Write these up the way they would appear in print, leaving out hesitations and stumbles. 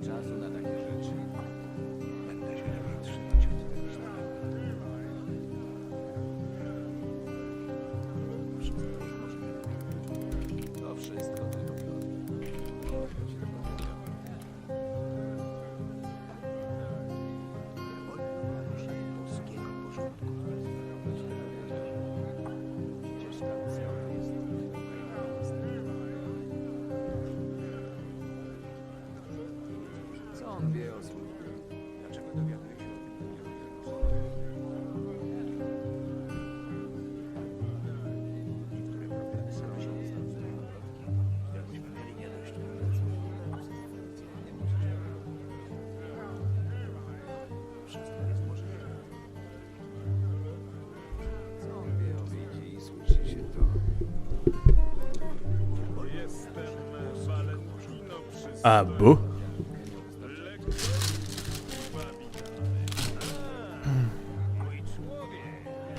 czasu na takie rzeczy. Będę się lepiej trzymać od tego szlaka. Wszystko jest możliwe. To wszystko tylko plotki. Kto ci to powiedział? Wolno naruszenie boskiego porządku. Kto ci to powiedział? Przecież tradycja jest Co on wie o służbie? Dlaczego dowiaduje się o tym dopiero teraz? Niektóre problemy same się nie zrozumieją. Jakbyśmy mieli nie dość Nie musisz tego robić. wszystko jest możliwe. Co on wie o widzi i słyszy się to? Abu?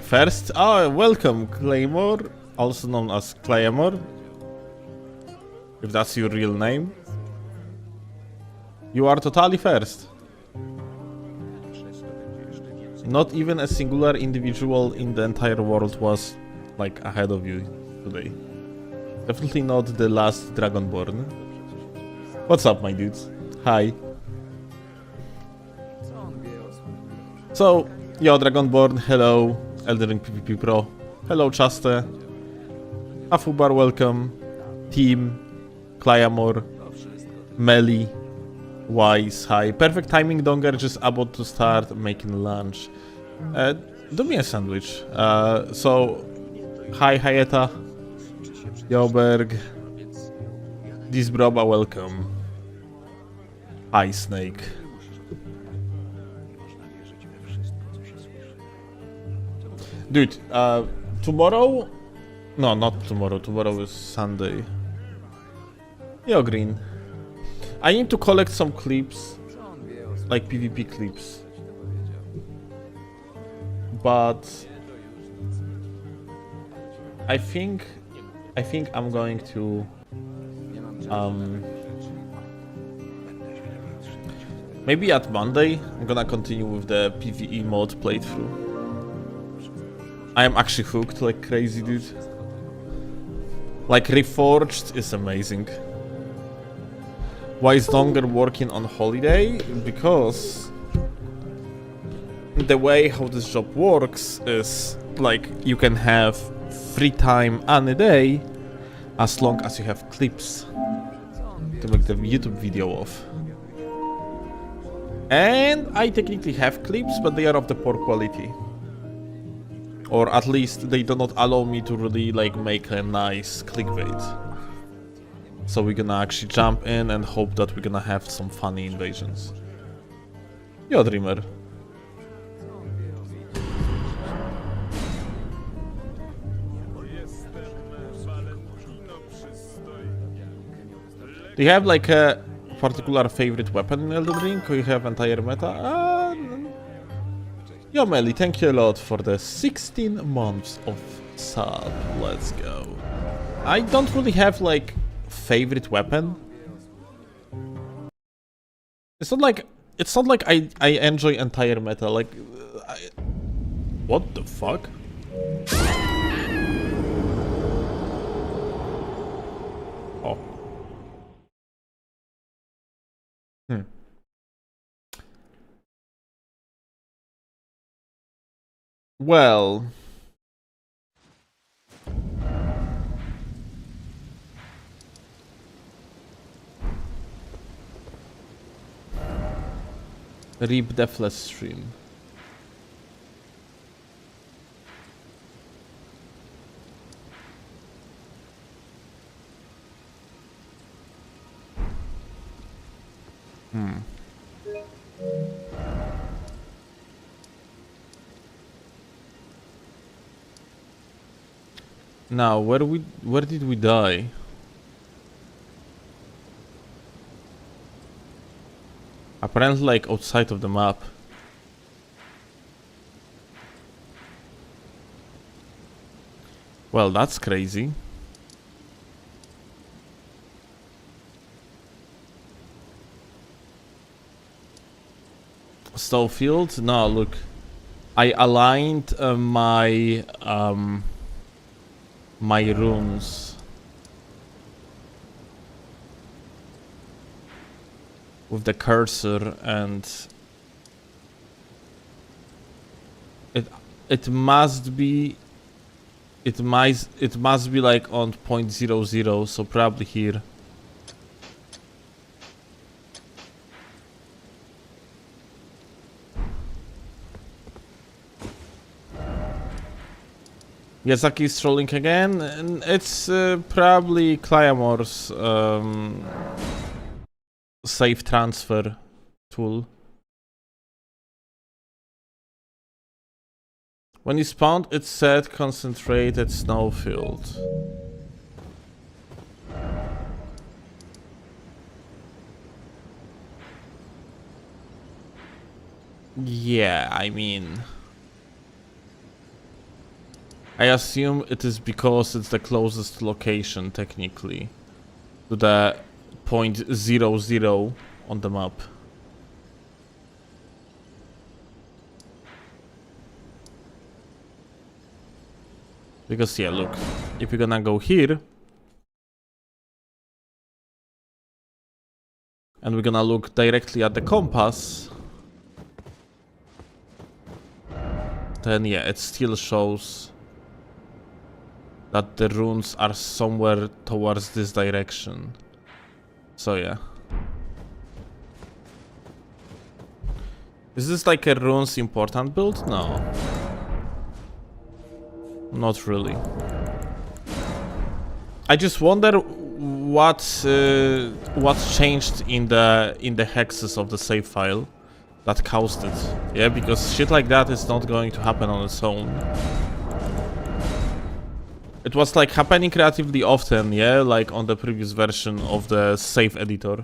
First, welcome, Claymore, also known as Claymore, if that's your real name. You are totally first. Not even a singular individual in the entire world was, like, ahead of you today. Definitely not the last Dragonborn. What's up, my dudes? Hi. Co on wie o służbie? So, yo, Dragonborn, hello. Elden Ring PvP Pro. Hello, Chaste. Afubar, welcome. Team. Clyamore. To wszystko tylko Melly. Wise, hi. Perfect timing, Donger, just about to start making lunch. Do me a sandwich. So, hi, Hayeta. Joberg. Disbroba, welcome. Hi, Snake. Dude, tomorrow? No, not tomorrow. Tomorrow is Sunday. Yo, Green. I need to collect some clips, Co on wie o służbie? like PvP clips, Kto ci to powiedział? but I think I'm going to Nie mam czasu na takie rzeczy. maybe at Monday I'm gonna continue with the PvE mode playthrough. I am actually hooked like crazy, dude. Like Reforged is amazing. Why is Donger working on holiday? Because the way how this job works is like you can have free time any day as long as you have clips Co on wie? to make the YouTube video of. And I technically have clips, but they are of the poor quality. Or at least they do not allow me to really like make a nice clickbait. So we're gonna actually jump in and hope that we're gonna have some funny invasions. Yo, Dreamer. Co on wie o widzi? Do you have like a particular favorite weapon in Elden Ring, or you have entire meta? Yo, Melly, thank you a lot for the 16 months of sub. Let's go. I don't really have like favorite weapon. It's not like I enjoy entire meta. Like, what the fuck? Oh. Well. Rip Deathless Stream. Now, where did we die? Apparently, like outside of the map. Well, that's crazy. Snowfield? No, look. I aligned my my runes with the cursor, and it must be like on 0.00, so probably here. Yazaki is trolling again, and it's probably Claymore's safe transfer tool. When you spawned, it said concentrated snowfield. Yeah, I mean, I assume it is because it's the closest location, technically, to the 0.00 on the map. Because, yeah, look, if you're gonna go here, and we're gonna look directly at the compass, then, yeah, it still shows that the runes are somewhere towards this direction. So yeah. Is this like a runes important build? No. Not really. I just wonder what's changed in the hexes of the save file that caused it. Yeah, because shit like that is not going to happen on its own. It was like happening relatively often, yeah, like on the previous version of the save editor.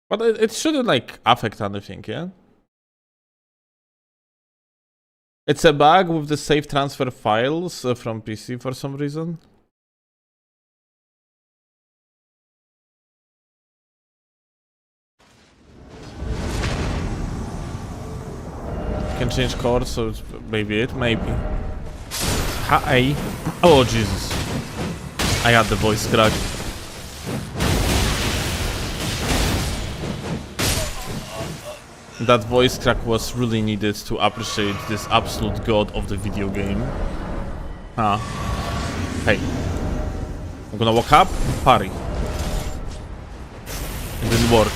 But it shouldn't like affect anything, yeah? It's a bug with the save transfer files from PC for some reason. Can change chords, so it's maybe it, maybe. Hi. Oh Jesus. I had the voice crack. That voice crack was really needed to appreciate this absolute god of the video game. Ah. Hey. I'm gonna walk up, parry. It didn't work.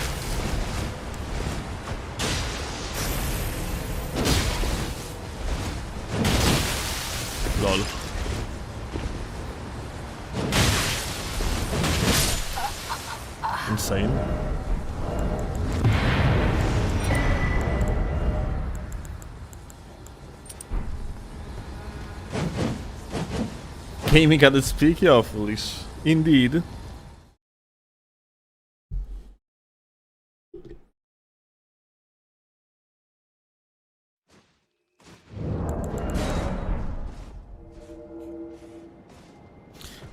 Lol. Insane. Gaming at its peak, yeah, foolish. Indeed.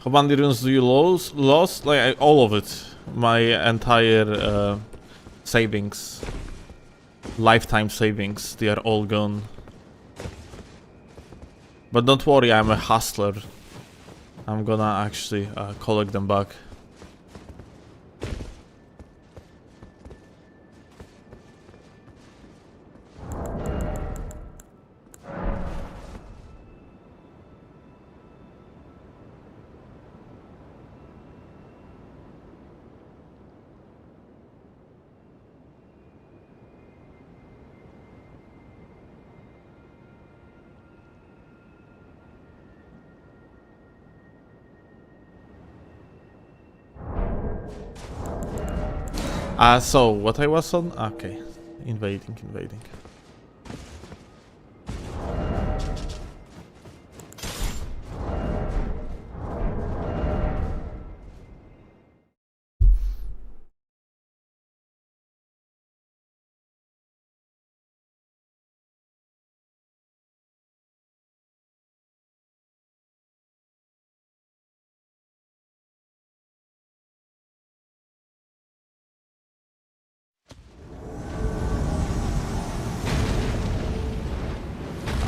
How many runes do you lost? Like, all of it. My entire savings. Lifetime savings. They are all gone. But don't worry, I'm a hustler. I'm gonna actually collect them back. So what I was on? Okay. Invading.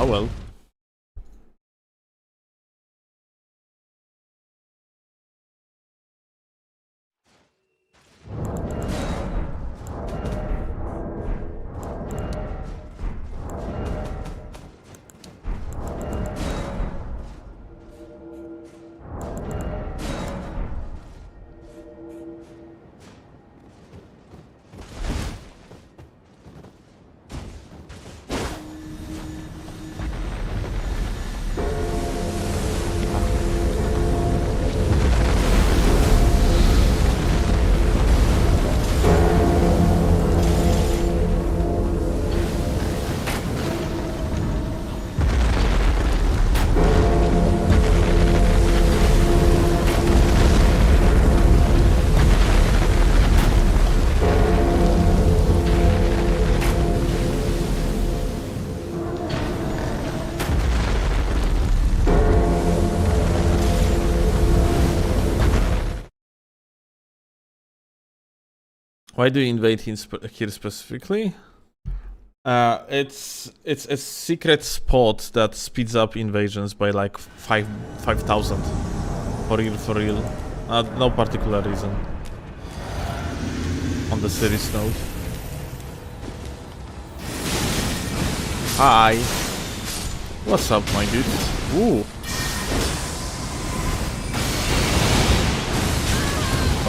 Oh well. Why do you invade here specifically? It's a secret spot that speeds up invasions by like 5,000. For real. No particular reason. On the serious note. Hi. What's up, my dude? Ooh.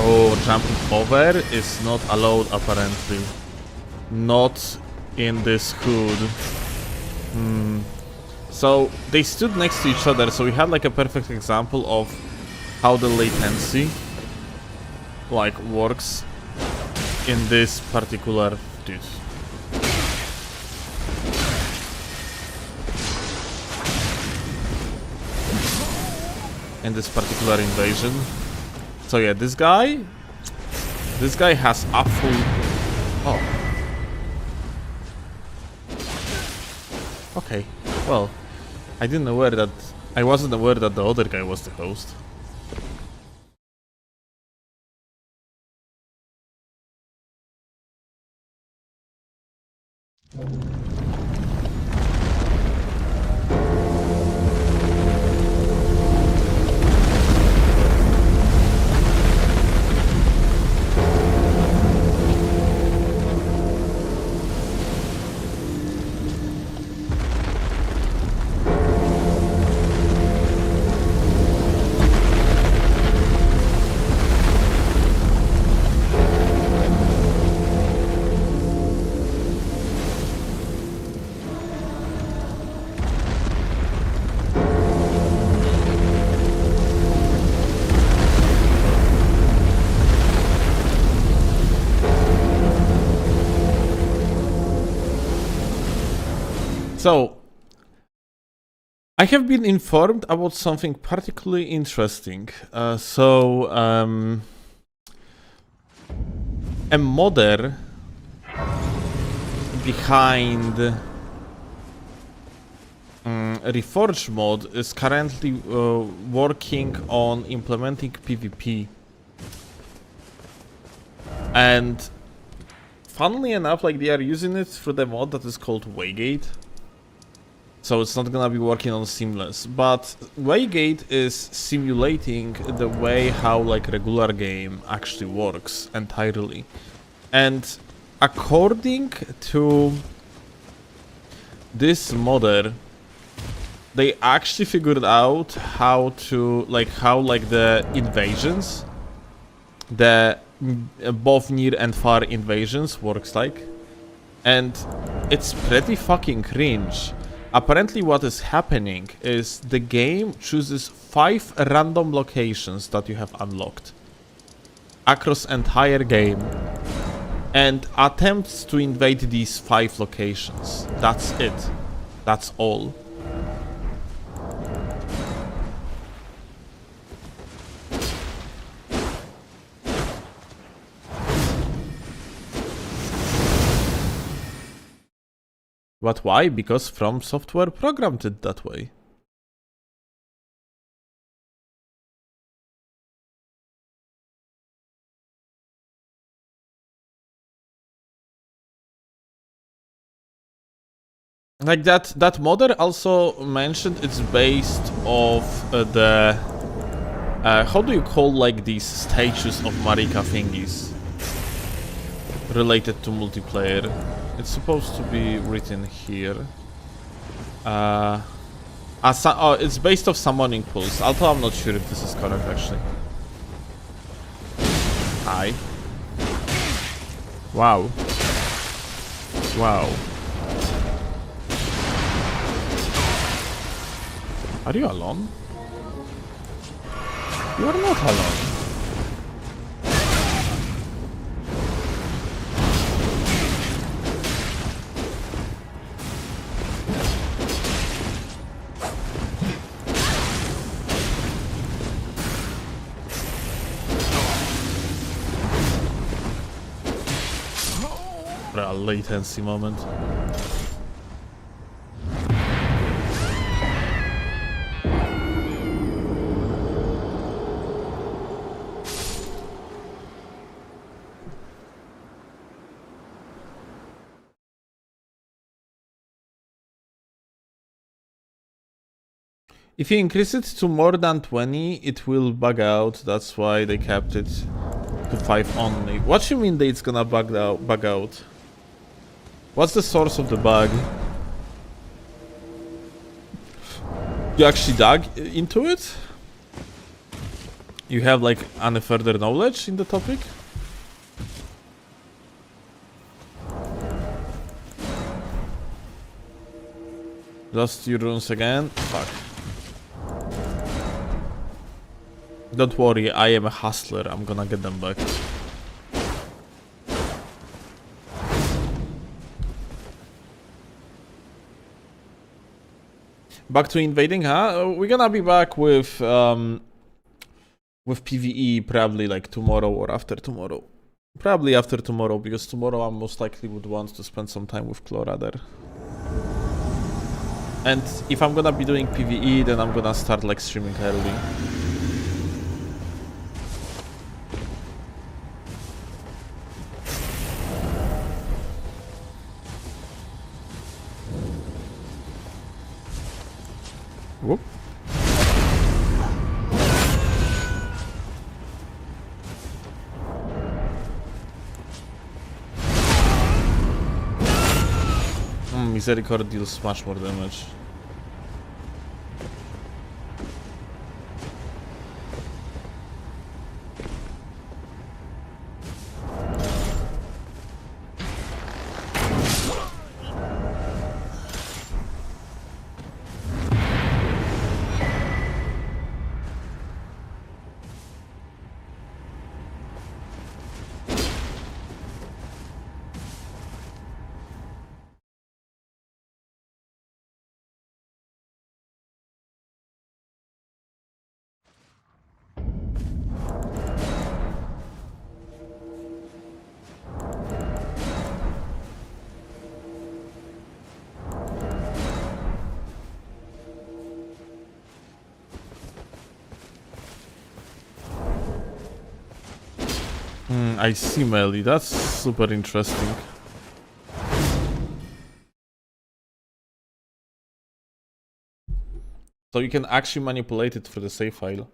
Oh, jumping over is not allowed apparently. Not in this hood. So they stood next to each other, so we had like a perfect example of how the latency like works in this particular dude. In this particular invasion. So yeah, this guy has a full... Oh. Okay, well, I wasn't aware that the other guy was the host. So, I have been informed about something particularly interesting. A modder behind Reforged mod is currently working on implementing PvP. And funnily enough, like they are using it through the mod that is called Waygate. So it's not gonna be working on Seamless, but Waygate is simulating the way how like regular game actually works entirely. And according to this modder, they actually figured out how the invasions, the both near and far invasions works like. And it's pretty fucking cringe. Apparently what is happening is the game chooses 5 random locations that you have unlocked across entire game and attempts to invade these 5 locations. That's it. That's all. But why? Because From Software programmed it that way. Like that modder also mentioned it's based off the how do you call like these statues of Marika thingies related to multiplayer? It's supposed to be written here. It's based off summoning pulse, although I'm not sure if this is correct actually. Hi. Wow. Wow. Are you alone? You are not alone. A latency moment. If you increase it to more than 20, it will bug out. That's why they kept it to 5 only. What you mean that it's gonna bug out? What's the source of the bug? You actually dug into it? You have like any further knowledge in the topic? Lost your runes again? Fuck. Don't worry, I am a hustler. I'm gonna get them back. Back to invading, huh? We're gonna be back with PvE probably like tomorrow or after tomorrow. Probably after tomorrow, because tomorrow I most likely would want to spend some time with Chlorada. And if I'm gonna be doing PvE, then I'm gonna start like streaming early. Whoop. Misericord deals much more damage. I see, Melly. That's super interesting. So you can actually manipulate it for the save file.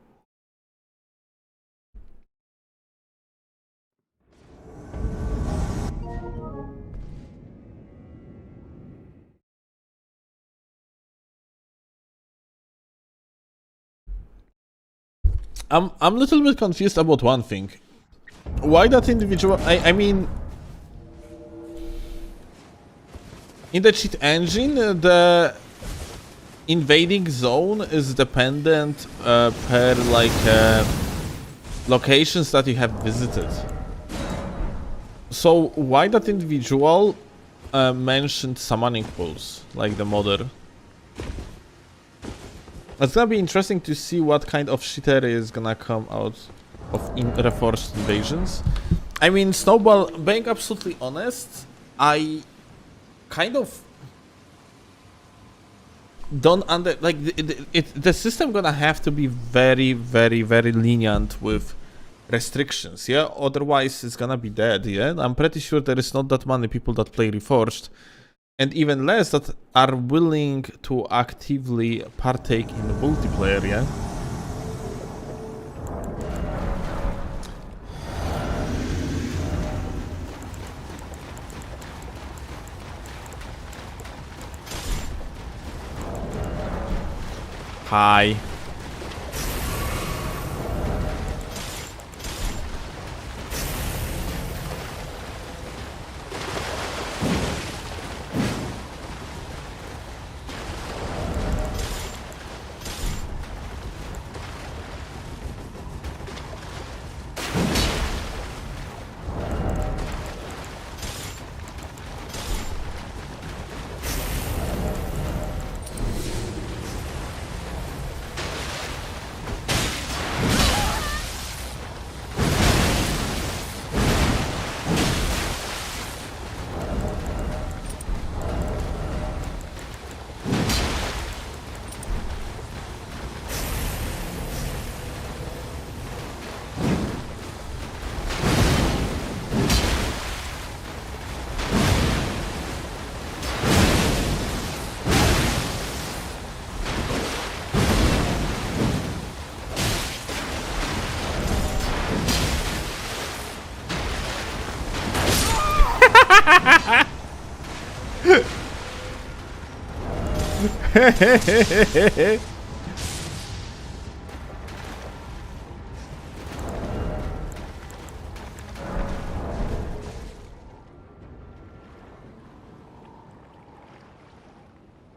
I'm a little bit confused about one thing. Why that individual? I mean, in the cheat engine, the invading zone is dependent per like locations that you have visited. So why that individual mentioned summoning pools, like the modder? It's gonna be interesting to see what kind of shitter is gonna come out of reinforced invasions. I mean, Snowball, being absolutely honest, I kind of don't the system gonna have to be very, very, very lenient with restrictions, yeah? Otherwise it's gonna be dead, yeah? I'm pretty sure there is not that many people that play Reforged and even less that are willing to actively partake in multiplayer, yeah? Hi.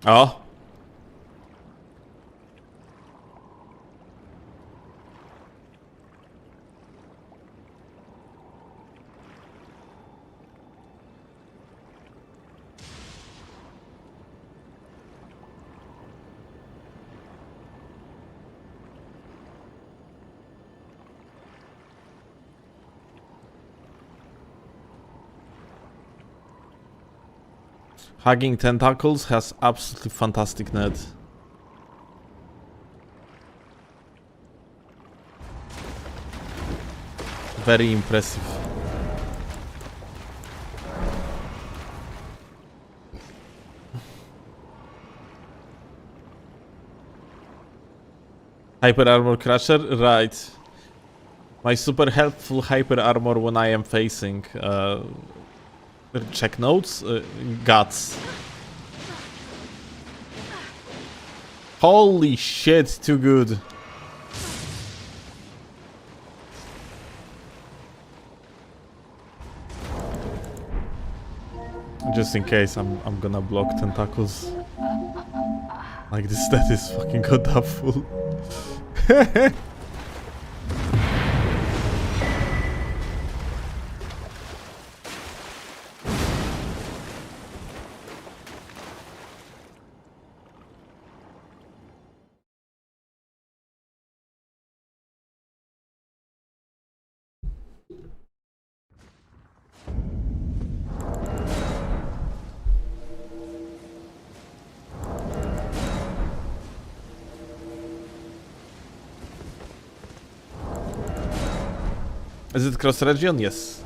Oh. Hugging Tentacles has absolutely fantastic net. Very impressive. Hyper Armor Crusher? Right. My super helpful Hyper Armor when I am facing check notes, guts. Holy shit, too good. Just in case, I'm gonna block tentacles. Like this stat is fucking god full. Is it cross region? Yes.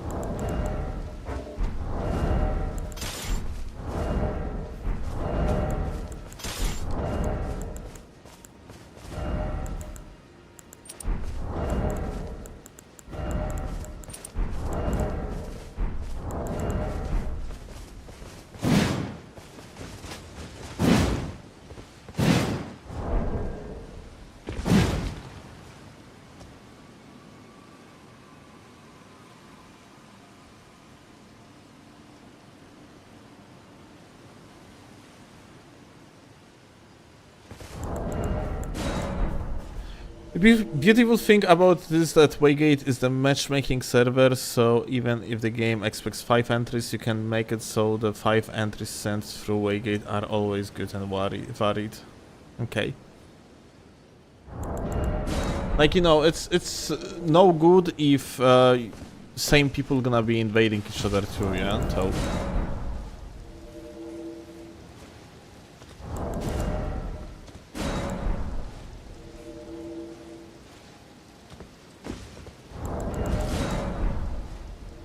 The beautiful thing about this that Waygate is the matchmaking server, so even if the game expects 5 entries, you can make it so the 5 entries sent through Waygate are always good and varied. Okay. Like, you know, it's no good if same people gonna be invading each other too, yeah? So...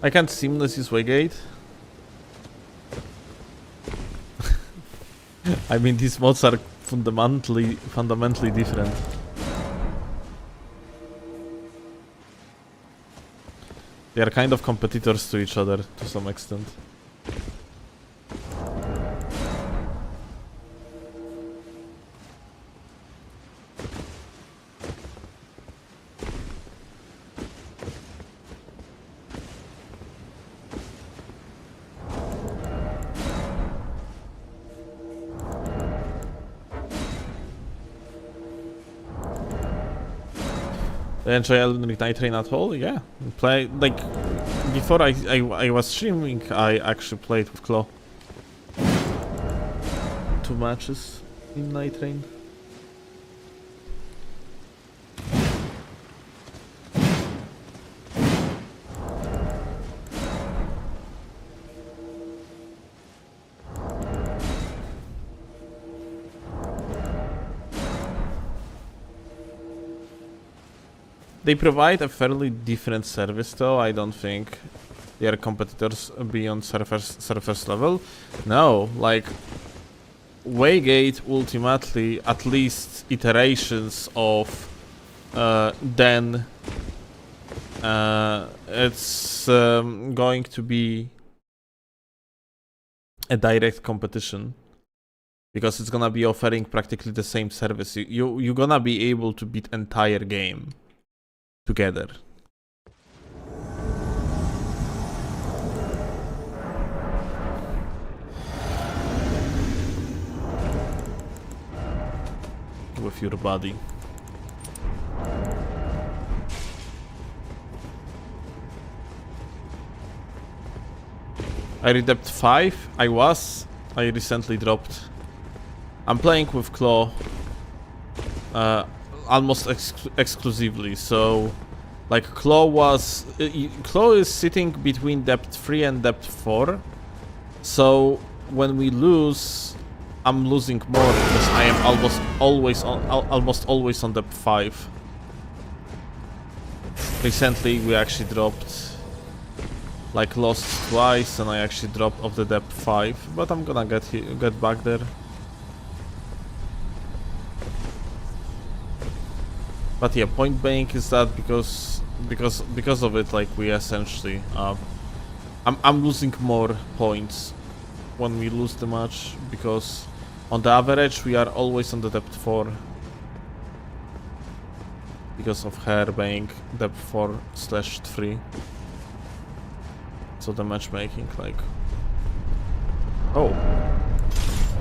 I can't seamless use Waygate. I mean, these mods are fundamentally different. They are kind of competitors to each other to some extent. Enjoy Elden Ring Night Train at all? Yeah. Play like before I was streaming, I actually played with Claw. 2 matches in Night Train. They provide a fairly different service though. I don't think they are competitors beyond surface level. No, like Waygate ultimately, at least iterations of then it's going to be a direct competition because it's gonna be offering practically the same service. You're gonna be able to beat entire game together. With your body. I redept 5. I recently dropped. I'm playing with Claw almost exclusively, so like Claw is sitting between depth 3 and depth 4, so when we lose, I'm losing more because I am almost always on depth 5. Recently we actually dropped, like lost twice, and I actually dropped off the depth 5, but I'm gonna get back there. But yeah, point being is that because of it, like we essentially I'm losing more points when we lose the match, because on the average we are always on the depth 4 because of her being depth 4/3. So the matchmaking, like, oh,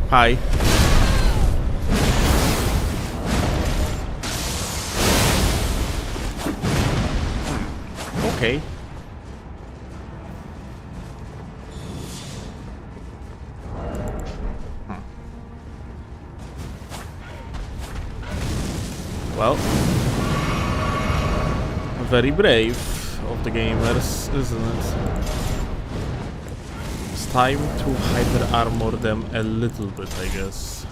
hi. Okay. Well, very brave of the gamers, isn't it? It's time to hyper armor them a little bit, I guess.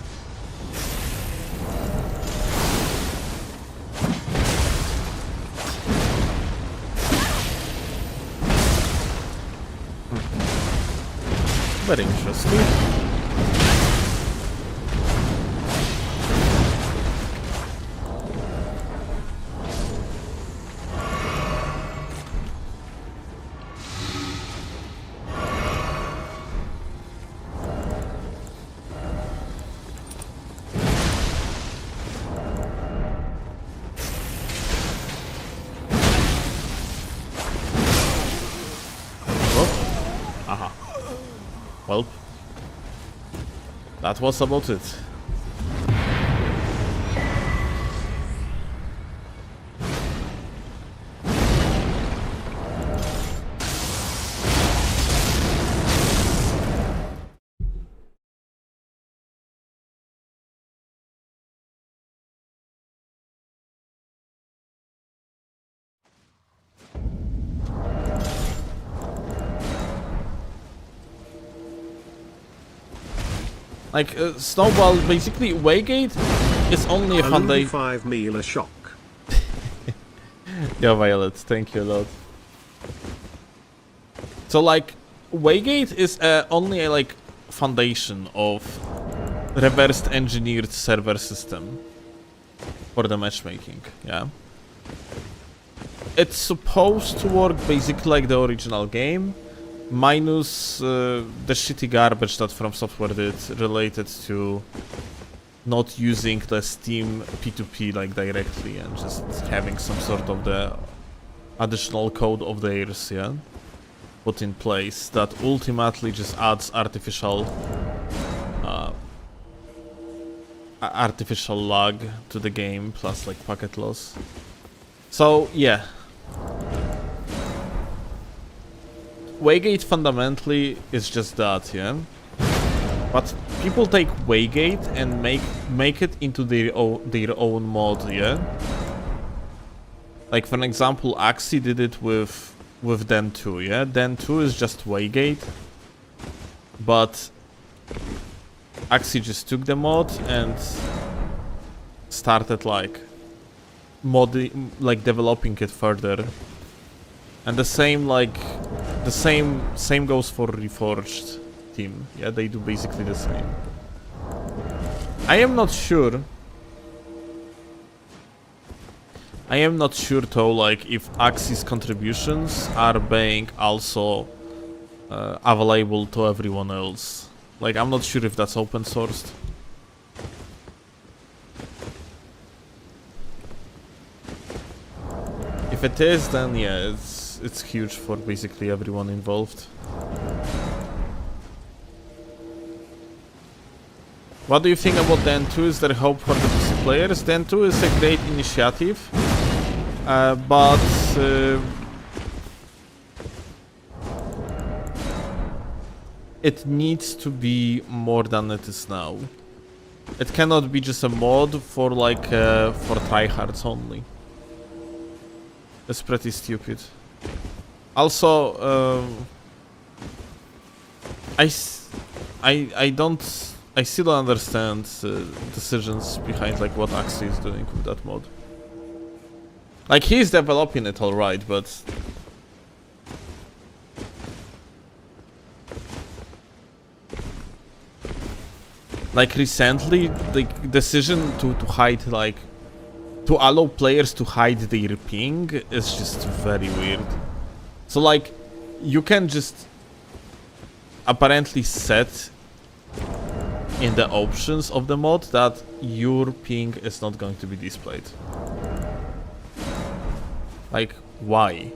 Very interesting. Well, that was about it. Like, Snowball, basically, Waygate is only a foundation. 5 meal a shock. Yeah, Violet, thank you a lot. So, like, Waygate is only a, like, foundation of reversed engineered server system for the matchmaking, yeah. It's supposed to work basically like the original game, minus the shitty garbage that From Software did related to not using the Steam P2P like directly and just having some sort of the additional code of theirs, yeah, put in place that ultimately just adds artificial lag to the game plus like packet loss. So yeah, Waygate fundamentally is just that, yeah. But people take Waygate and make it into their own mod, yeah. Like for an example, Axie did it with Den 2, yeah. Den 2 is just Waygate, but Axie just took the mod and started like developing it further. And the same goes for Reforged team. Yeah, they do basically the same. I am not sure though, like if Axie's contributions are being also available to everyone else. Like I'm not sure if that's open sourced. If it is, then yeah, it's huge for basically everyone involved. What do you think about Den 2? Is there hope for the PC players? Den 2 is a great initiative, but it needs to be more than it is now. It cannot be just a mod for like for tryhards only. It's pretty stupid. Also, I still don't understand decisions behind like what Axie is doing with that mod. Like he's developing it alright, but like recently the decision to hide like to allow players to hide their ping is just very weird. So like you can just apparently set in the options of the mod that your ping is not going to be displayed. Like, why?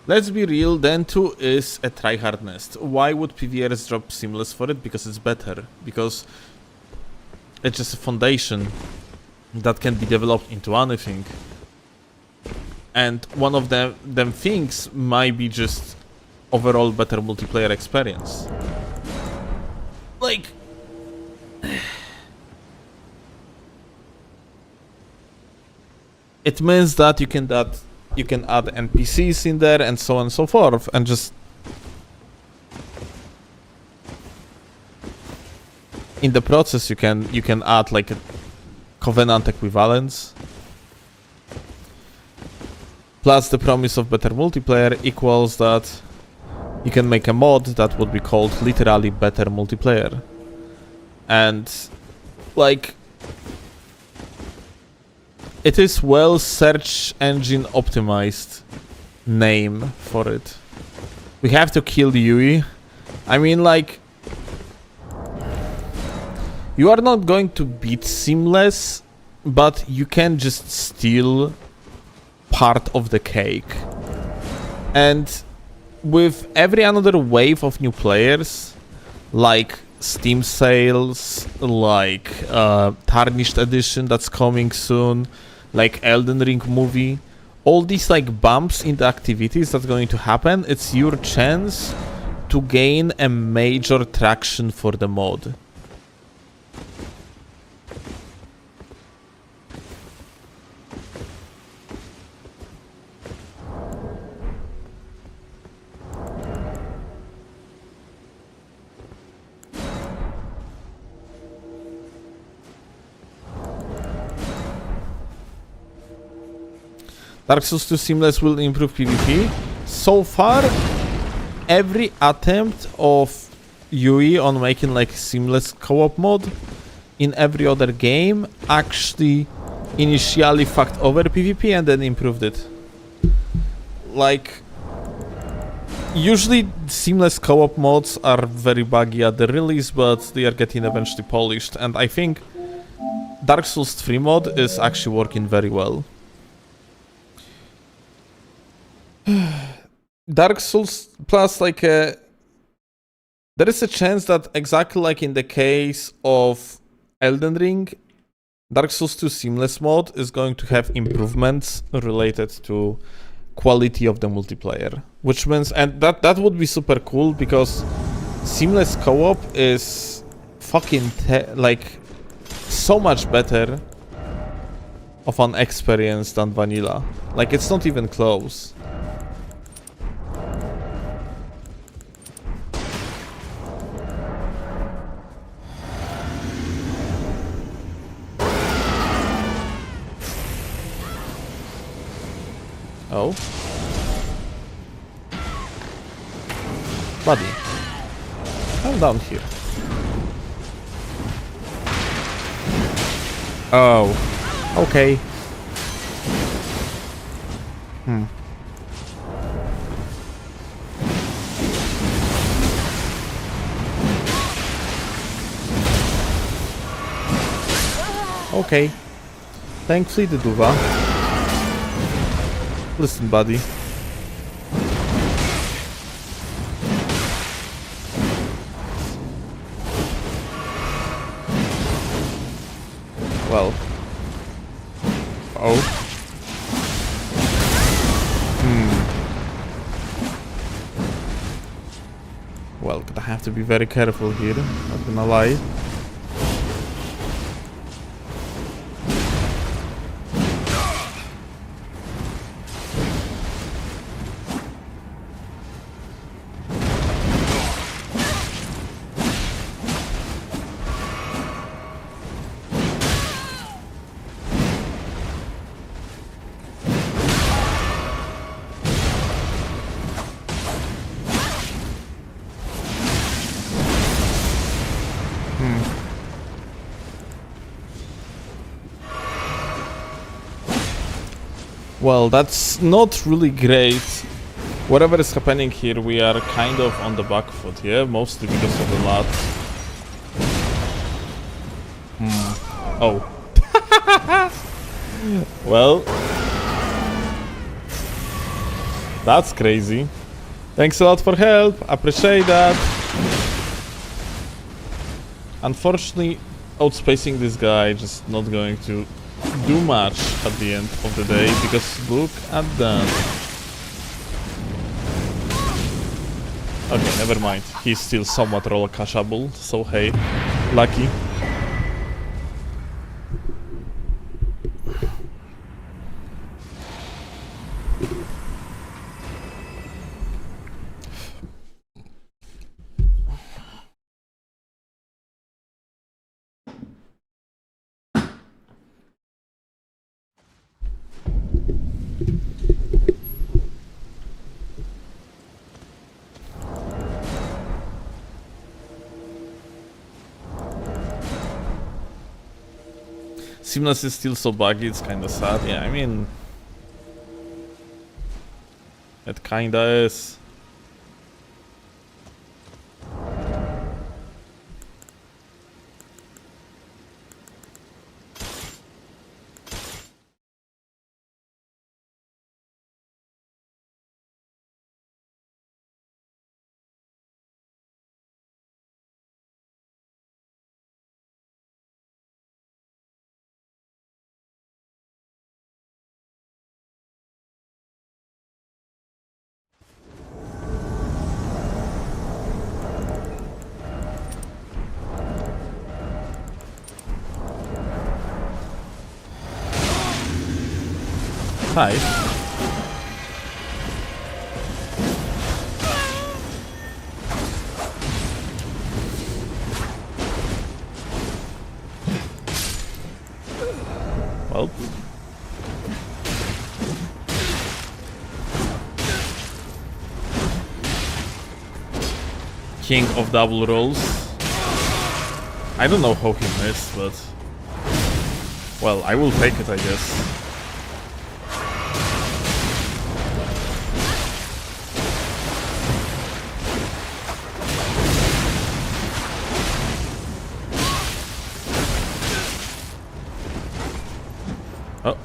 Let's be real, Den 2 is a tryhard nest. Why would PVRs drop Seamless for it? Because it's better. Because it's just a foundation that can be developed into anything. And one of them things might be just overall better multiplayer experience. Like... it means that you can add NPCs in there and so on and so forth, and just in the process you can add like a Covenant equivalence plus the promise of better multiplayer equals that you can make a mod that would be called literally better multiplayer. And like it is well search engine optimized name for it. We have to kill Yui. I mean, like, you are not going to beat Seamless, but you can just steal part of the cake. And with every another wave of new players, like Steam sales, like Tarnished Edition that's coming soon, like Elden Ring movie, all these like bumps in the activities that's going to happen, it's your chance to gain a major traction for the mod. Dark Souls 2 Seamless will improve PvP. So far, every attempt of UE on making like seamless co-op mode in every other game actually initially fucked over PvP and then improved it. Like, usually seamless co-op modes are very buggy at the release, but they are getting eventually polished, and I think Dark Souls 3 mod is actually working very well. Dark Souls plus there is a chance that exactly like in the case of Elden Ring, Dark Souls 2 Seamless mode is going to have improvements related to quality of the multiplayer, which means, and that would be super cool because Seamless co-op is fucking like so much better of an experience than vanilla. Like, it's not even close. Oh. Buddy. Come down here. Oh. Okay. Okay. Thankfully the Duva. Listen, buddy. Well. Oh. Well, gonna have to be very careful here, not gonna lie. Well, that's not really great. Whatever is happening here, we are kind of on the back foot, yeah? Mostly because of the lat. Oh. Well. That's crazy. Thanks a lot for help. Appreciate that. Unfortunately, outspacing this guy just not going to do much at the end of the day, because look at that. Okay, never mind. He's still somewhat roll cashable, so hey, lucky. Seamless is still so buggy, it's kinda sad. Yeah, I mean... it kinda is. Hi. Well. king of double rolls. I don't know how he missed, but well, I will take it, I guess. Oh.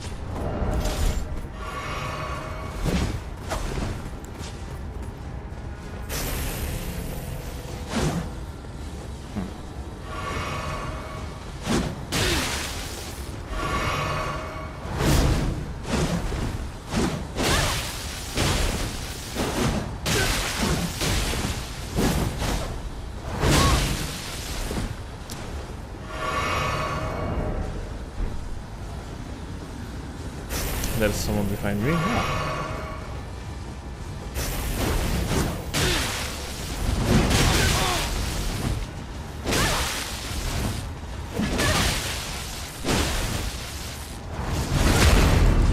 There's someone behind me. Ah.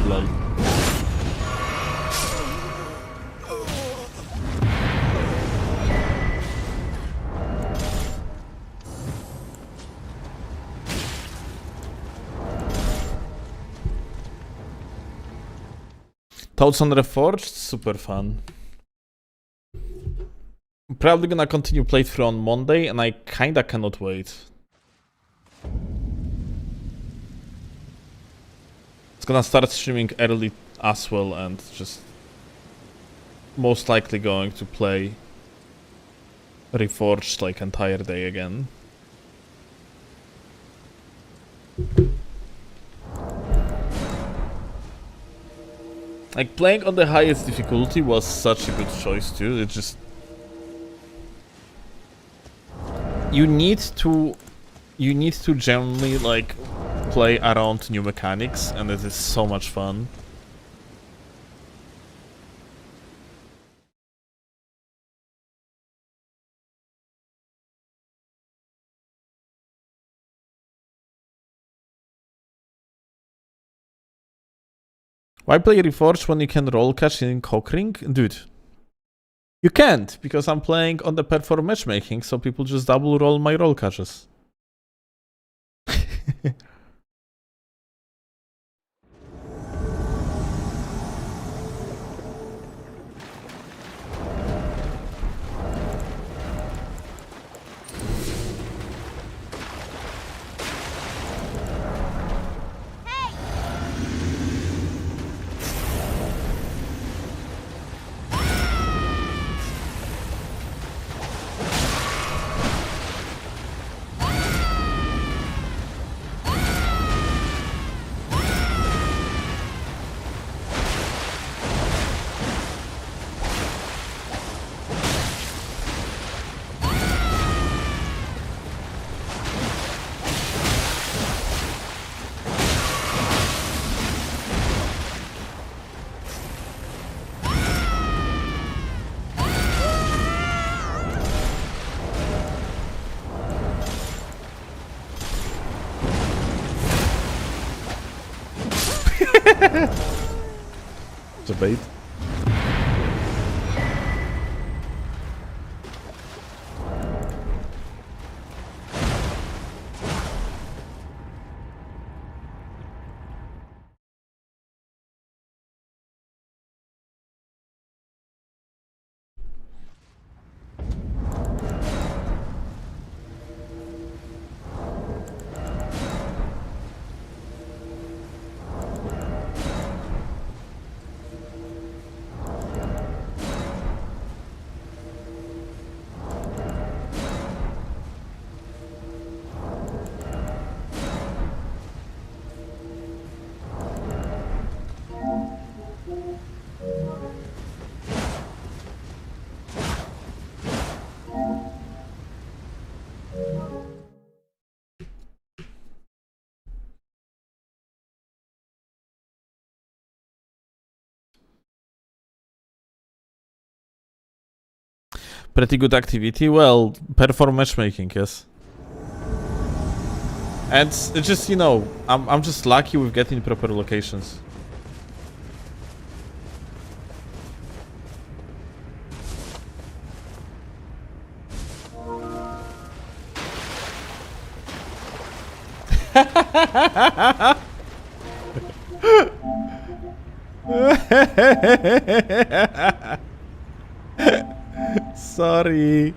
Lol. Thoughts on Reforged? Super fun. I'm probably gonna continue playthrough on Monday, and I kinda cannot wait. It's gonna start streaming early as well, and just most likely going to play Reforged like entire day again. Like, playing on the highest difficulty was such a good choice too. It just... You need to generally, like, play around new mechanics, and it is so much fun. Why play Reforged when you can roll catch in Cockring? Dude, you can't, because I'm playing on the perform matchmaking, so people just double roll my roll catches. It's a bait. Pretty good activity. Well, perform matchmaking, yes. And it's just, you know, I'm just lucky with getting proper locations. Sorry.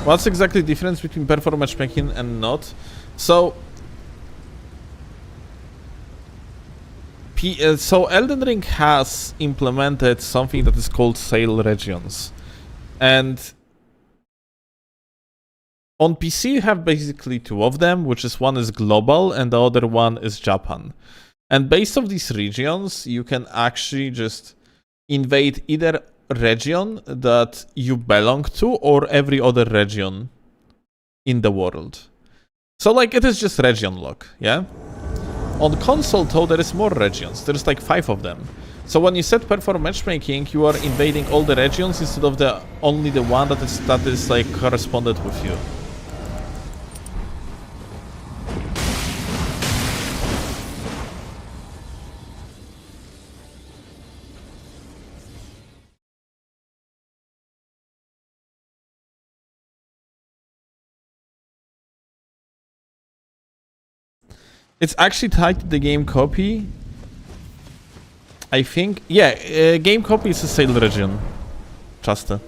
What's exactly the difference between perform matchmaking and not? So, so Elden Ring has implemented something that is called sale regions, and on PC you have basically two of them, which is one is global and the other one is Japan. And based on these regions, you can actually just invade either region that you belong to or every other region in the world. So like it is just region lock, yeah? On console though there is more regions, there's like 5 of them. So when you set perform matchmaking, you are invading all the regions instead of the only the one that is like corresponded with you. It's actually tied to the game copy. I think, yeah, game copy is a sale region. Часто.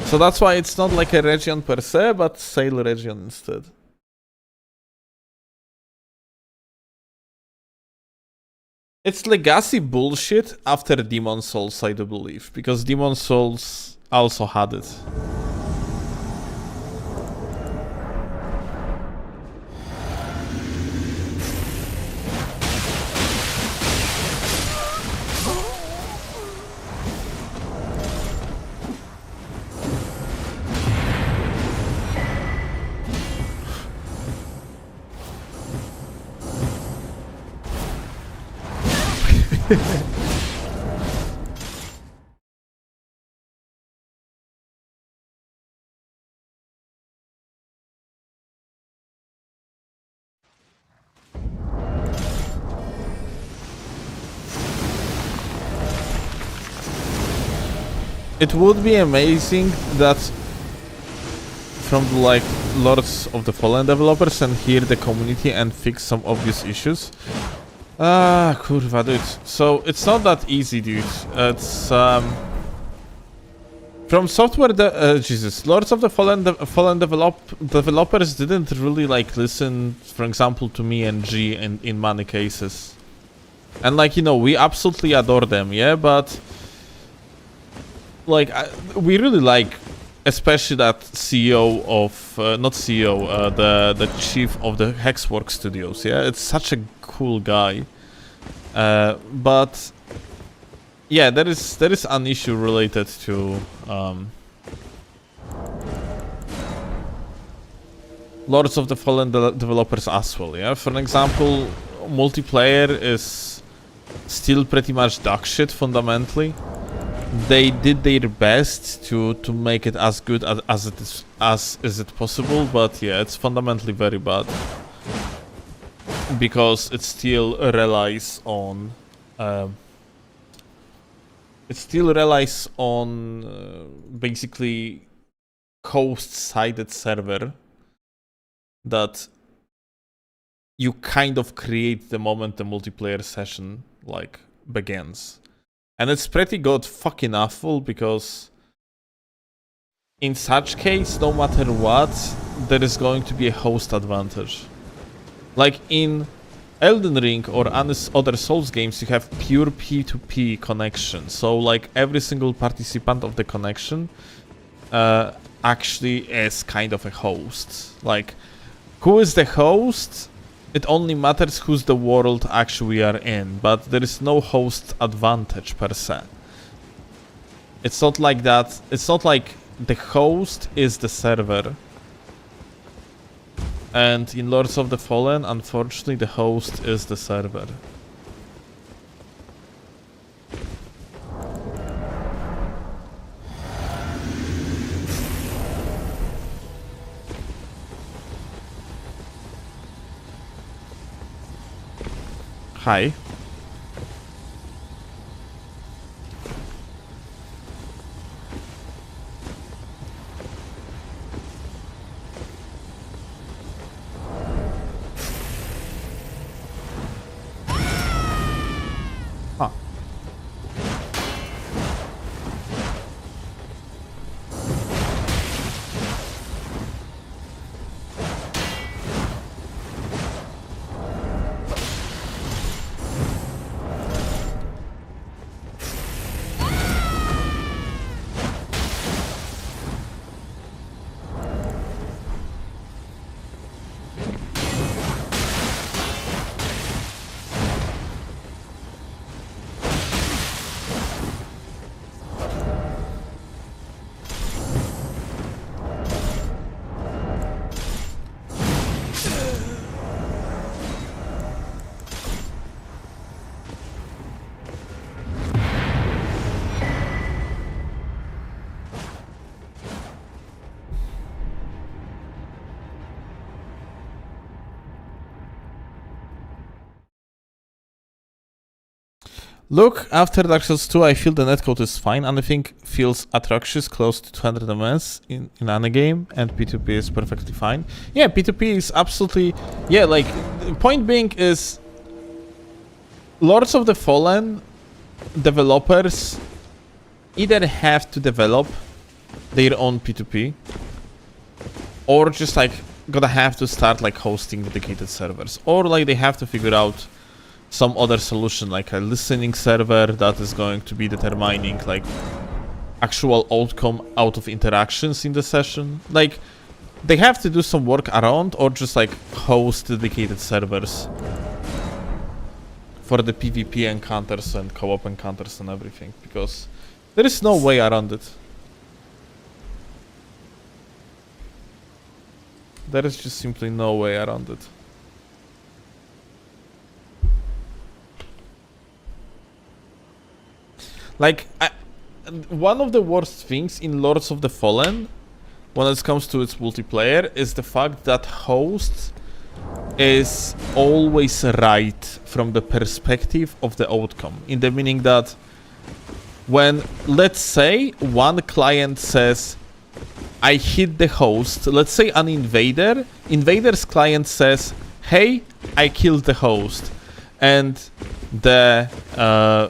So that's why it's not like a region per se, but sale region instead. It's legacy bullshit after Demon Souls, I do believe, because Demon Souls also had it. It would be amazing that from the like Lords of the Fallen developers and hear the community and fix some obvious issues. Ah, kurwa, dude. So it's not that easy, dude. It's from software. Jesus, Lords of the Fallen developers didn't really like listen, for example, to me and G in many cases. And like, you know, we absolutely adore them, yeah, but like we really like, especially that CEO of not CEO, the chief of the Hexwork Studios. Yeah, it's such a cool guy. But yeah, there is an issue related to Lords of the Fallen developers as well. Yeah, for an example, multiplayer is still pretty much dog shit fundamentally. They did their best to make it as good as it is possible, but yeah, it's fundamentally very bad because it still relies on basically host-sided server that you kind of create the moment the multiplayer session like begins. And it's pretty god fucking awful because in such case, no matter what, there is going to be a host advantage. Like in Elden Ring or other Souls games, you have pure P2P connection. So like every single participant of the connection actually is kind of a host. Like, who is the host? it only matters who's the world actually we are in, but there is no host advantage per se. It's not like that. It's not like the host is the server. And in Lords of the Fallen, unfortunately, the host is the server. Hi. Huh. Look, after Dark Souls 2, I feel the netcode is fine. Anything feels atrocious, close to 200 ms in any game, and P2P is perfectly fine. Yeah, P2P is absolutely... Yeah, like, the point being is... Lords of the Fallen developers either have to develop their own P2P, or just, like, gonna have to start, like, hosting dedicated servers. Or, like, they have to figure out some other solution, like a listening server that is going to be determining like actual outcome out of interactions in the session. Like they have to do some work around, or just like host dedicated servers for the PvP encounters and co-op encounters and everything, because there is no way around it. There is just simply no way around it. Like, one of the worst things in Lords of the Fallen, when it comes to its multiplayer, is the fact that host is always right from the perspective of the outcome. In the meaning that when, let's say, one client says, I hit the host, let's say an invader's client says, hey, I killed the host. And the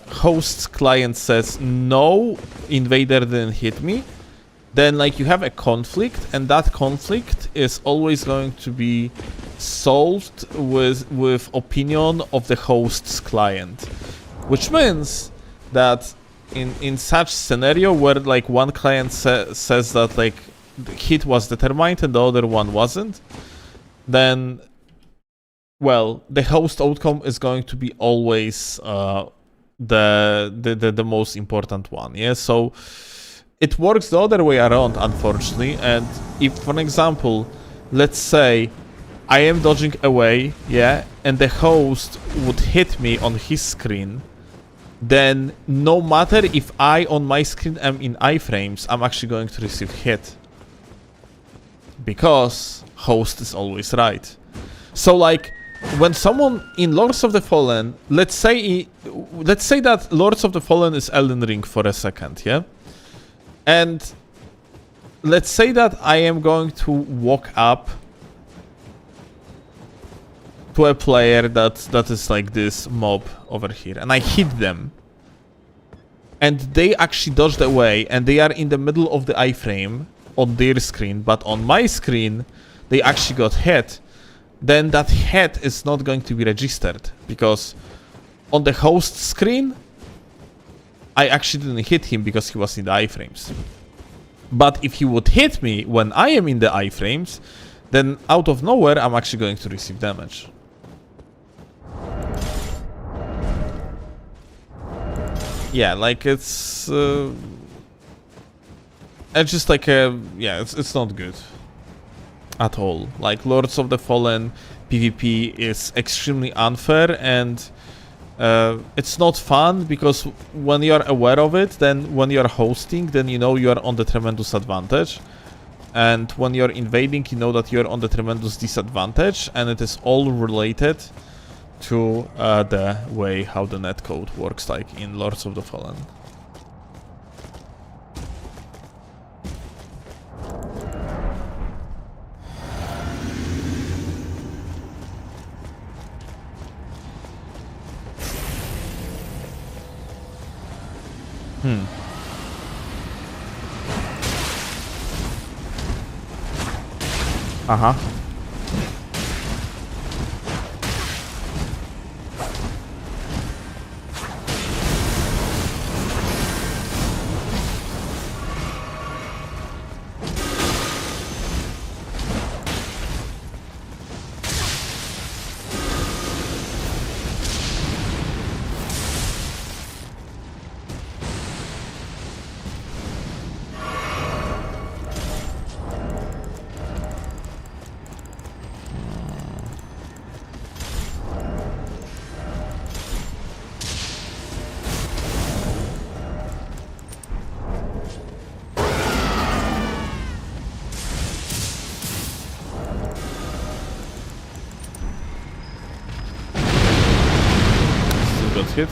host's client says, no, invader didn't hit me, then like you have a conflict, and that conflict is always going to be solved with opinion of the host's client. Which means that in such scenario where like one client says that like the hit was determined and the other one wasn't, then well, the host outcome is going to be always the most important one. Yeah, so it works the other way around, unfortunately. And if, for example, let's say I am dodging away, yeah, and the host would hit me on his screen, then no matter if I on my screen am in iframes, I'm actually going to receive hit, because host is always right. So like, when someone in Lords of the Fallen, let's say that Lords of the Fallen is Elden Ring for a second, yeah? And let's say that I am going to walk up to a player that is like this mob over here, and I hit them. And they actually dodged away, and they are in the middle of the iframe on their screen, but on my screen, they actually got hit. Then that hit is not going to be registered, because on the host screen, I actually didn't hit him because he was in the iframes. But if he would hit me when I am in the iframes, then out of nowhere, I'm actually going to receive damage. yeah, like it's just like yeah, it's not good at all. Like Lords of the Fallen PvP is extremely unfair, and it's not fun because when you're aware of it, then when you're hosting, then you know you're on the tremendous advantage. And when you're invading, you know that you're on the tremendous disadvantage, and it is all related to the way how the netcode works, like in Lords of the Fallen. Uh-huh. Still got hit.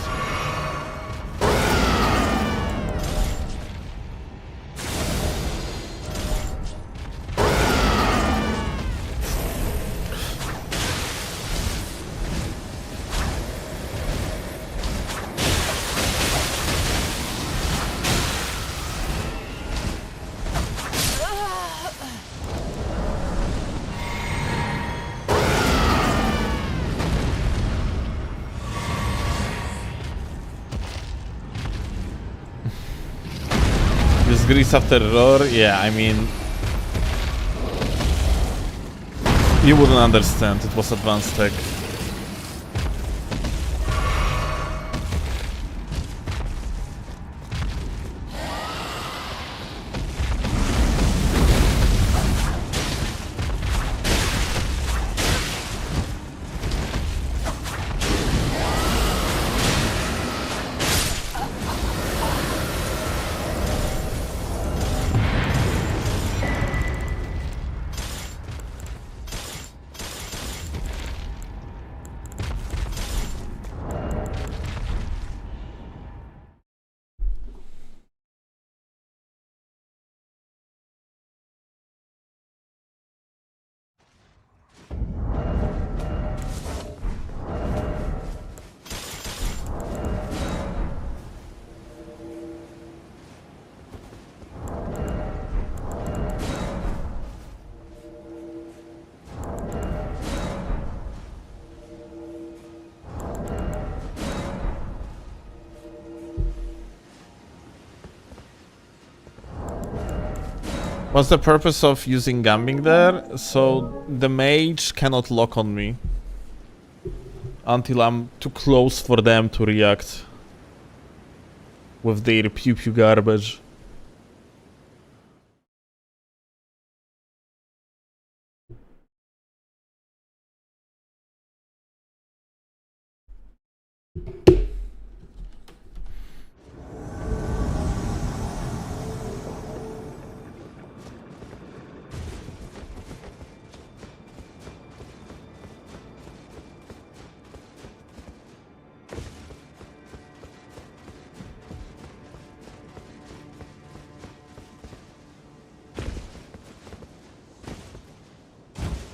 This grease after roar, yeah, I mean, you wouldn't understand, it was advanced tech. What's the purpose of using gambling there? So the mage cannot lock on me until I'm too close for them to react with their pew-pew garbage.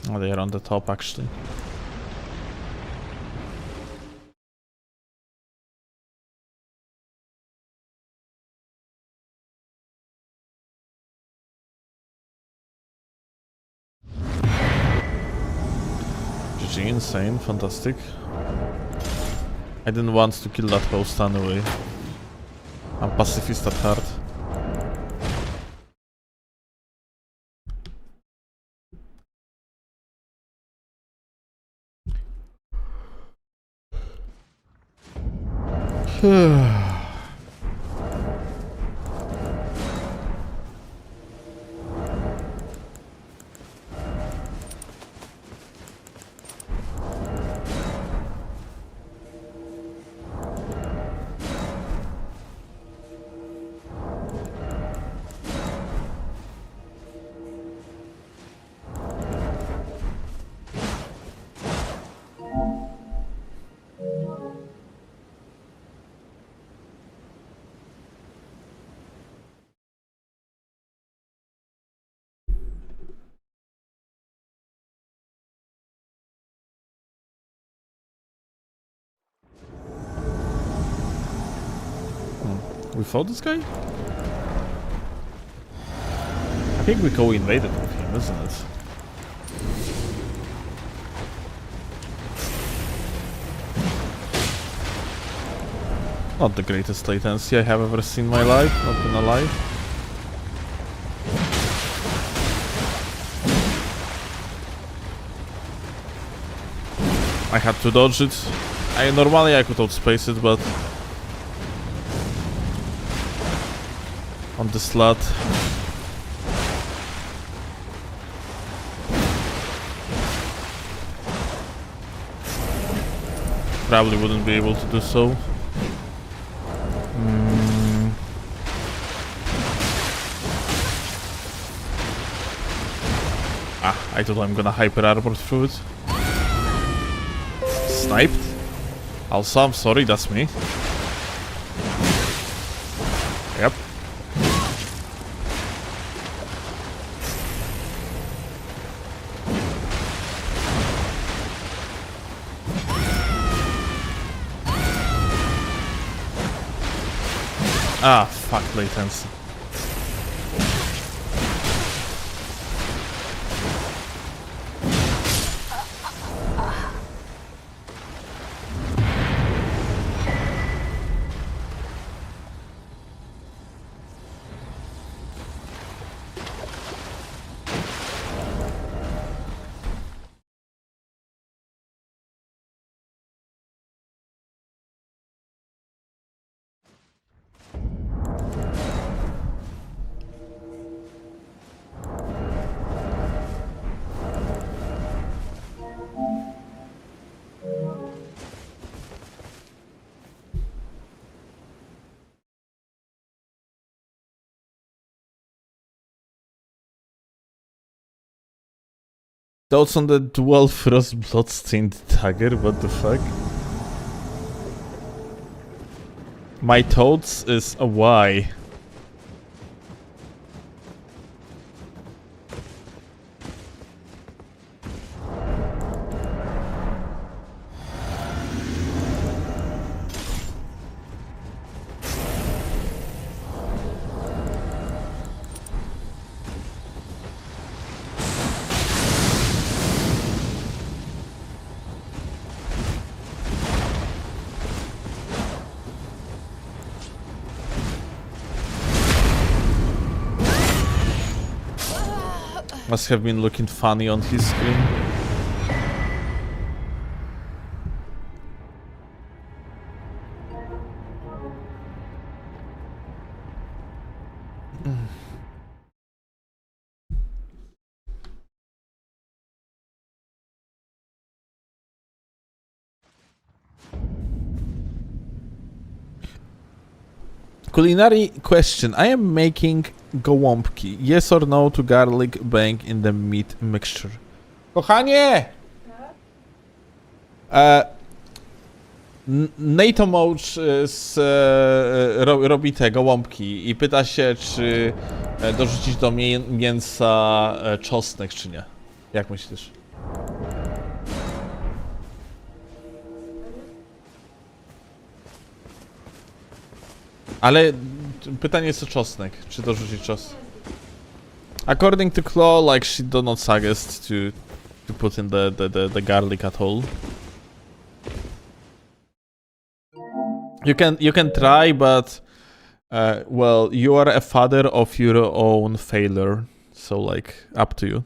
Oh, they're on the top actually. GG, insane, fantastic. I didn't want to kill that host anyway. I'm pacifist at heart. We fought this guy? I think we co-invaded with him, isn't it? Not the greatest latency I have ever seen in my life, not gonna lie. I had to dodge it. Normally I could outspace it, but on the slot probably wouldn't be able to do so. I thought I'm gonna hyper arbor through it. Sniped. Also, I'm sorry, that's me. Yep. Ah, fuck latency. Thoughts on the dual frost bloodstained dagger? What the fuck? My thoughts is a why. Must have been looking funny on his screen. Culinary question. I am making gołąbki. Yes or no to garlic bang in the meat mixture? Kochanie! NATO Moch robi te gołąbki i pyta się, czy dorzucić do mięsa czosnek, czy nie. Jak myślisz? Ale pytanie jest o czosnek. Czy dorzucić czosnek? According to Claw, like she do not suggest to put in the garlic at all. You can try, but well, you are a father of your own failure, so like up to you.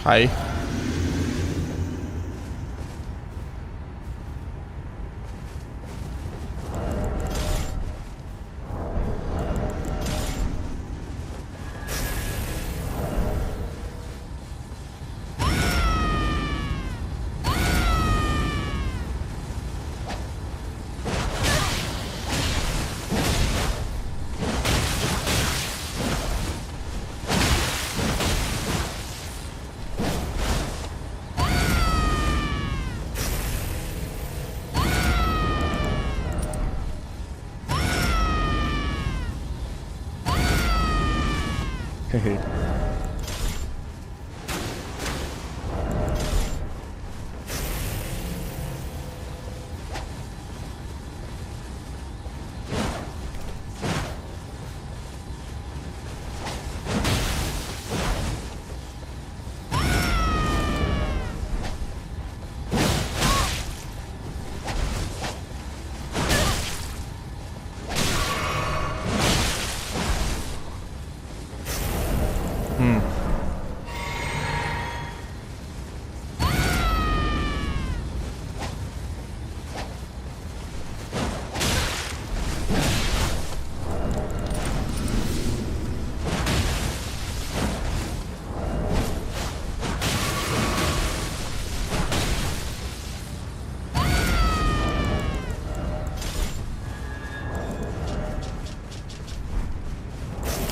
Hi. Hehe.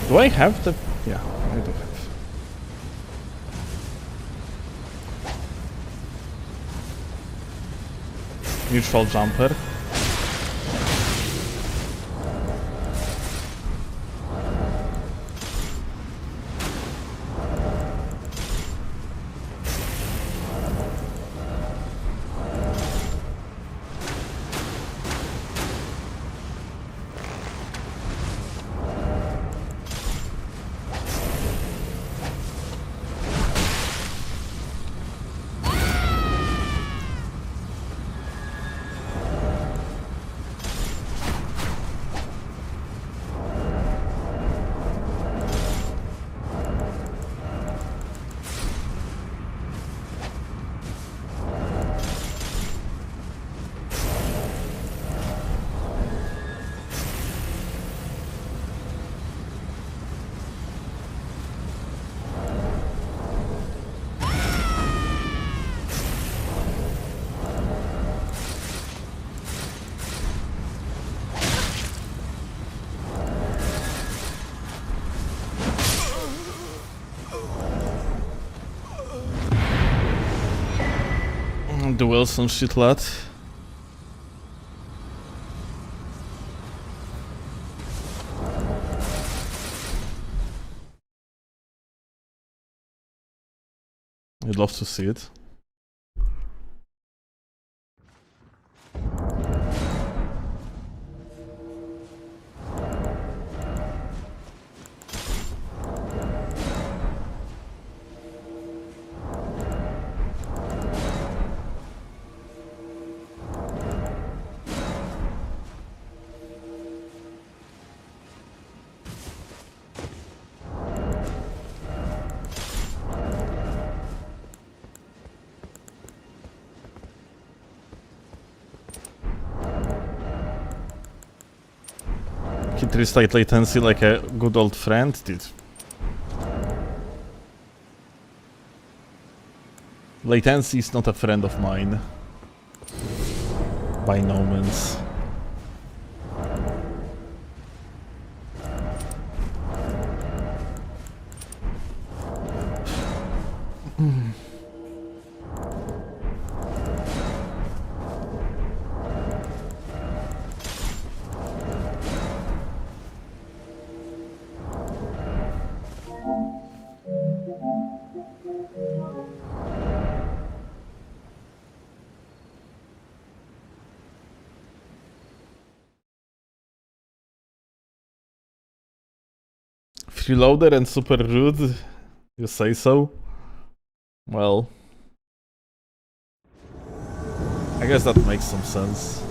Do I have the... Yeah, I do have. Neutral jumper. Duels and shit lot. I'd love to see it. He treats like latency like a good old friend, dude. Latency is not a friend of mine. By no means. Freeloader and super rude? You say so? Well, I guess that makes some sense.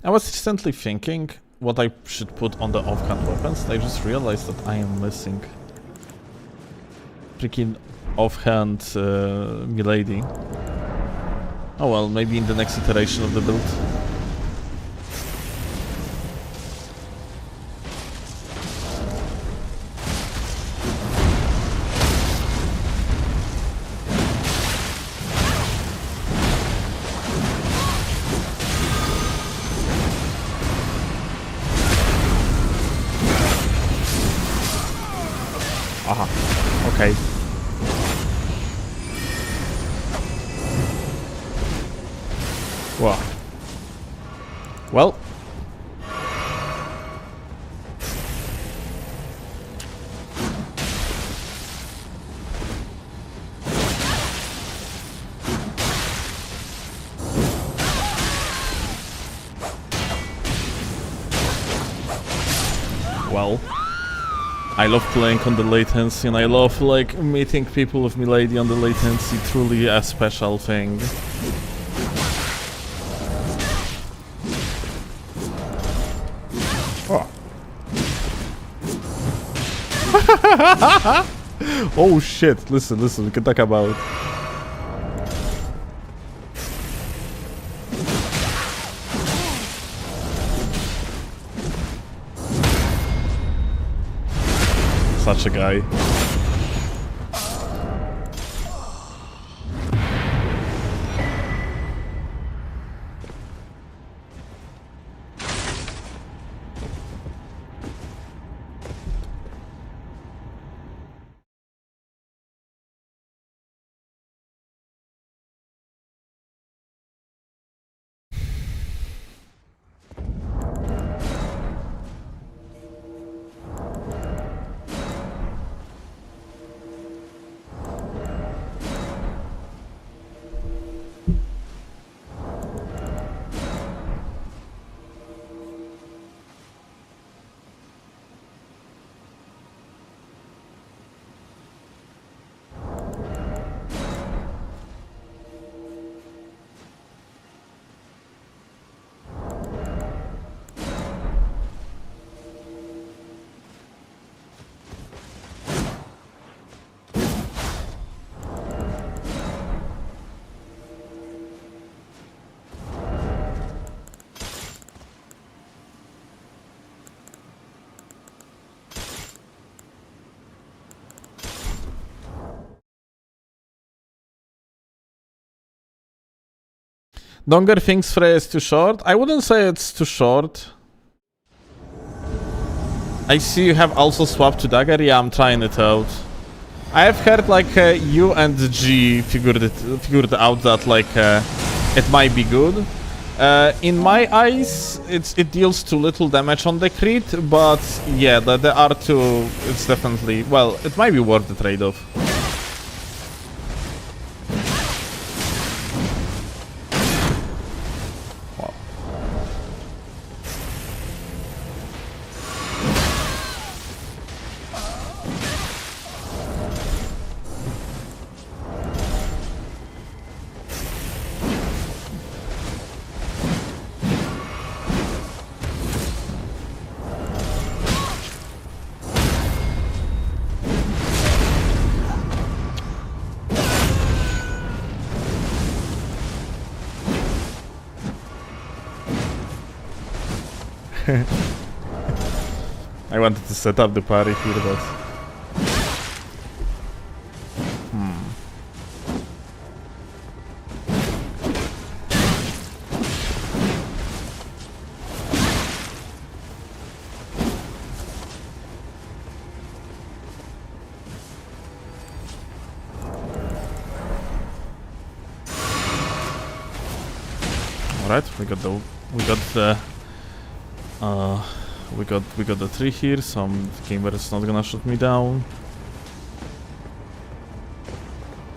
I was recently thinking what I should put on the offhand weapons, and I just realized that I am missing freaking offhand milady. Oh well, maybe in the next iteration of the build. Aha, okay. Wow. Well. Well. I love playing on the latency, and I love like meeting people with Milady on the latency. Truly a special thing. Oh. Oh shit! Listen, we can talk about. Such a guy. Donger thinks Freya is too short. I wouldn't say it's too short. I see you have also swapped to dagger. Yeah, I'm trying it out. I have heard like you and G figured out that like it might be good. In my eyes, it deals too little damage on the crit, but yeah, the R2, it's definitely, well, it might be worth the trade-off. I wanted to set up the party here, but... Alright, we got the tree here, so Gamer is not gonna shoot me down.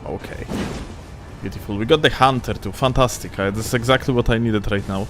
Okay. Beautiful. We got the hunter too. Fantastic. This is exactly what I needed right now.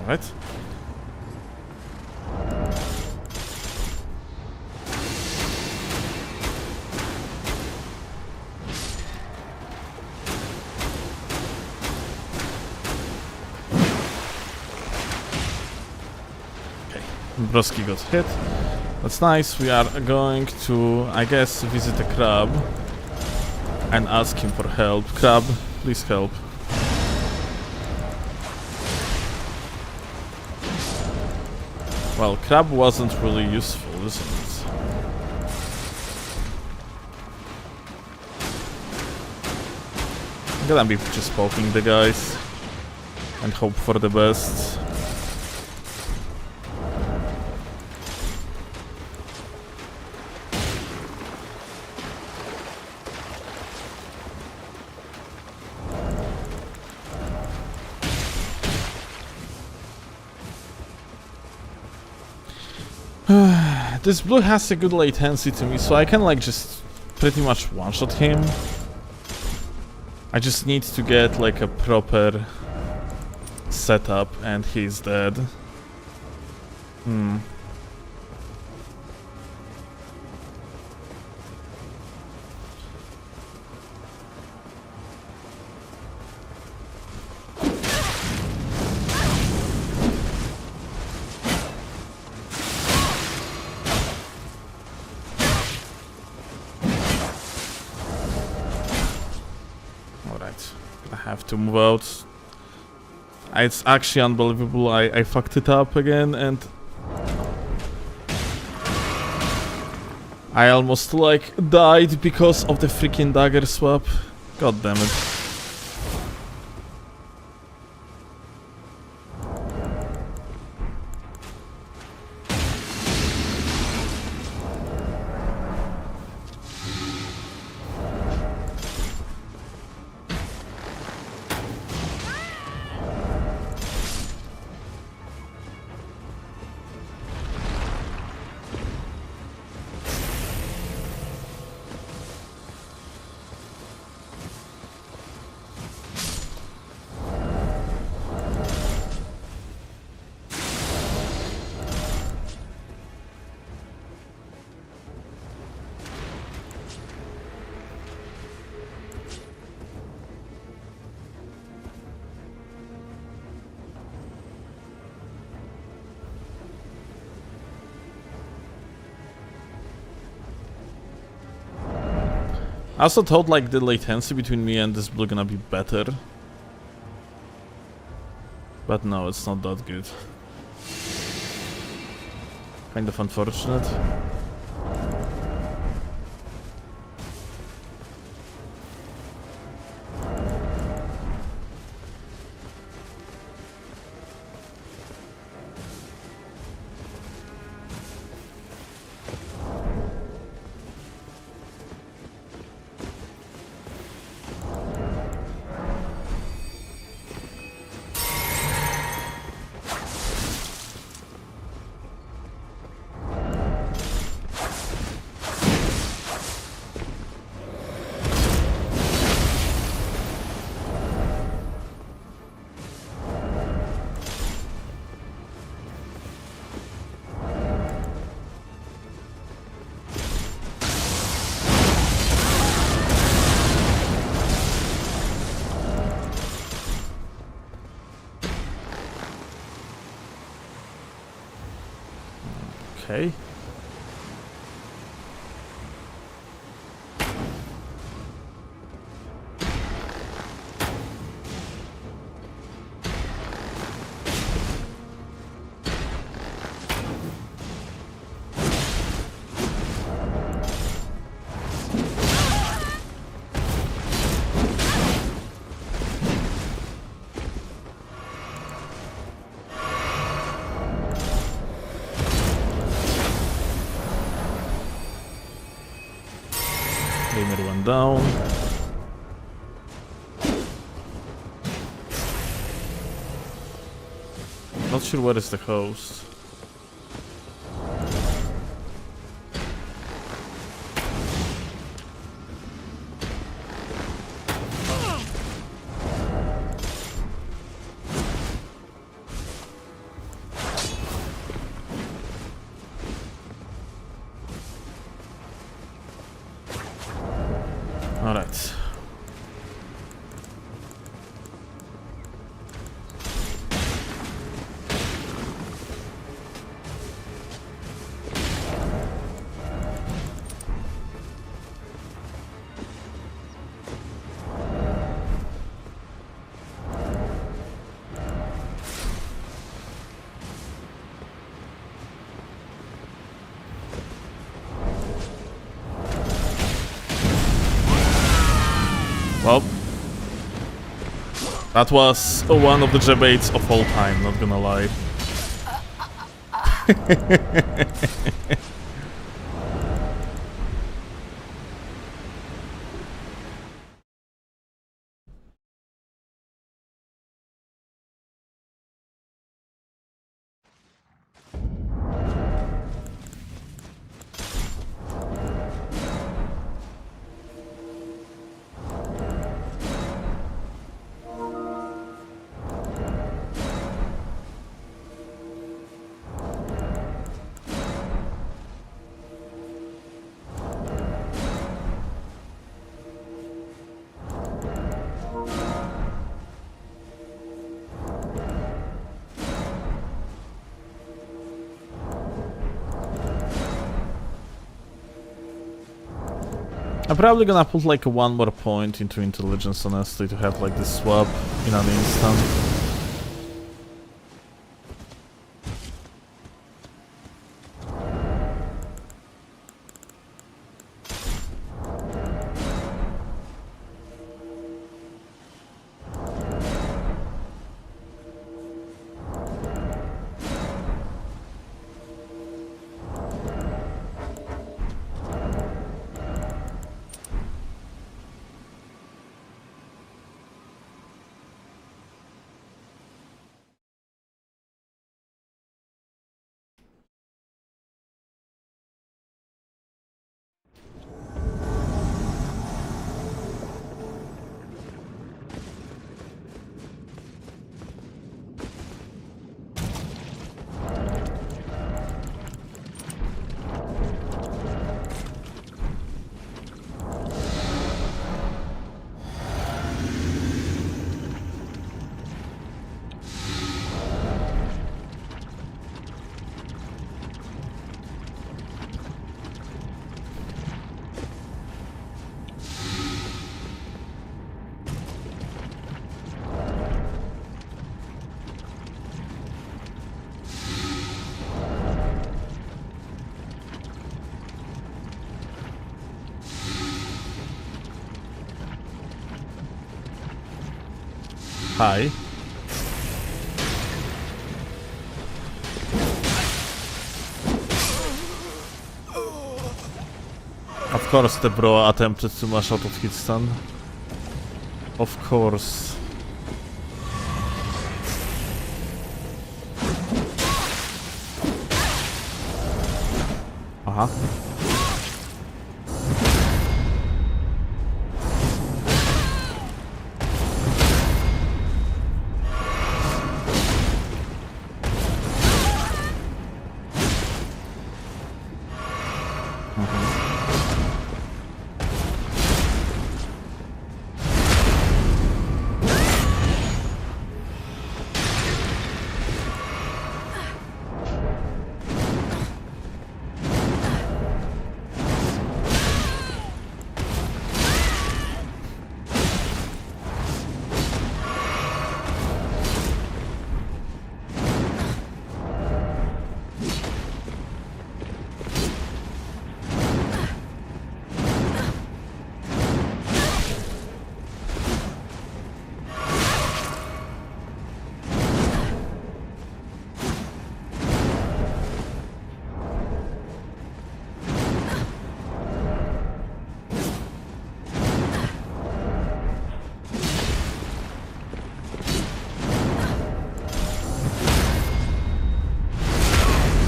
Alright. Broski got hit. That's nice. We are going to, I guess, visit the crab and ask him for help. Crab, please help. Well, crab wasn't really useful, isn't it? I'm gonna be just poking the guys and hope for the best. This blue has a good latency to me, so I can like just pretty much one-shot him. I just need to get like a proper setup and he's dead. To move out. It's actually unbelievable. I fucked it up again and I almost like died because of the freaking dagger swap. God damn it. I also thought like the latency between me and this blue gonna be better. But no, it's not that good. Kind of unfortunate. Okay. Gamer went down. Not sure where is the host. Alright. Well, that was one of the debates of all time, not gonna lie. I'm probably gonna put like one more point into intelligence, honestly, to have like this swap in an instant. Hi. Of course the bro attempted to mash out of his stun. Of course. Aha.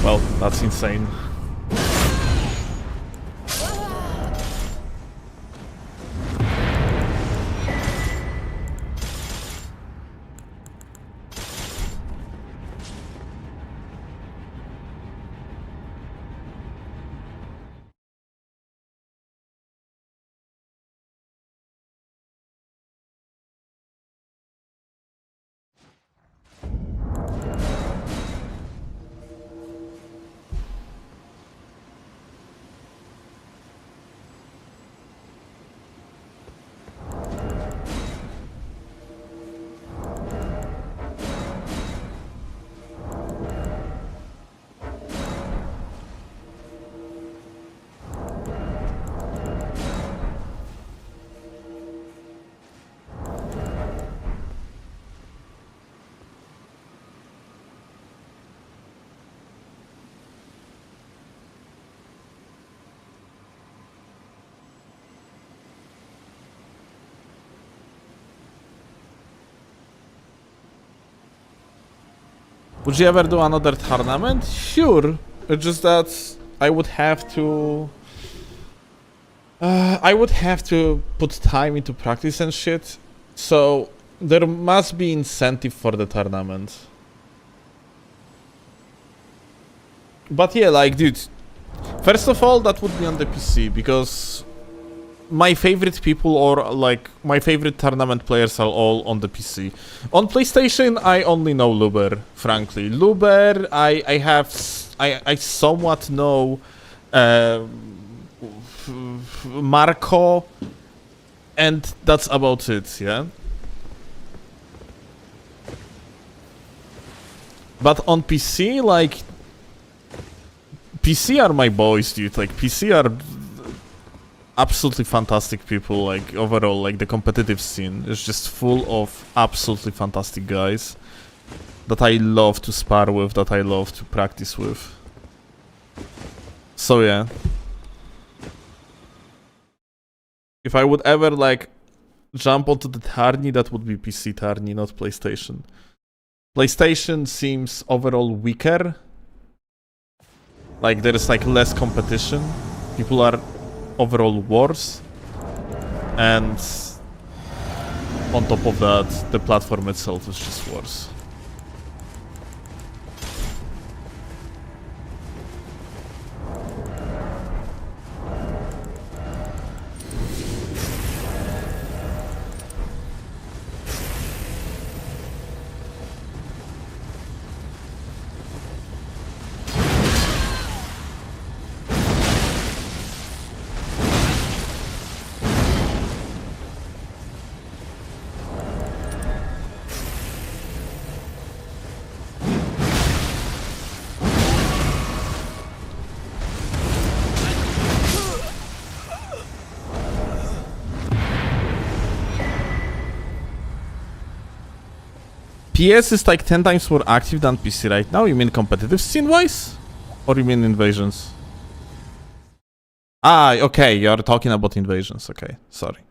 Well, that's insane. Would you ever do another tournament? Sure. It's just that I would have to... I would have to put time into practice and shit. So there must be incentive for the tournament. But yeah, like, dude, first of all, that would be on the PC, because my favorite people, or like my favorite tournament players, are all on the PC. On PlayStation, I only know Luber, frankly. Luber, I somewhat know Marco, and that's about it, yeah? But on PC, like, PC are my boys, dude. Like, PC are absolutely fantastic people. Like, overall, like, the competitive scene is just full of absolutely fantastic guys that I love to spar with, that I love to practice with. So, yeah. If I would ever, like, jump onto the tourney, that would be PC tourney, not PlayStation. PlayStation seems overall weaker. Like, there is, like, less competition. People are overall worse. And on top of that, the platform itself is just worse. PS is like 10 times more active than PC right now. You mean competitive scene-wise? Or you mean invasions? Ah, okay, you're talking about invasions. Okay, sorry.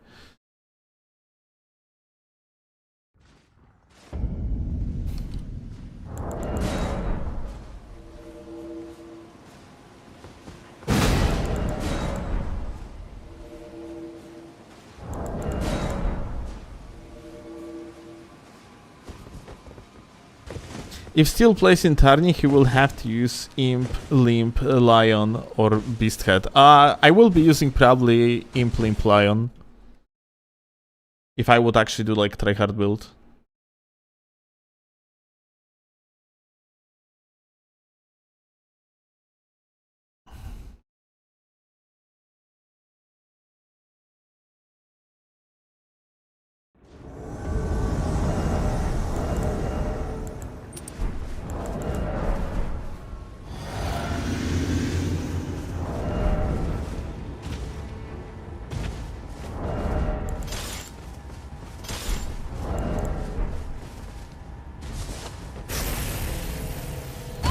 If Steel plays in Tarni, he will have to use Imp, Limp, Lion, or Beasthead. I will be using probably Imp, Limp, Lion. If I would actually do like tryhard build.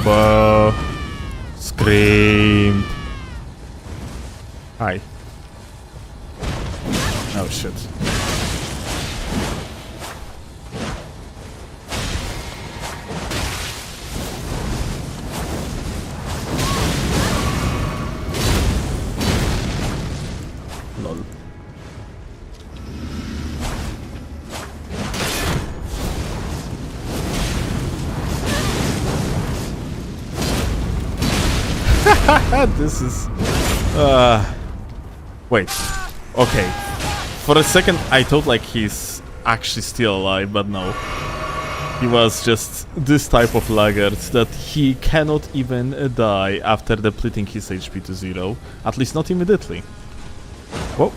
Whoa. Screamed. Hi. Oh shit. Lol. This is... Wait. Okay. For a second, I thought like he's actually still alive, but no. He was just this type of laggard that he cannot even die after depleting his HP to 0. At least not immediately. Whoop.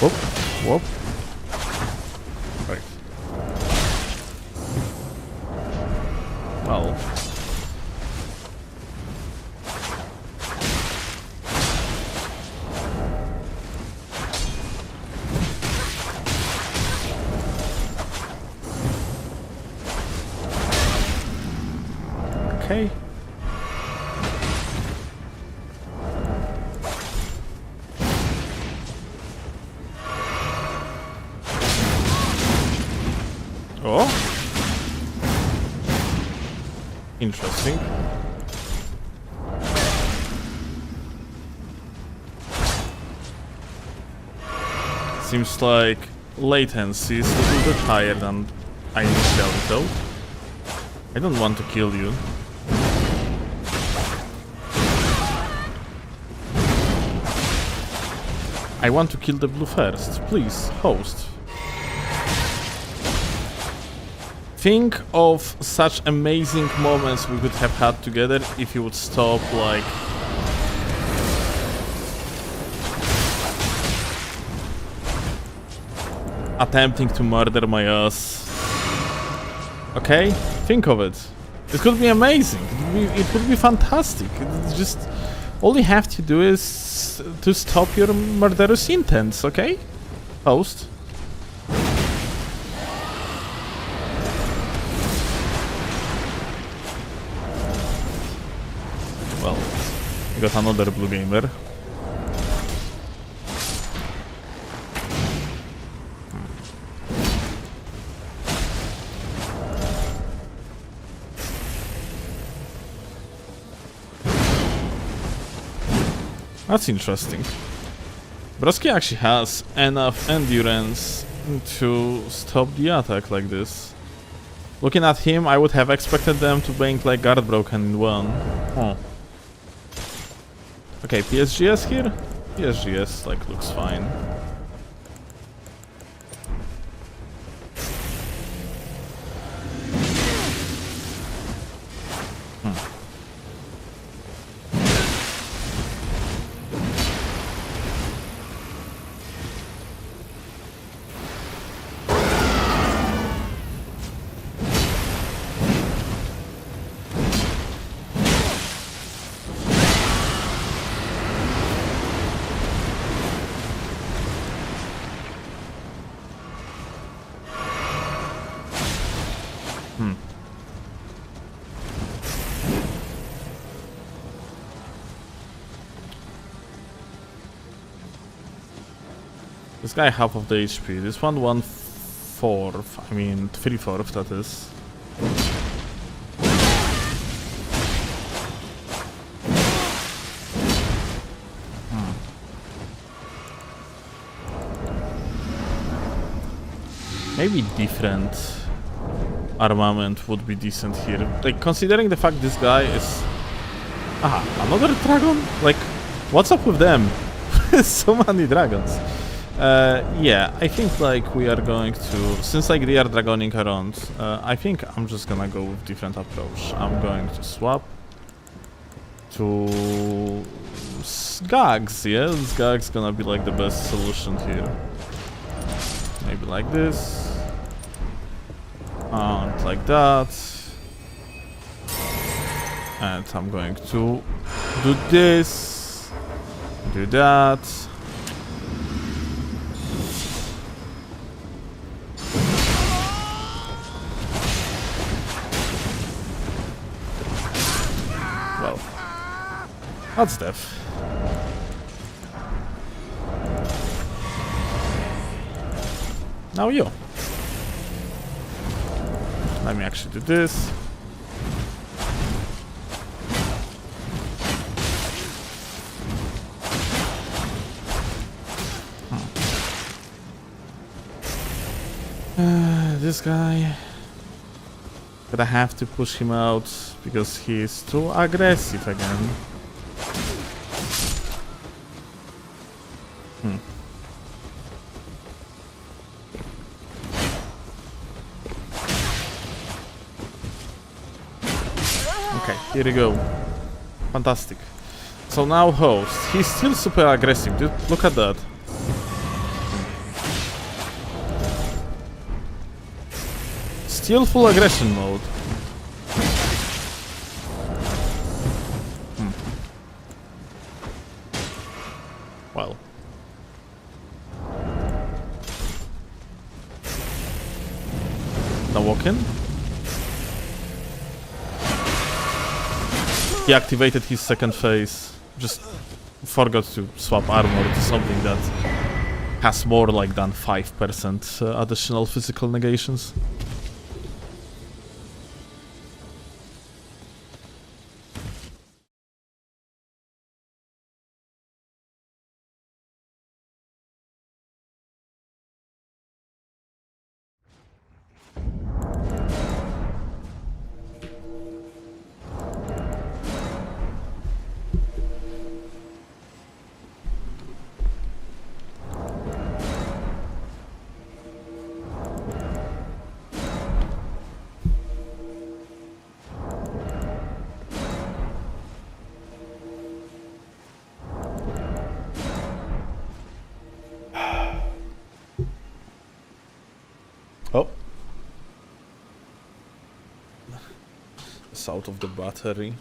Whoop. Whoop. Right. Well... Okay. Oh. Interesting. Seems like latency is a little bit higher than I initially thought. I don't want to kill you. I want to kill the blue first. Please, host. Think of such amazing moments we could have had together if you would stop, like... attempting to murder my ass. Okay? Think of it. It could be amazing. It would be fantastic. It's just... all you have to do is to stop your murderous intents, okay? Host. Well, we got another blue gamer. That's interesting. Broski actually has enough endurance to stop the attack like this. Looking at him, I would have expected them to bank like guard broken in one. Huh. Okay, PSGS here? PSGS like looks fine. This guy half of the HP. This one 1/4. I mean 3/4 that is. Maybe different armament would be decent here. Like considering the fact this guy is... Aha, another dragon? Like, what's up with them? So many dragons. Yeah, I think like we are going to, since like they are dragoning around, I think I'm just gonna go with different approach. I'm going to swap to Gags, yeah? Gags gonna be like the best solution here. Maybe like this. And like that. And I'm going to do this. Do that. Well, that's death. Now you. Let me actually do this. This guy, gonna have to push him out because he is too aggressive again. Okay, here we go. Fantastic. So now host, he's still super aggressive, dude. Look at that. Still full aggression mode. Well. Now walk in. He activated his second phase. Just forgot to swap armor to something that has more like than 5% additional physical negations. almost out of the battery.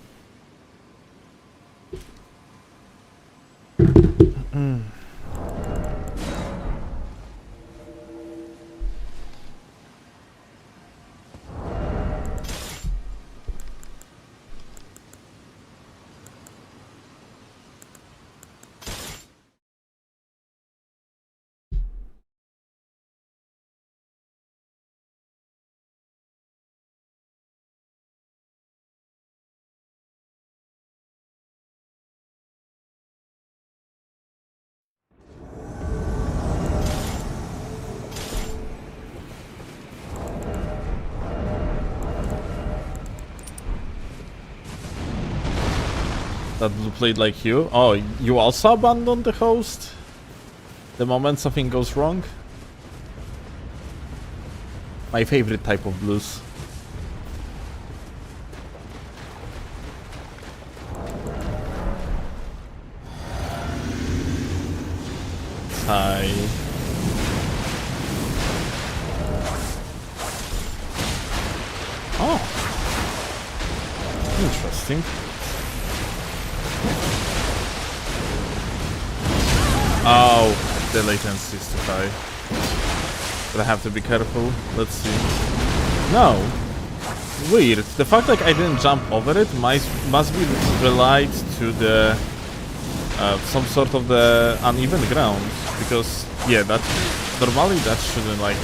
That blue played like you. Oh, you also abandoned the host? The moment something goes wrong? My favorite type of blues. Hi. Oh. Interesting. Oh, the latency is too high. But I have to be careful. Let's see. No. Weird. The fact like I didn't jump over it must be relied to the some sort of the uneven ground, because yeah, that normally that shouldn't like.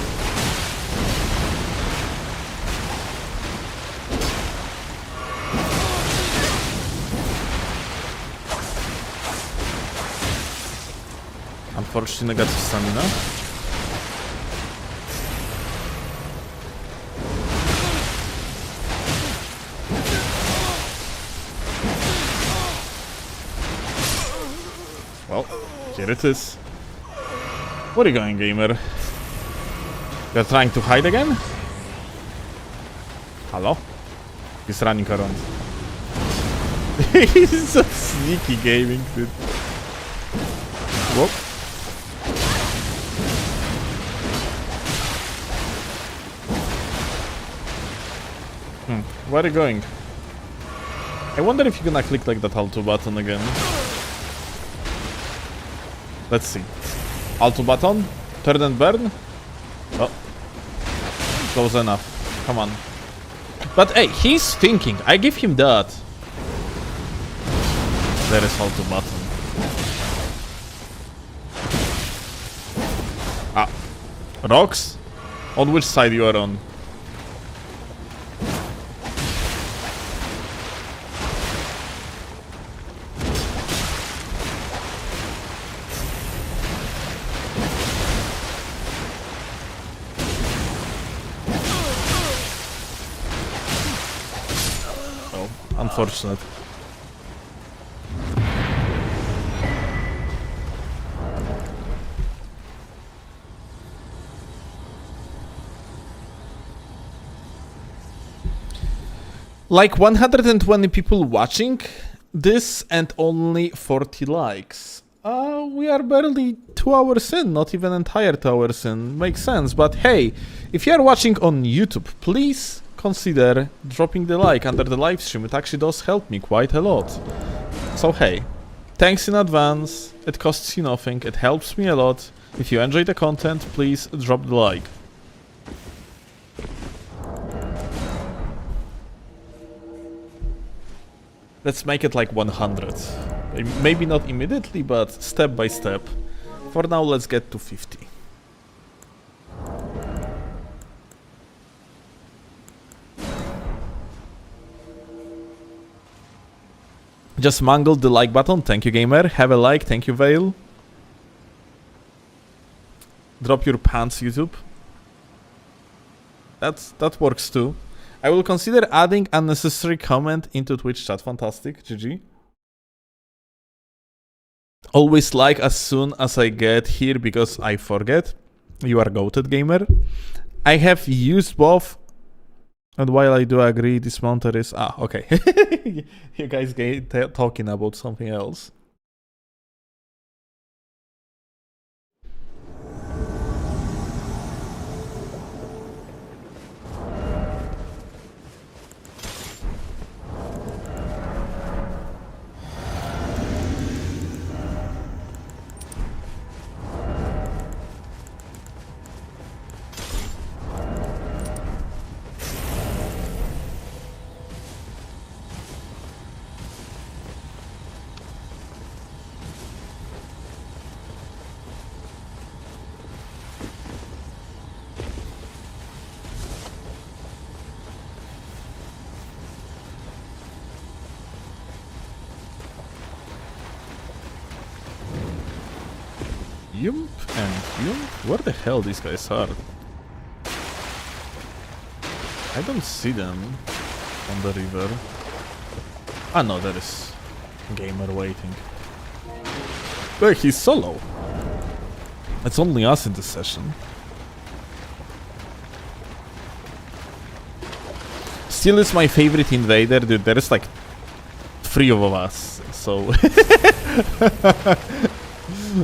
Unfortunately, negative stamina. Well, here it is. Where are you going, gamer? You're trying to hide again? Hello? He's running around. He's so sneaky gaming, dude. Whoop. Where are you going? I wonder if you're gonna click like that Alt button again. Let's see. Alt button? Turn and burn? Oh. Close enough. Come on. But hey, he's thinking. I give him that. There is Alt button. Ah. Rocks? On which side you are on? Unfortunate. Like 120 people watching this and only 40 likes. We are barely 2 hours in, not even entire 2 hours in. Makes sense, but hey, if you are watching on YouTube, please consider dropping the like under the live stream. It actually does help me quite a lot. So hey, thanks in advance. It costs you nothing. It helps me a lot. If you enjoy the content, please drop the like. Let's make it like 100. Maybe not immediately, but step by step. For now, let's get to 50. Just mangled the like button. Thank you, gamer. Have a like. Thank you, Vale. Drop your pants, YouTube. That works too. I will consider adding unnecessary comment into Twitch chat. Fantastic. GG. Always like as soon as I get here because I forget. You are goated, gamer. I have used both. And while I do agree, this mounter is... Ah, okay. You guys talking about something else. Yump and Yump. Where the hell these guys are? I don't see them on the river. Ah no, there is gamer waiting. But he's solo. It's only us in this session. Still is my favorite invader, dude. There is like 3 of us, so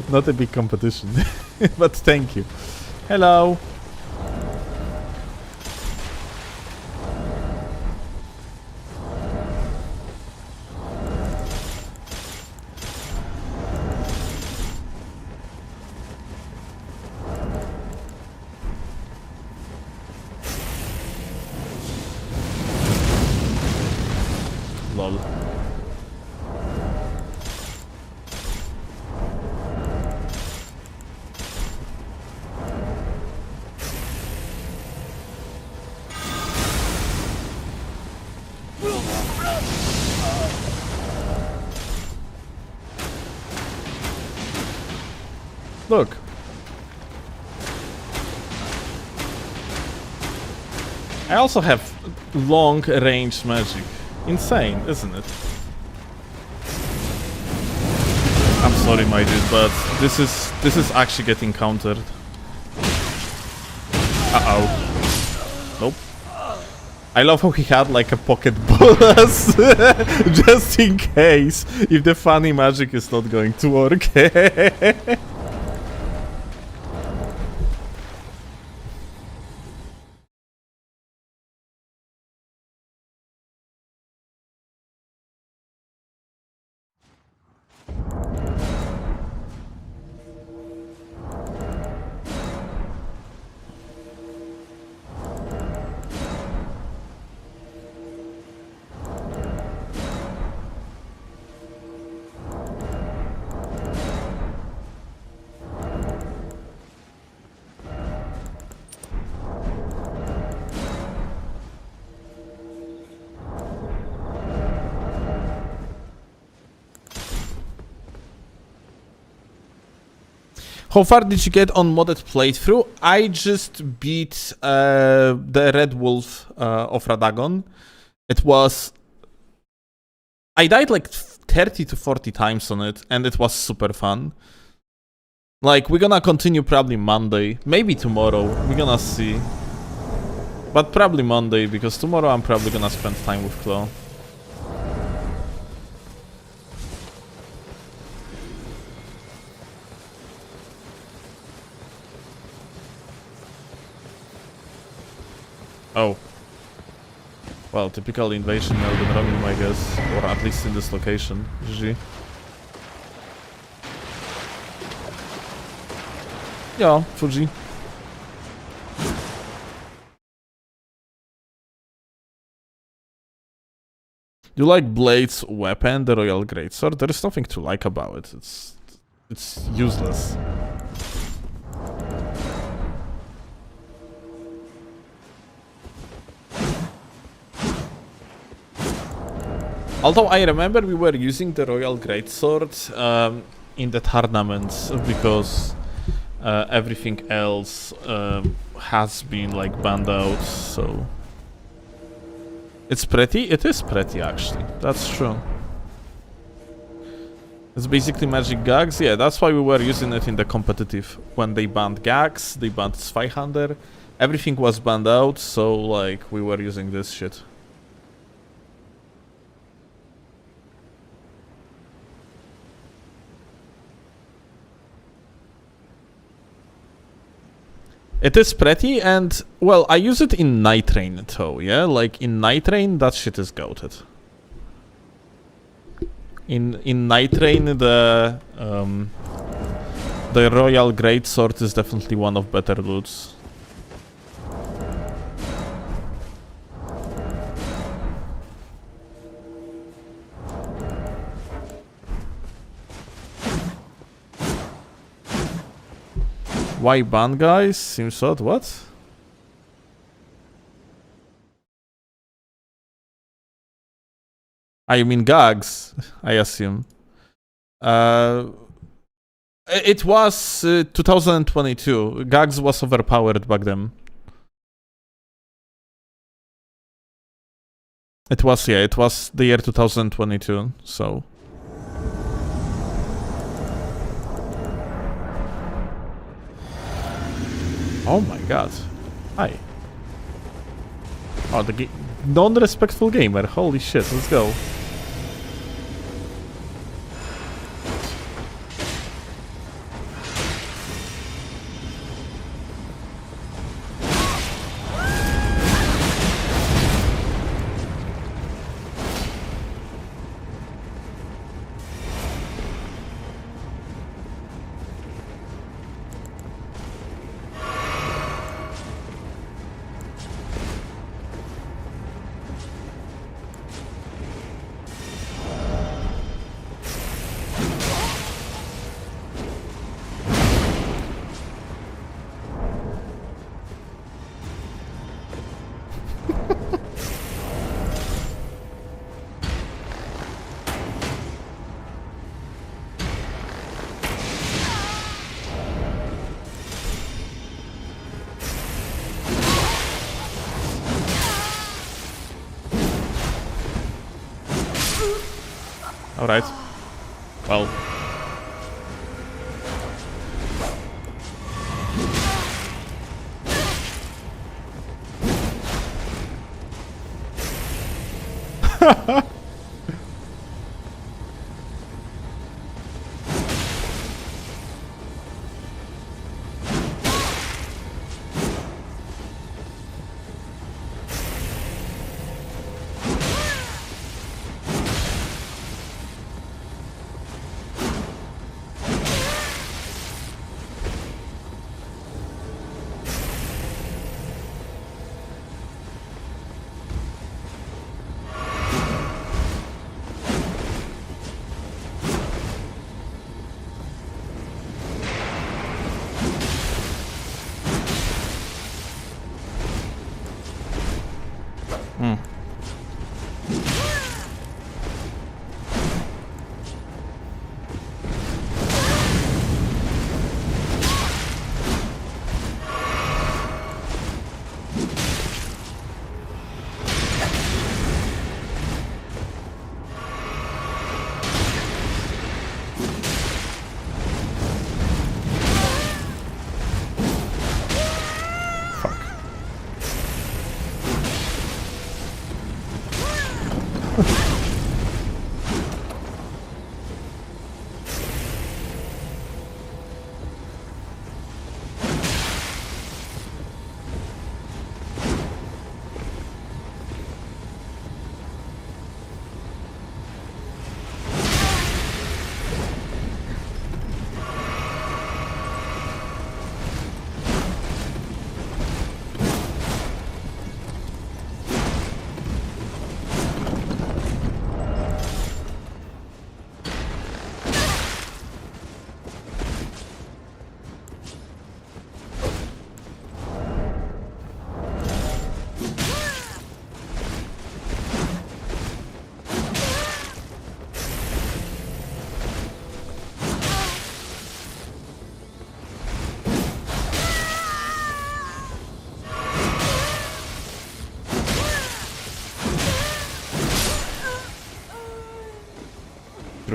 not a big competition. But thank you. Hello. Lol. Look. I also have long range magic. Insane, isn't it? I'm sorry, my dude, but this is actually getting countered. Uh-oh. Nope. I love how he had like a pocket bonus just in case if the funny magic is not going to work. How far did you get on modded playthrough? I just beat the Red Wolf of Radagon. It was... I died like 30 to 40 times on it, and it was super fun. Like, we're gonna continue probably Monday. Maybe tomorrow. We're gonna see. But probably Monday, because tomorrow I'm probably gonna spend time with Claw. Oh. Well, typical invasion Elden Ring, I guess. Or at least in this location. GG. Yeah, Fuji. You like Blade's weapon, the Royal Greatsword? There is nothing to like about it. It's useless. Although I remember we were using the Royal Greatsword in the tournaments because everything else has been like banned out, so... It's pretty? It is pretty, actually. That's true. It's basically magic gags. Yeah, that's why we were using it in the competitive. When they banned gags, they banned Zweihander. Everything was banned out, so like we were using this shit. It is pretty, and, well, I use it in Night Rain, though, yeah? Like, in Night Rain, that shit is goated. In Night Rain, the Royal Greatsword is definitely one of better loots. Why ban guys? Seems odd. What? I mean gags, I assume. It was 2022. Gags was overpowered back then. It was, yeah, it was the year 2022, so... Oh my god. Hi. Oh, the non-respectful gamer. Holy shit, let's go. Alright. Well.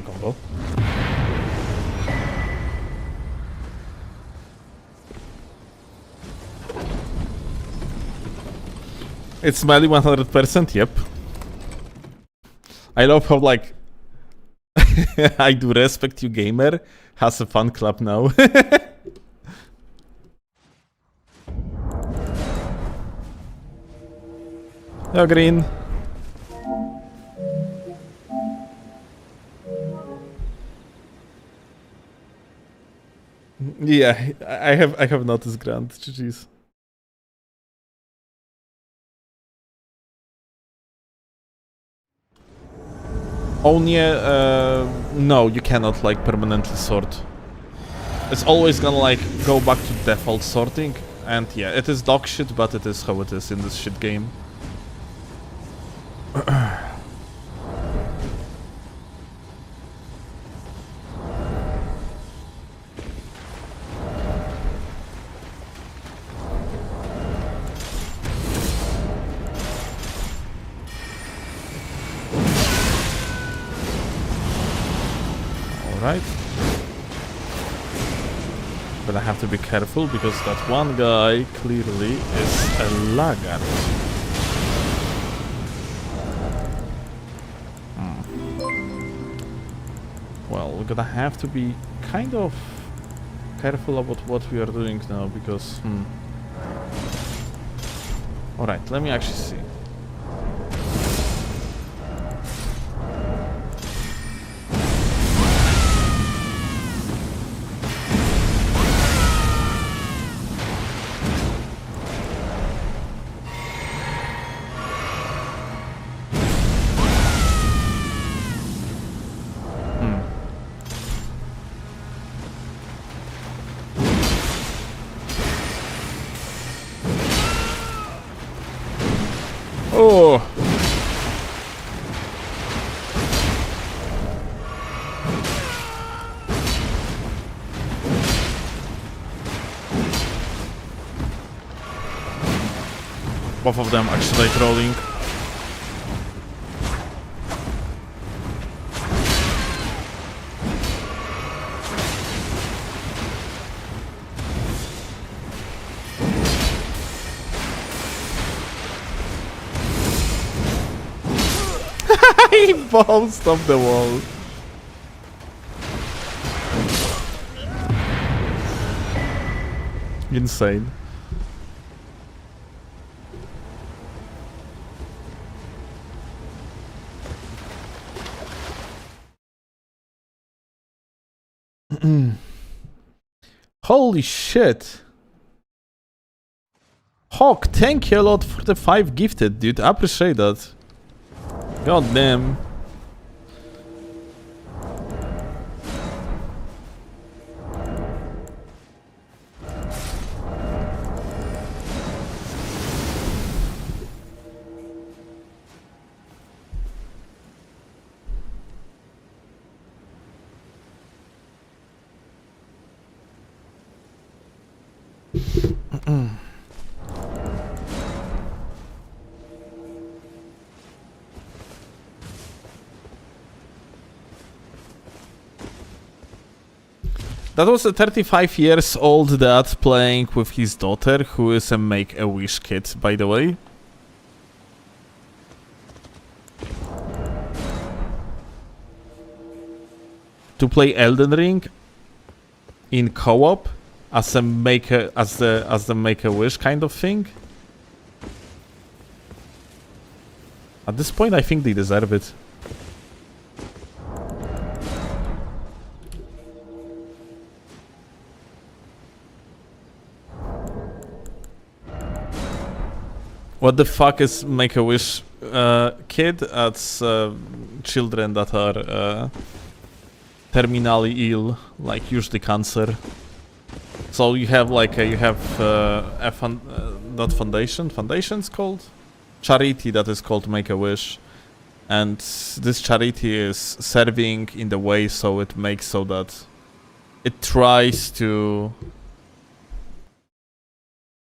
Combo. It's smelly 100%, yep. I love how, like, I do respect you gamer has a fan club now. Hello, Green. Yeah, I have noticed, Grant. GG's. Only, no, you cannot like permanently sort. It's always gonna like go back to default sorting, and yeah, it is dog shit, but it is how it is in this shit game. have to be careful because that one guy clearly is a laggard. Well, we're gonna have to be kind of careful about what we are doing now because... Alright, let me actually see. Oh! Both of them accelerate rolling. He bounced off the wall. Insane. Holy shit. Hawk, thank you a lot for the 5 gifted, dude. I appreciate that. God damn. That was a 35 years old dad playing with his daughter, who is a Make-A-Wish kid, by the way. To play Elden Ring in co-op as a the Make-A-Wish kind of thing. At this point, I think they deserve it. What the fuck is Make-A-Wish kid? That's children that are terminally ill, like usually cancer. So you have like that foundation's called charity that is called Make-A-Wish, and this charity is serving in the way so it makes so that it tries to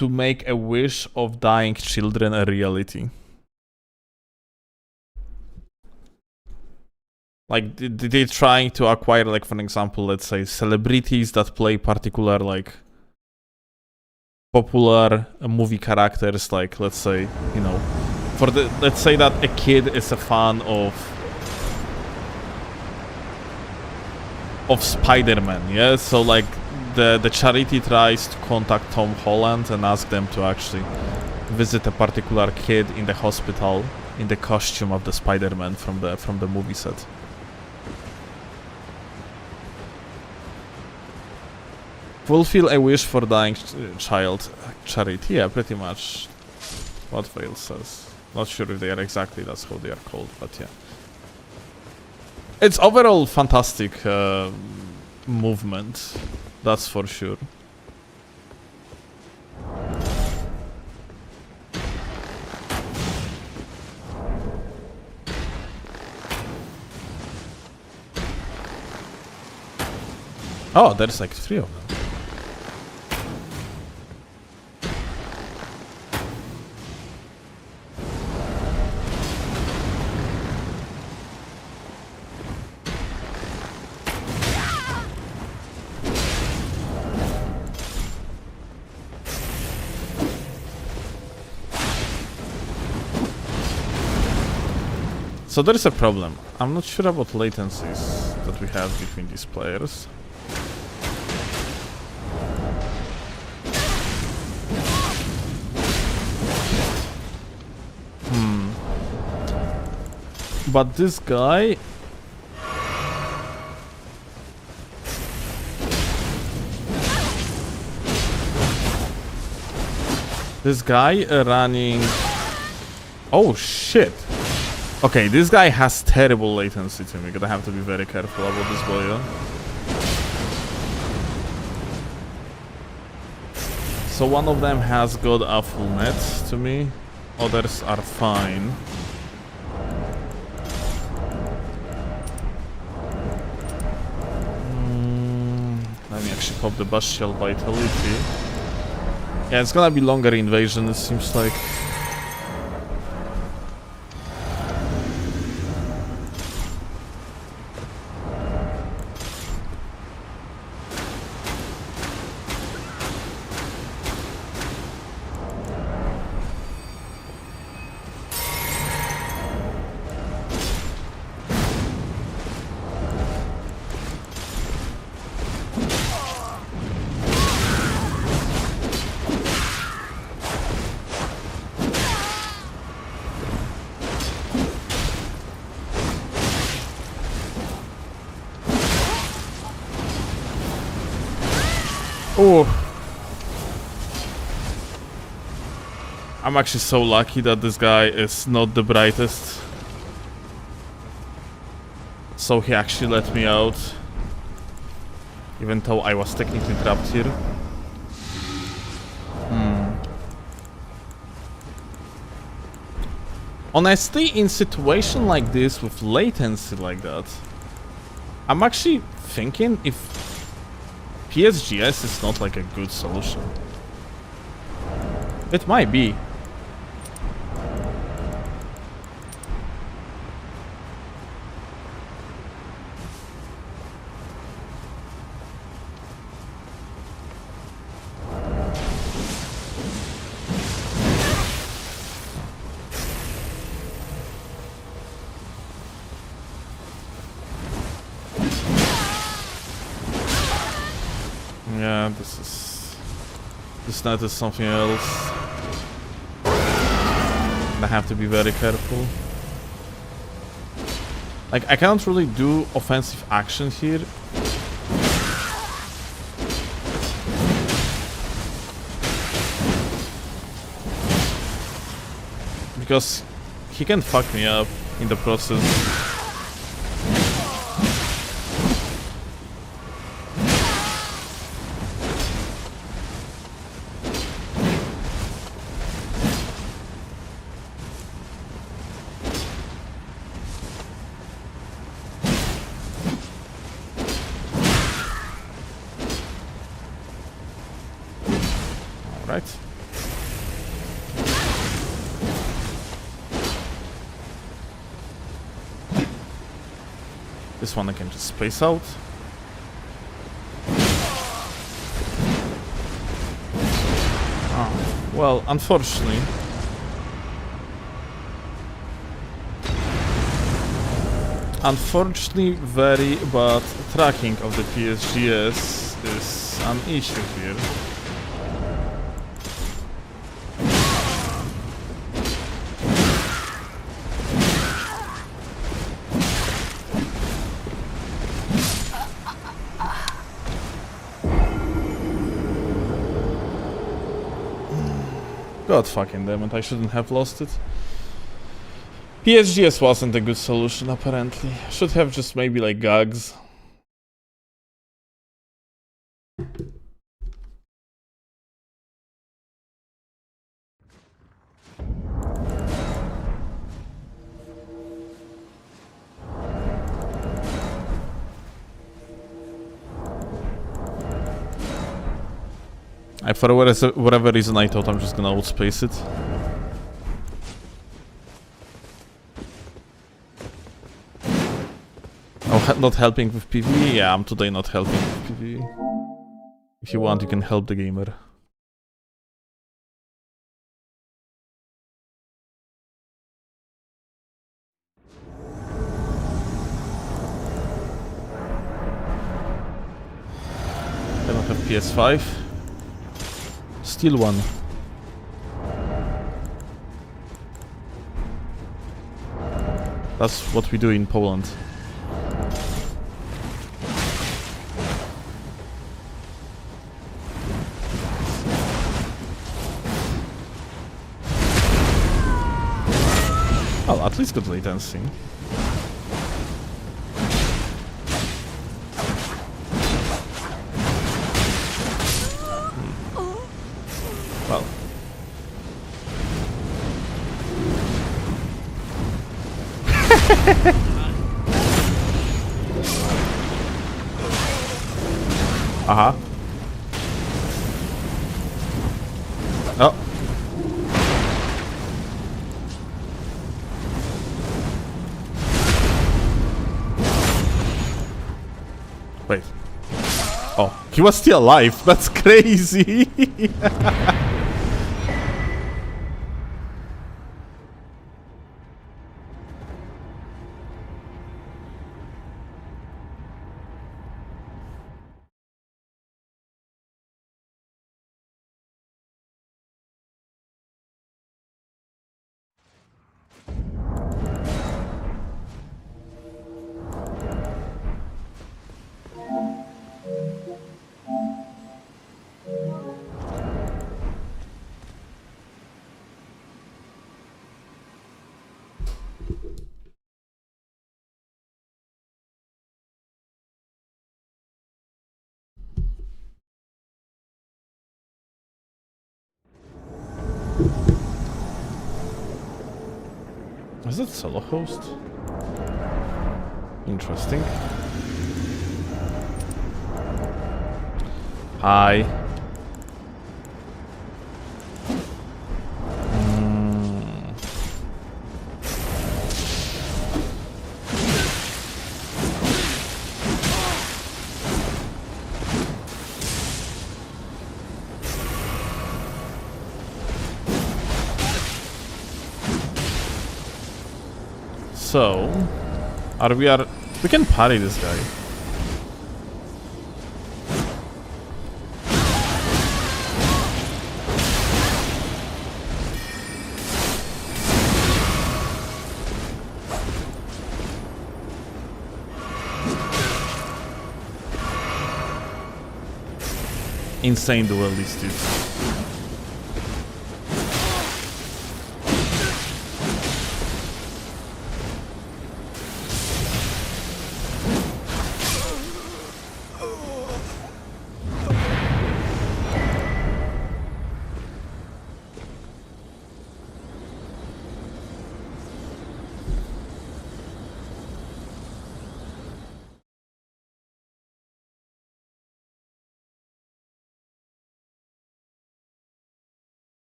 make a wish of dying children a reality. Like, they're trying to acquire, like, for example, let's say, celebrities that play particular, like, popular movie characters, like, let's say, you know, let's say that a kid is a fan of Spider-Man, yeah? So, like, the charity tries to contact Tom Holland and ask them to actually visit a particular kid in the hospital in the costume of the Spider-Man from the movie set. Fulfill a wish for dying child charity. Yeah, pretty much what Vale says. Not sure if they are exactly that's how they are called, but yeah. It's overall fantastic movement. That's for sure. Oh, there's like 3 of them. So there is a problem. I'm not sure about latencies that we have between these players. But this guy... This guy running... Oh shit! Okay, this guy has terrible latency to me. Gonna have to be very careful about this boy, yeah? So one of them has got a full net to me. Others are fine. Let me actually pop the Bestial Vitality. Yeah, it's gonna be longer invasion, it seems like. Oh, I'm actually so lucky that this guy is not the brightest. So he actually let me out. Even though I was technically trapped here. Honestly, in situation like this with latency like that, I'm actually thinking if PSGS is not like a good solution. It might be. Yeah, this net is something else. I have to be very careful. Like, I can't really do offensive action here. Because he can fuck me up in the process. Right. This one I can just space out. Oh, well, unfortunately. Unfortunately, very bad tracking of the PSGS is an issue here. God fucking damn it, I shouldn't have lost it. PSGS wasn't a good solution, apparently. Should have just maybe like gags. For whatever reason, I thought I'm just gonna outspace it. Oh, not helping with PvE? Yeah, I'm today not helping with PvE. If you want, you can help the gamer. PS5. Still one. That's what we do in Poland. Well, at least good latency. Well. Aha. Oh. Wait. Oh, he was still alive. That's crazy. Is it solo host? Interesting. Hi. So, we can parry this guy. Insane duel, these two.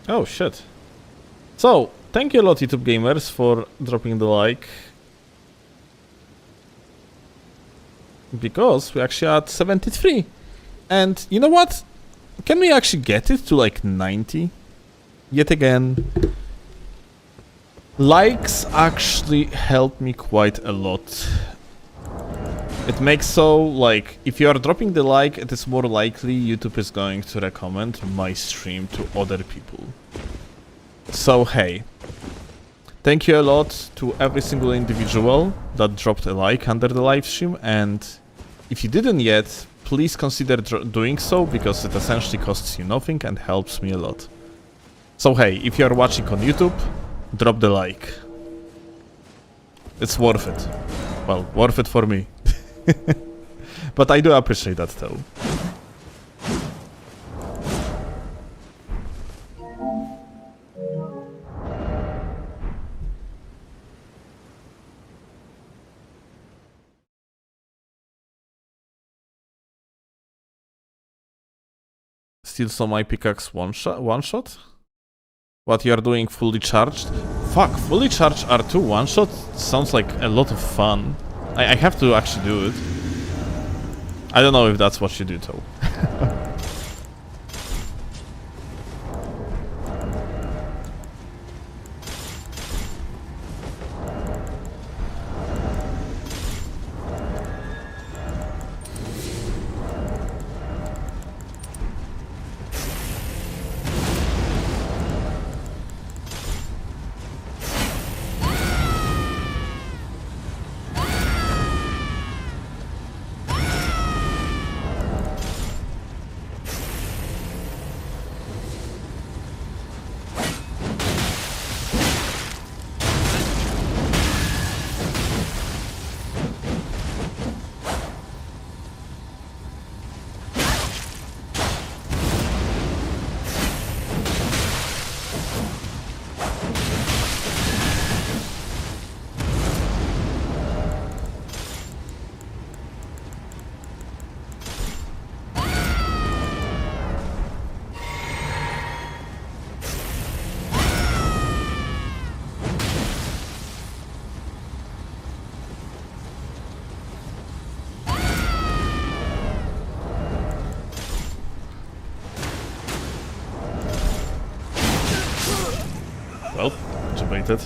Oh shit. So, thank you a lot YouTube gamers for dropping the like. Because we actually are at 73. And you know what? Can we actually get it to like 90? Yet again. Likes actually help me quite a lot. It makes so, like, if you are dropping the like, it is more likely YouTube is going to recommend my stream to other people. So, hey. Thank you a lot to every single individual that dropped a like under the live stream, and if you didn't yet, please consider doing so, because it essentially costs you nothing and helps me a lot. So, hey, if you are watching on YouTube, drop the like. It's worth it. Well, worth it for me. But I do appreciate that though. Still saw my pickaxe one shot? What you are doing fully charged? Fuck, fully charged R2 one shot sounds like a lot of fun. I have to actually do it. I don't know if that's what you do though. Well, debated.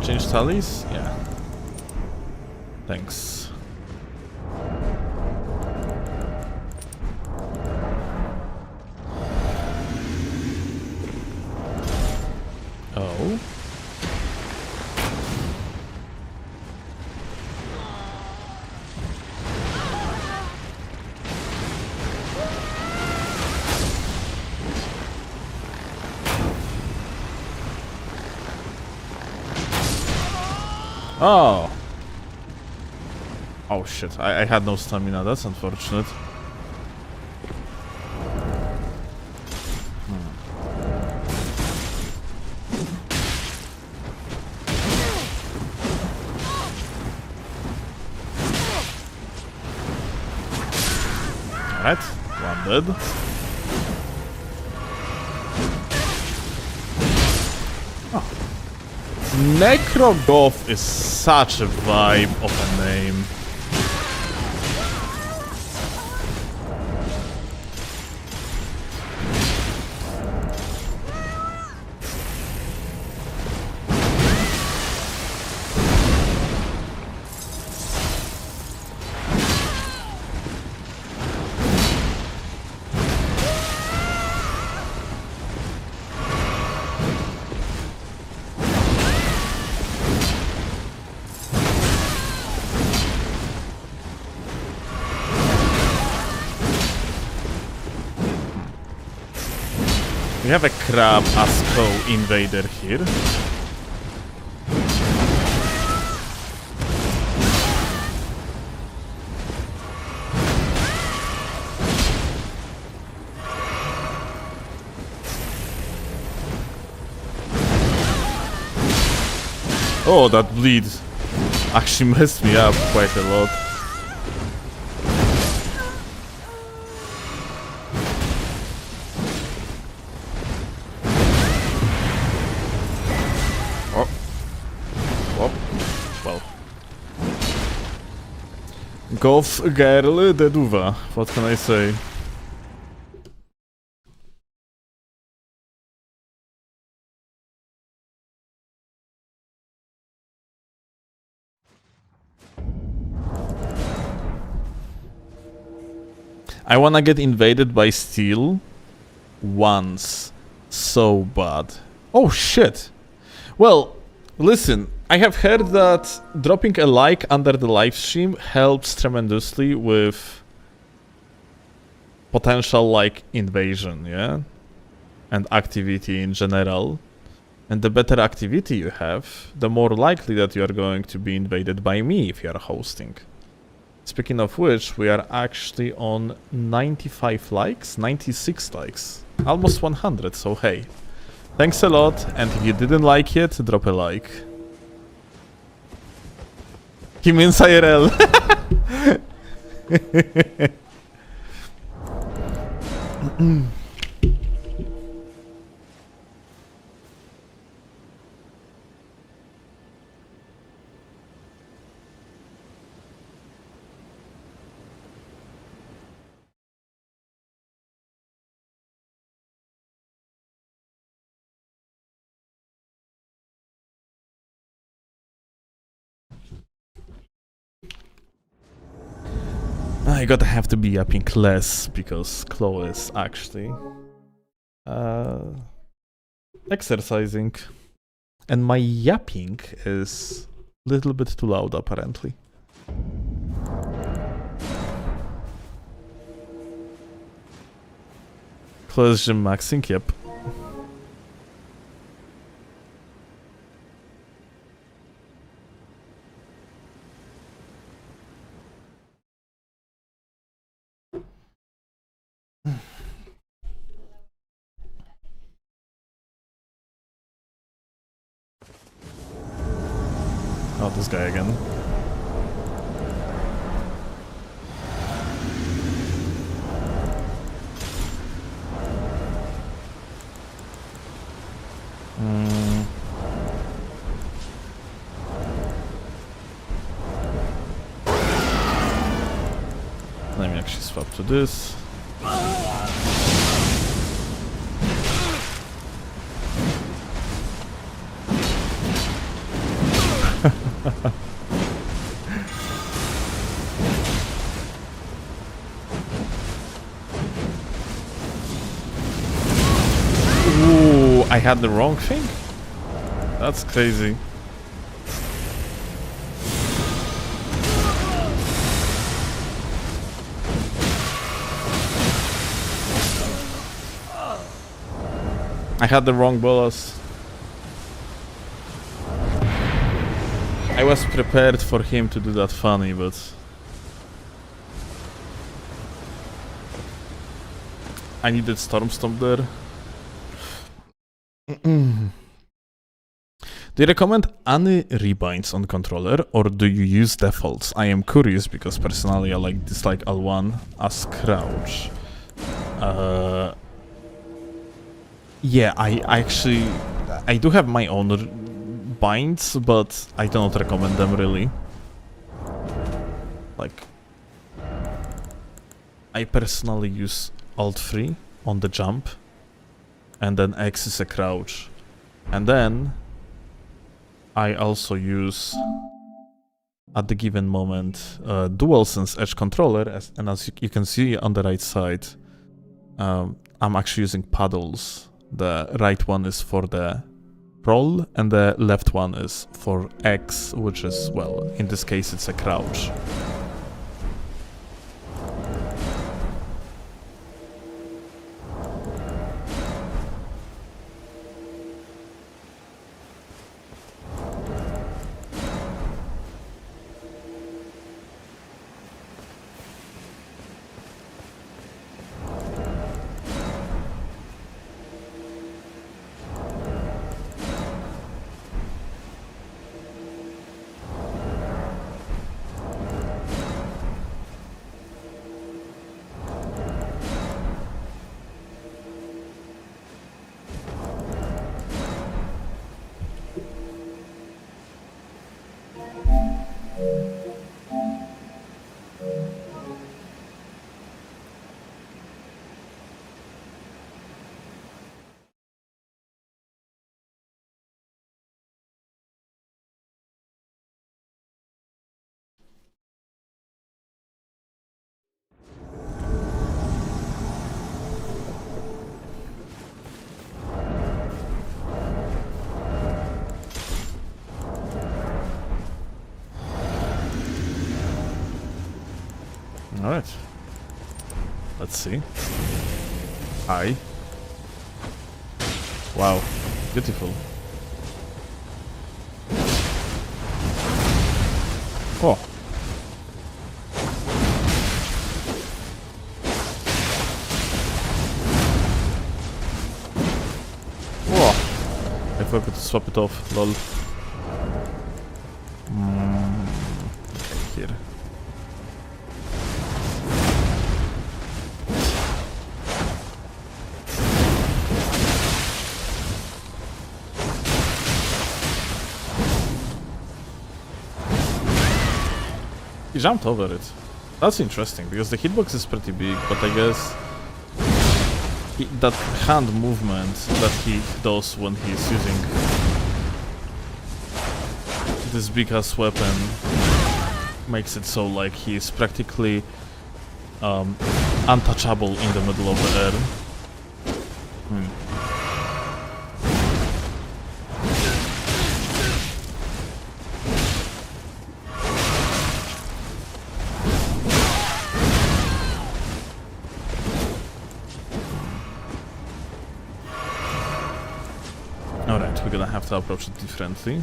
Change tallies? Yeah. Thanks. Oh. Oh! Oh shit, I had no stamina, that's unfortunate. Alright, one dead. Necrogoth is such a vibe of a name. We have a crab Asco invader here. Oh, that bleed actually messed me up quite a lot. Goth girl deduwa, what can I say? I wanna get invaded by Steel once. So bad. Oh shit. Well, listen, I have heard that dropping a like under the live stream helps tremendously with potential like invasion, yeah? And activity in general. And the better activity you have, the more likely that you are going to be invaded by me if you are hosting. Speaking of which, we are actually on 95 likes, 96 likes, almost 100, so hey. Thanks a lot, and if you didn't like yet, drop a like. He means IRL. I gotta have to be yapping less because Chloe is actually exercising, and my yapping is a little bit too loud apparently. Chloe's gym maxing, yep. Oh, this guy again. Let me actually swap to this. Ooh, I had the wrong thing? That's crazy. I had the wrong bolus. I was prepared for him to do that funny, but I needed Stormstomp there. Do you recommend any rebinds on controller, or do you use defaults? I am curious because personally I dislike L1 as crouch. Yeah, I do have my own binds, but I do not recommend them really. Like, I personally use Alt 3 on the jump, and then X is a crouch, and then I also use at the given moment DualSense Edge controller, and as you can see on the right side, I'm actually using paddles. The right one is for the roll, and the left one is for X, which is, well, in this case it's a crouch. Alright. Let's see. Hi. Wow. Beautiful. Oh. Whoa. I forgot to swap it off. Lol. Okay, here. He jumped over it. That's interesting, because the hitbox is pretty big, but I guess that hand movement that he does when he's using this big-ass weapon makes it so like he's practically untouchable in the middle of the air. Alright, we're gonna have to approach it differently.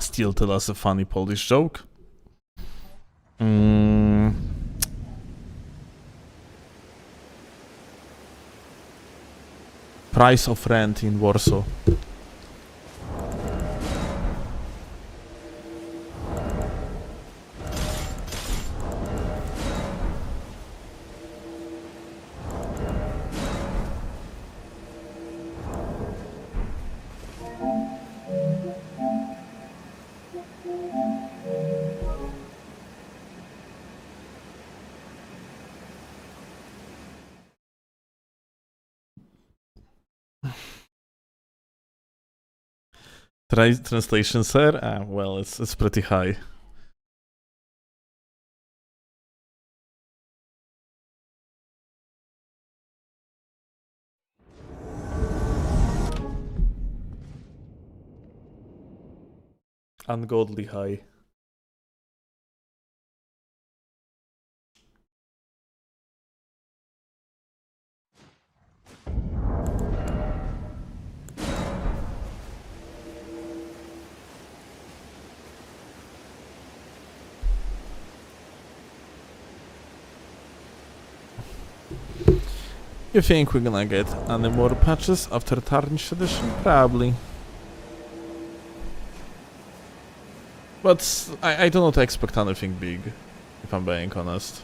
Still tell us a funny Polish joke. Price of rent in Warsaw. Translation, sir? Well, it's pretty high. Ungodly high. You think we're gonna get any more patches after Tarnished Edition? Probably. But I do not expect anything big, if I'm being honest.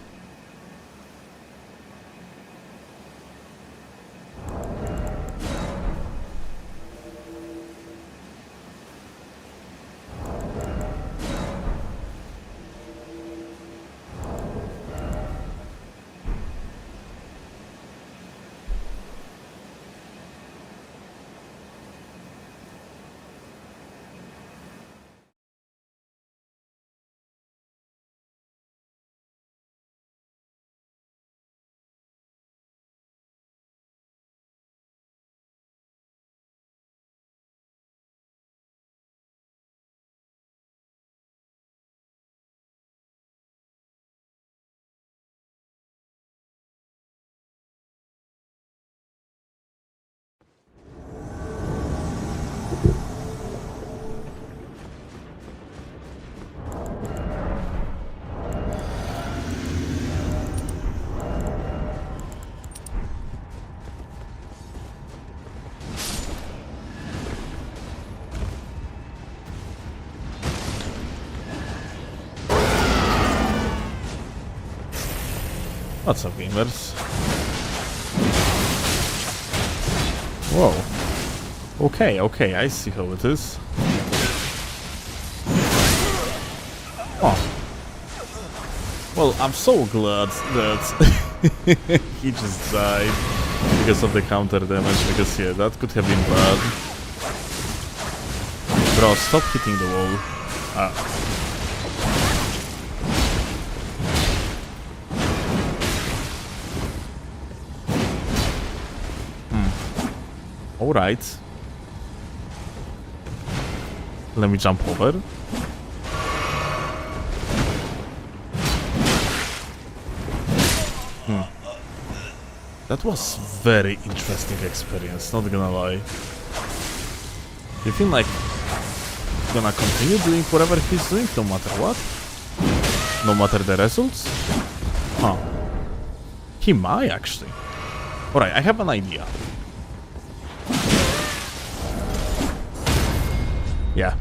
What's up, gamers? Whoa. Okay, I see how it is. Oh. Well, I'm so glad that he just died because of the counter damage, because yeah, that could have been bad. Bro, stop hitting the wall. Alright. Let me jump over. That was very interesting experience, not gonna lie. You feel like gonna continue doing whatever he's doing no matter what? No matter the results? Huh. He might actually. Alright, I have an idea. Yeah.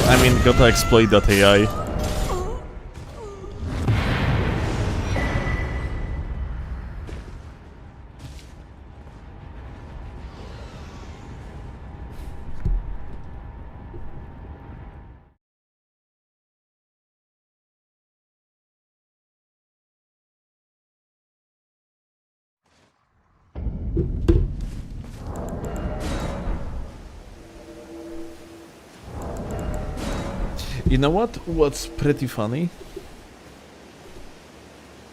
I mean, gotta exploit that AI. You know what? What's pretty funny?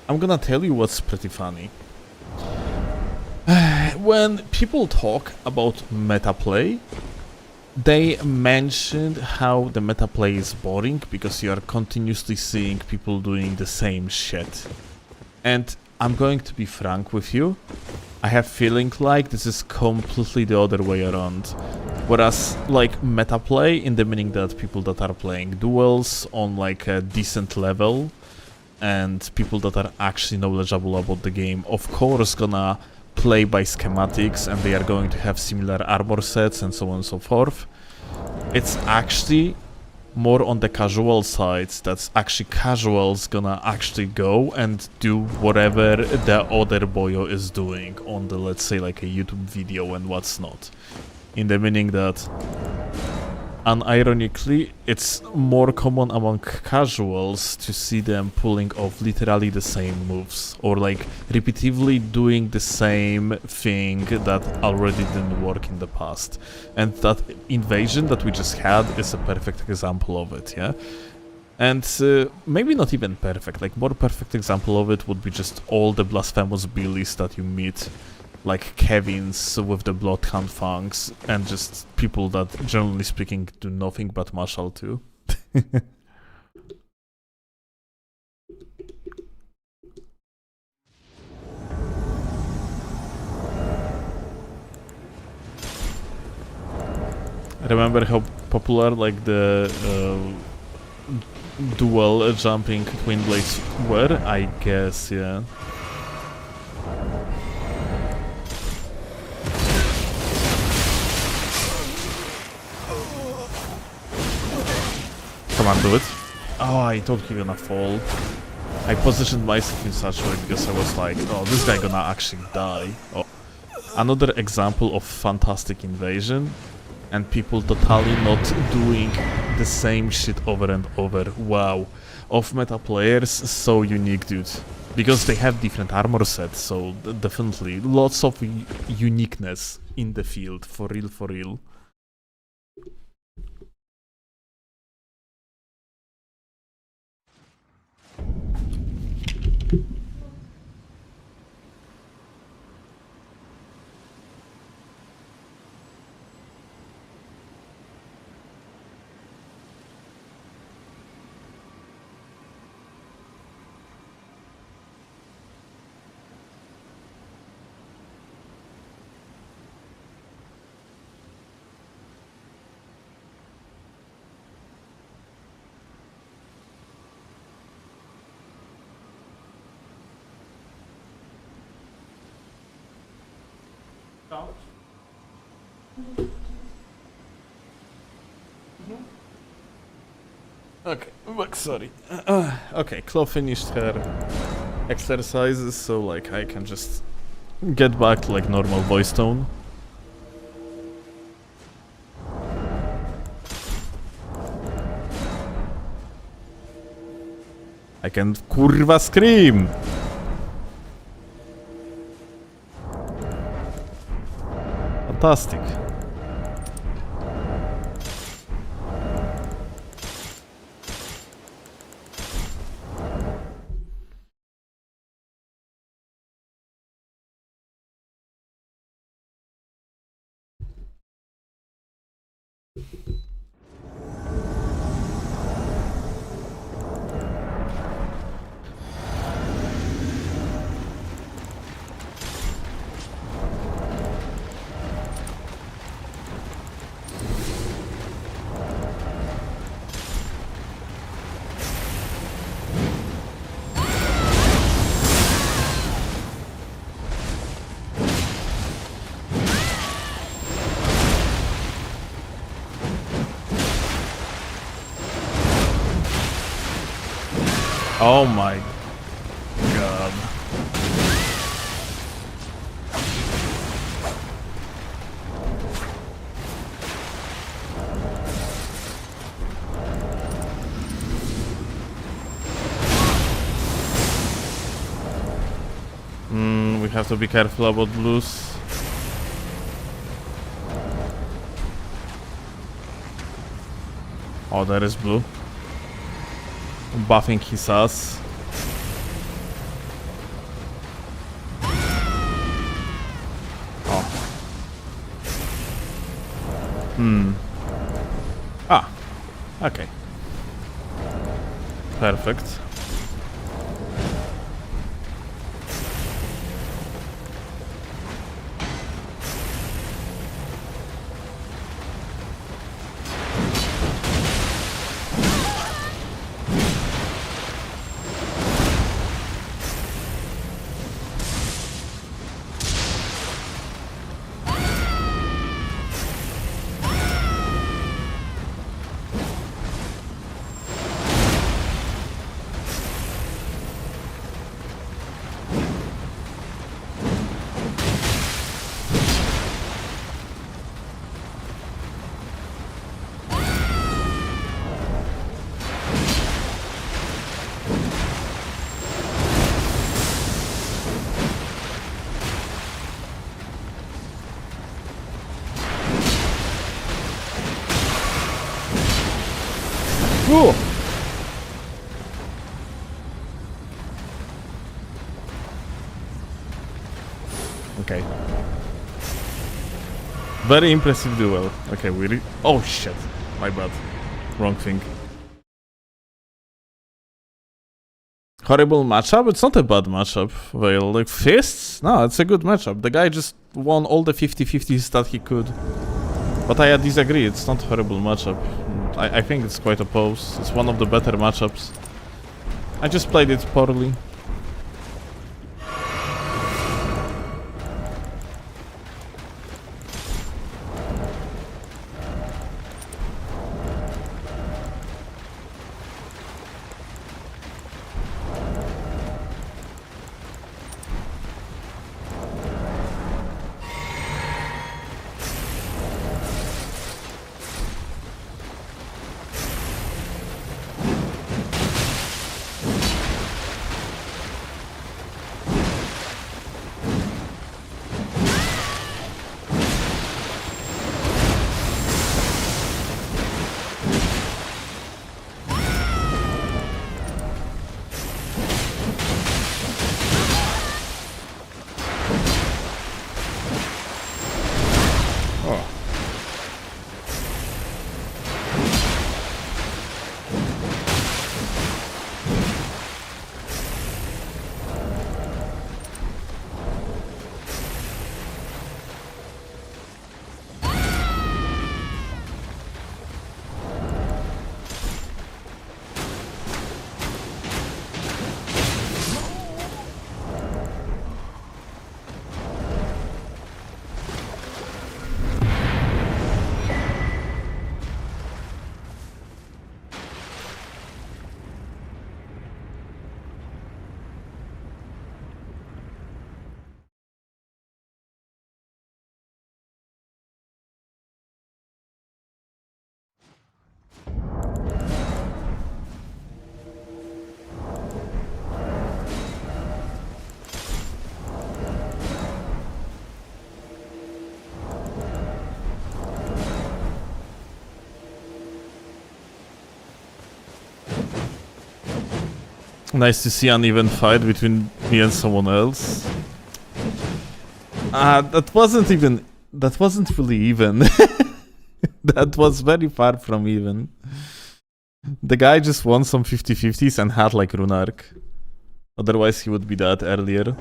I'm gonna tell you what's pretty funny. When people talk about meta play, they mentioned how the meta play is boring because you are continuously seeing people doing the same shit. And I'm going to be frank with you. I have feeling like this is completely the other way around. Whereas, like, meta play, in the meaning that people that are playing duels on, like, a decent level, and people that are actually knowledgeable about the game, of course gonna play by schematics, and they are going to have similar armor sets, and so on and so forth. It's actually more on the casual side, that's actually casuals gonna actually go and do whatever the other boyo is doing on the, let's say, like a YouTube video and what's not. In the meaning that, unironically, it's more common among casuals to see them pulling off literally the same moves, or like repeatedly doing the same thing that already didn't work in the past. And that invasion that we just had is a perfect example of it, yeah? And maybe not even perfect, like more perfect example of it would be just all the blasphemous billies that you meet, like Kevins with the Bloodhound Fangs, and just people that, generally speaking, do nothing but martial too. Remember how popular, like, the dual jumping twin blades were? I guess, yeah. Come on, do it. Oh, I thought he gonna fall. I positioned myself in such a way because I was like, oh, this guy gonna actually die. Oh. Another example of fantastic invasion, and people totally not doing the same shit over and over. Wow. Off-meta players, so unique, dude. Because they have different armor sets, so definitely lots of uniqueness in the field, for real, for real. Okay, look, sorry. Okay, Chloe finished her exercises, so like I can just get back to like normal voice tone. I can kurwa scream! Fantastic. Oh my god. We have to be careful about blues. Oh, there is blue. Buffing his ass. Oh. Ah. Okay. Perfect. Cool. Okay. Very impressive duel. Okay, really? Oh shit. My bad. Wrong thing. Horrible matchup? It's not a bad matchup. Well, like fists? No, it's a good matchup. The guy just won all the 50-50s that he could. But I disagree, it's not a horrible matchup. I think it's quite opposed. It's one of the better matchups. I just played it poorly. Nice to see an even fight between me and someone else. That wasn't really even. That was very far from even. The guy just won some 50-50s and had like rune arc. Otherwise he would be dead earlier.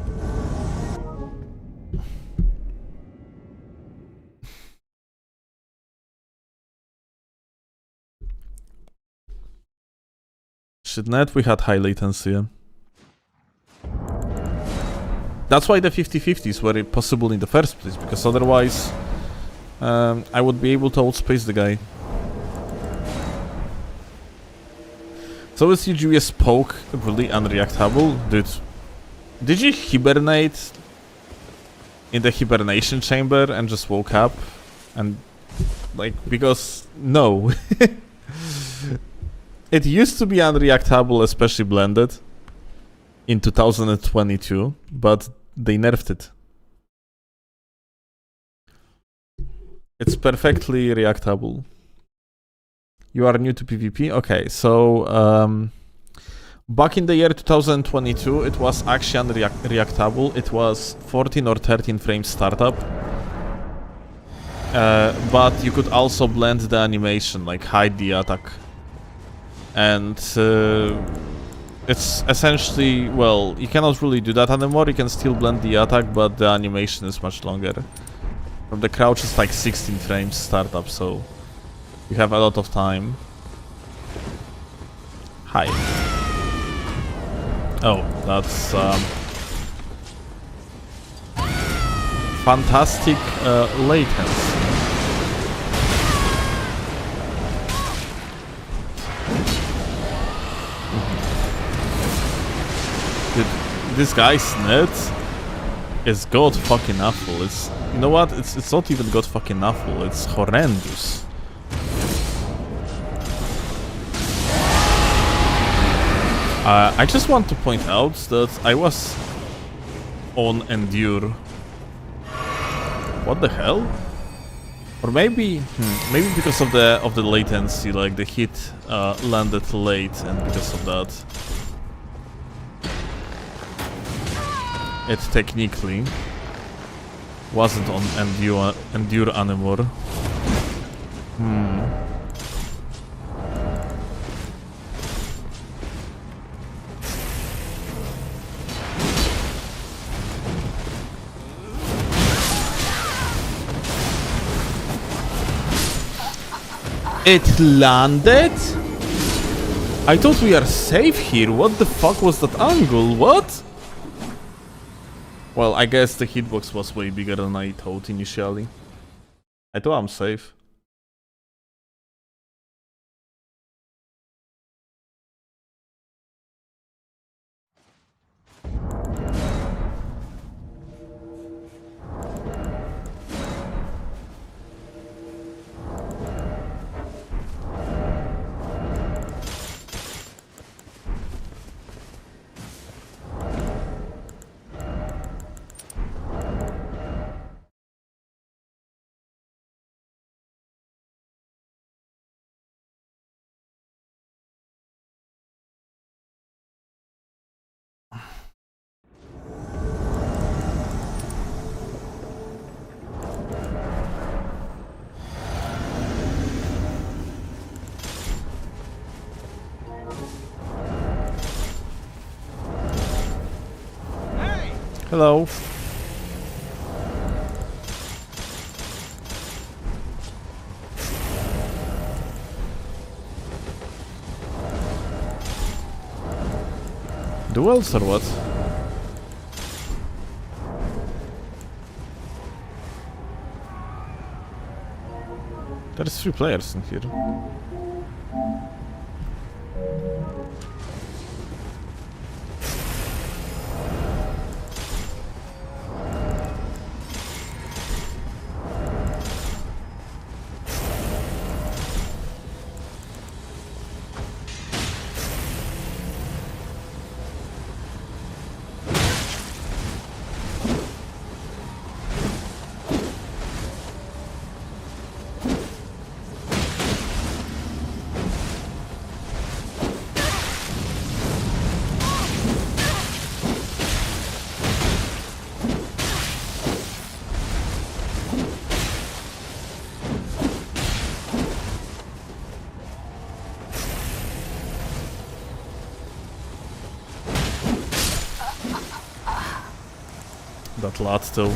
Shit, net we had high latency. That's why the 50-50s were possible in the first place, because otherwise I would be able to outspace the guy. So is UGS poke really unreactable? Dude, did you hibernate in the hibernation chamber and just woke up? And like, because no. It used to be unreactable, especially blended, in 2022, but they nerfed it. It's perfectly reactable. You are new to PvP? Okay, so back in the year 2022, it was actually unreactable. It was 14 or 13 frames startup. But you could also blend the animation, like hide the attack. And it's essentially, well, you cannot really do that anymore. You can still blend the attack, but the animation is much longer. From the crouch is like 16 frames startup, so you have a lot of time. Hi. Oh, that's fantastic latency. Dude, this guy's net is god fucking awful. It's, you know what? It's not even god fucking awful. It's horrendous. I just want to point out that I was on Endure. What the hell? Or maybe, maybe because of the latency, like the hit landed late, and because of that, it technically wasn't on Endure anymore. It landed? I thought we are safe here. What the fuck was that angle? What? Well, I guess the hitbox was way bigger than I thought initially. I thought I'm safe. Hello. Duels or what? There's 3 players in here. that lot too.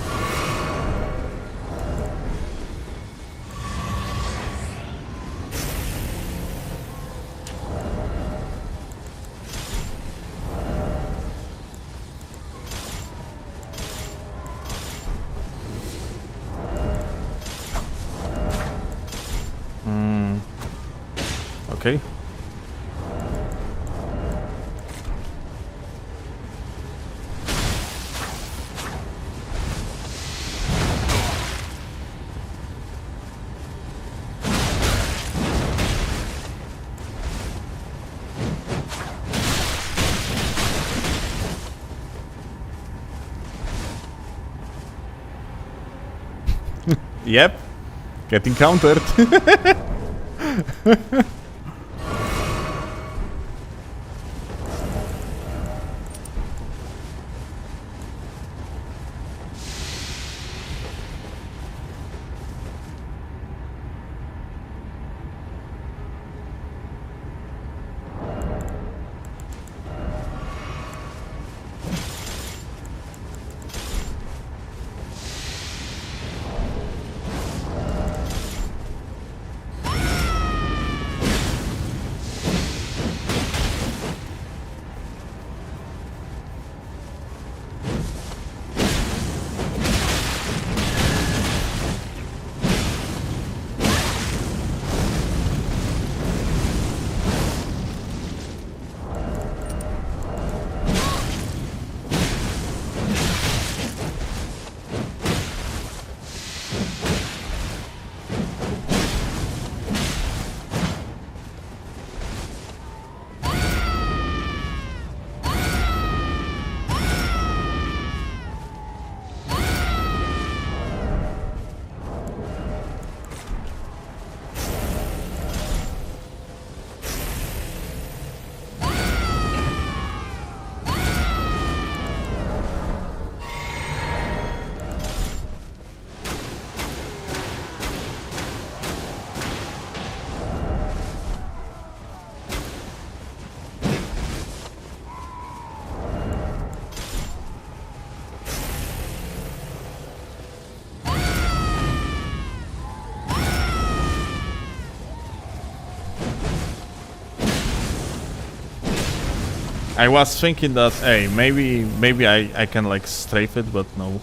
Okay. Yep. Getting countered. I was thinking that, hey, maybe I can like strafe it, but no.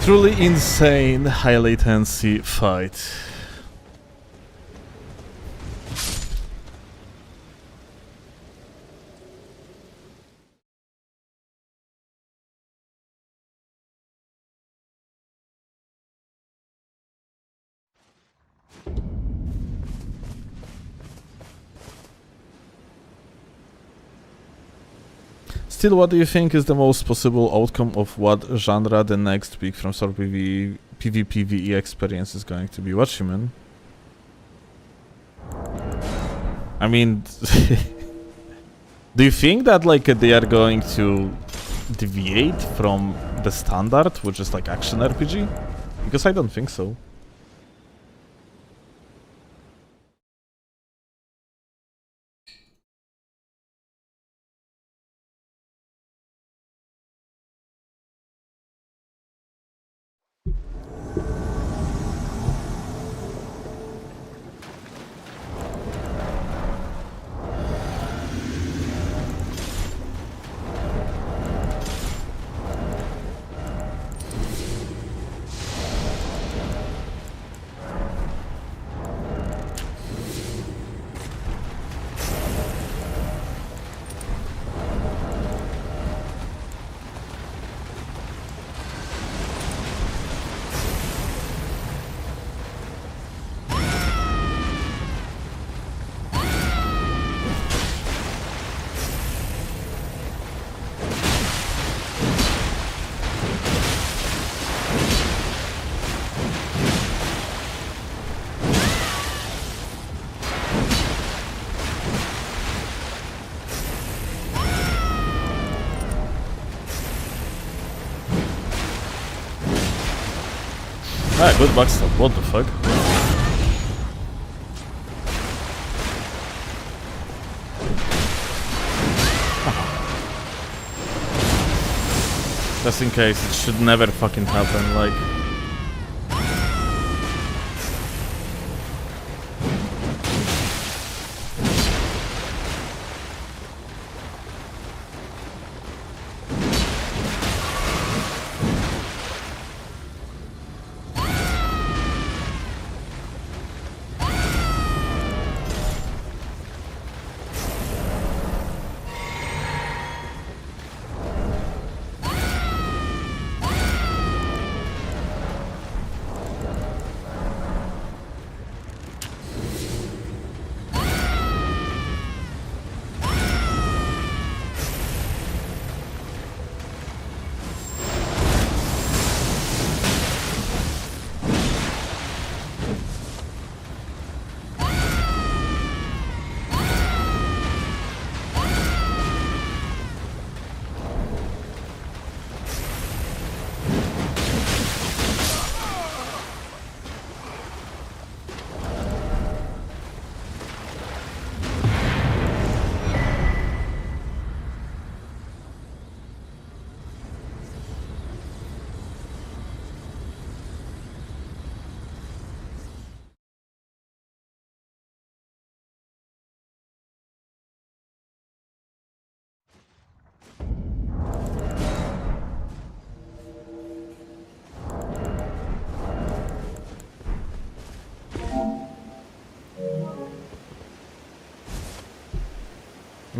Truly insane high latency fight. Still, what do you think is the most possible outcome of what genre the next week from Sword PvP VE experience is going to be? What you mean? I mean, do you think that like they are going to deviate from the standard, which is like action RPG? Because I don't think so. Ah, good backstab. What the fuck? Just in case, it should never fucking happen, like...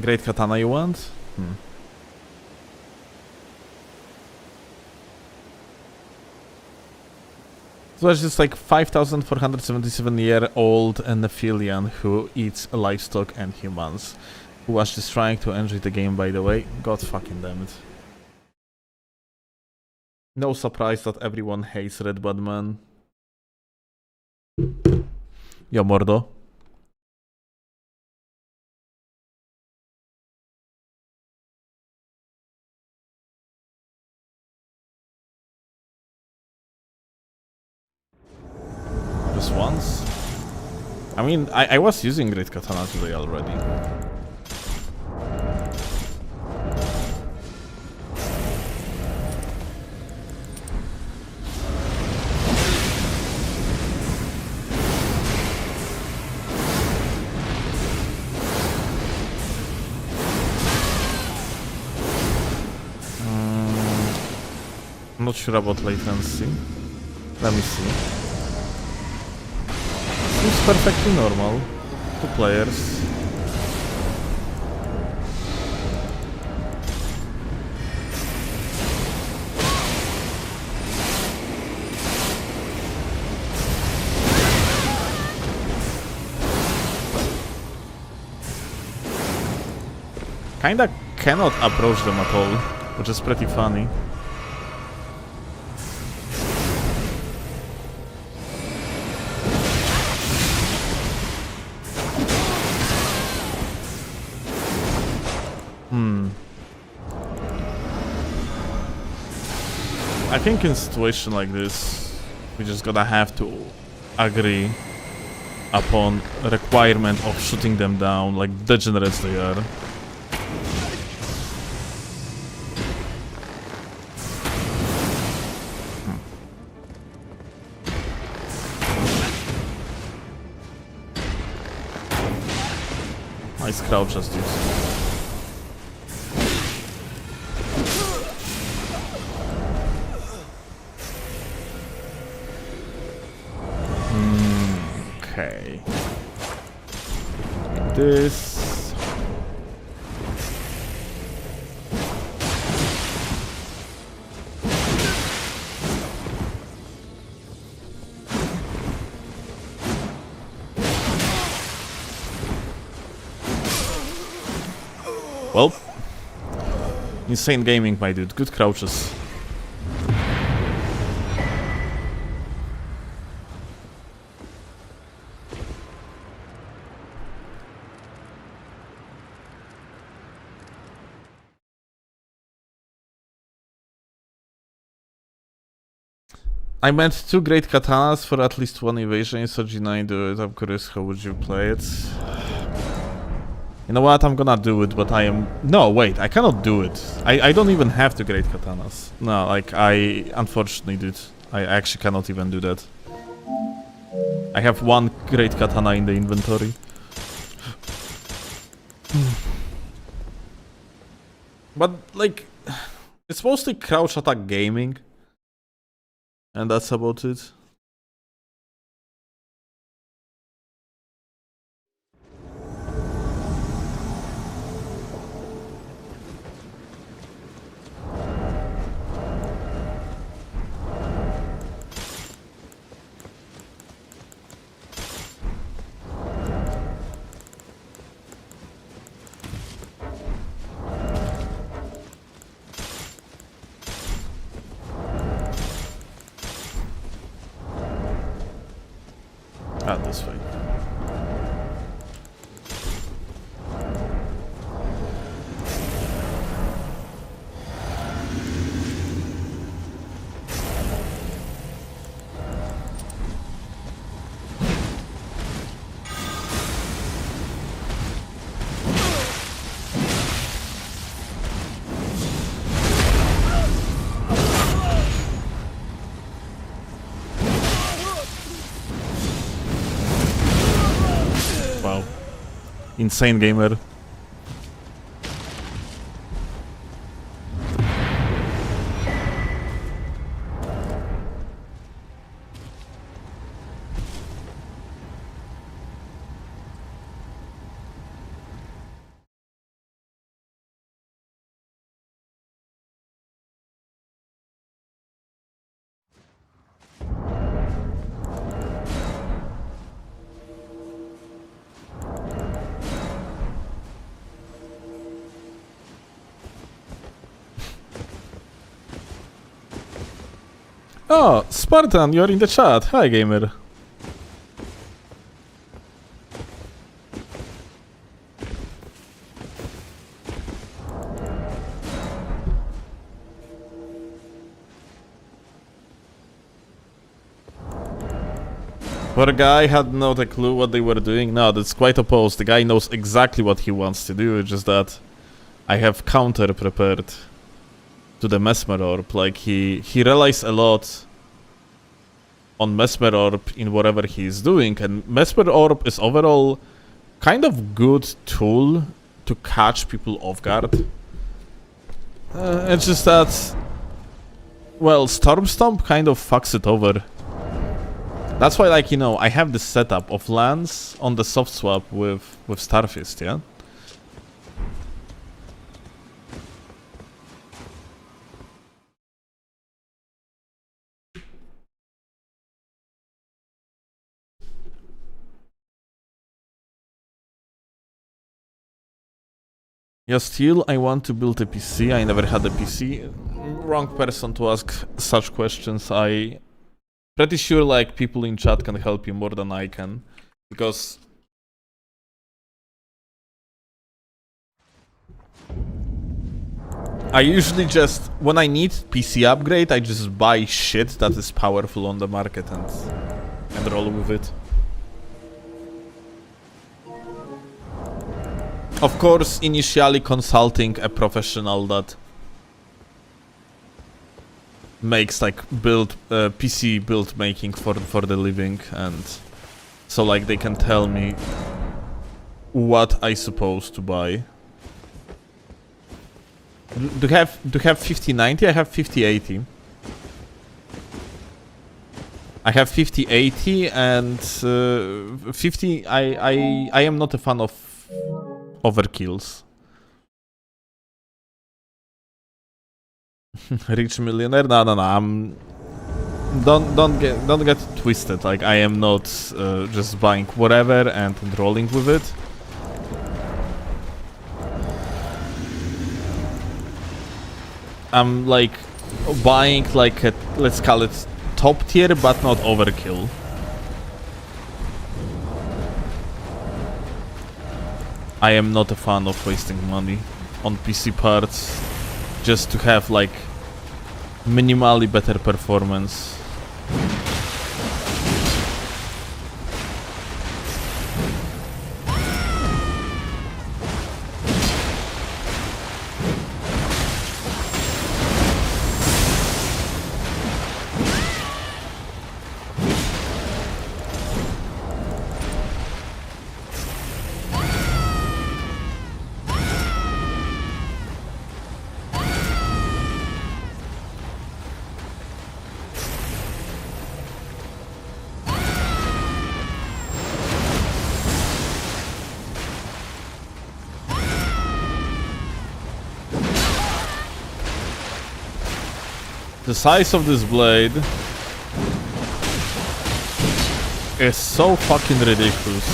Great katana you want? So it's just like 5,477-year-old Nephilian who eats livestock and humans. Who was just trying to enjoy the game, by the way. God fucking damn it. No surprise that everyone hates Red Badman. Yo, mordo. Just once? I mean, I was using Great Katana today already. I'm not sure about latency. Let me see. Seems perfectly normal. 2 players. cannot approach them at all, which is pretty funny. I think in a situation like this, we just gotta have to agree upon a requirement of shooting them down like degenerates they are. Nice crouches, dude. Okay. This. Well, insane gaming, my dude. Good crouches. I meant 2 great katanas for at least 1 evasion, so G9 do it. I'm curious, how would you play it? You know what, I'm gonna do it, but I am... No, wait, I cannot do it. I don't even have 2 great katanas. No, like, I unfortunately did. I actually cannot even do that. I have 1 great katana in the inventory. But, like, it's mostly crouch attack gaming. And that's about it. Ah, this way. Wow. Insane gamer. Oh, Spartan, you're in the chat. Hi, gamer. But the guy had not a clue what they were doing. No, that's quite opposed. The guy knows exactly what he wants to do, it's just that I have counter prepared to the Mesmer Orb. Like, he relies a lot on Mesmer Orb in whatever he is doing, and Mesmer Orb is overall kind of good tool to catch people off guard. It's just that, well, Storm Stomp kind of fucks it over. That's why, like, you know, I have this setup of lands on the soft swap with Starfist, yeah? Yeah, still, I want to build a PC. I never had a PC. Wrong person to ask such questions. I pretty sure like people in chat can help you more than I can, because I usually just, when I need PC upgrade, I just buy shit that is powerful on the market and roll with it. Of course, initially consulting a professional that makes like PC build making for the living, and so like they can tell me what I supposed to buy. Do you have 5090? I have 5080. I have 5080 and 50. I am not a fan of overkills. Rich millionaire? No. Don't get twisted. Like I am not just buying whatever and rolling with it. I'm like buying like a, let's call it top tier, but not overkill. I am not a fan of wasting money on PC parts just to have like minimally better performance. The size of this blade is so fucking ridiculous.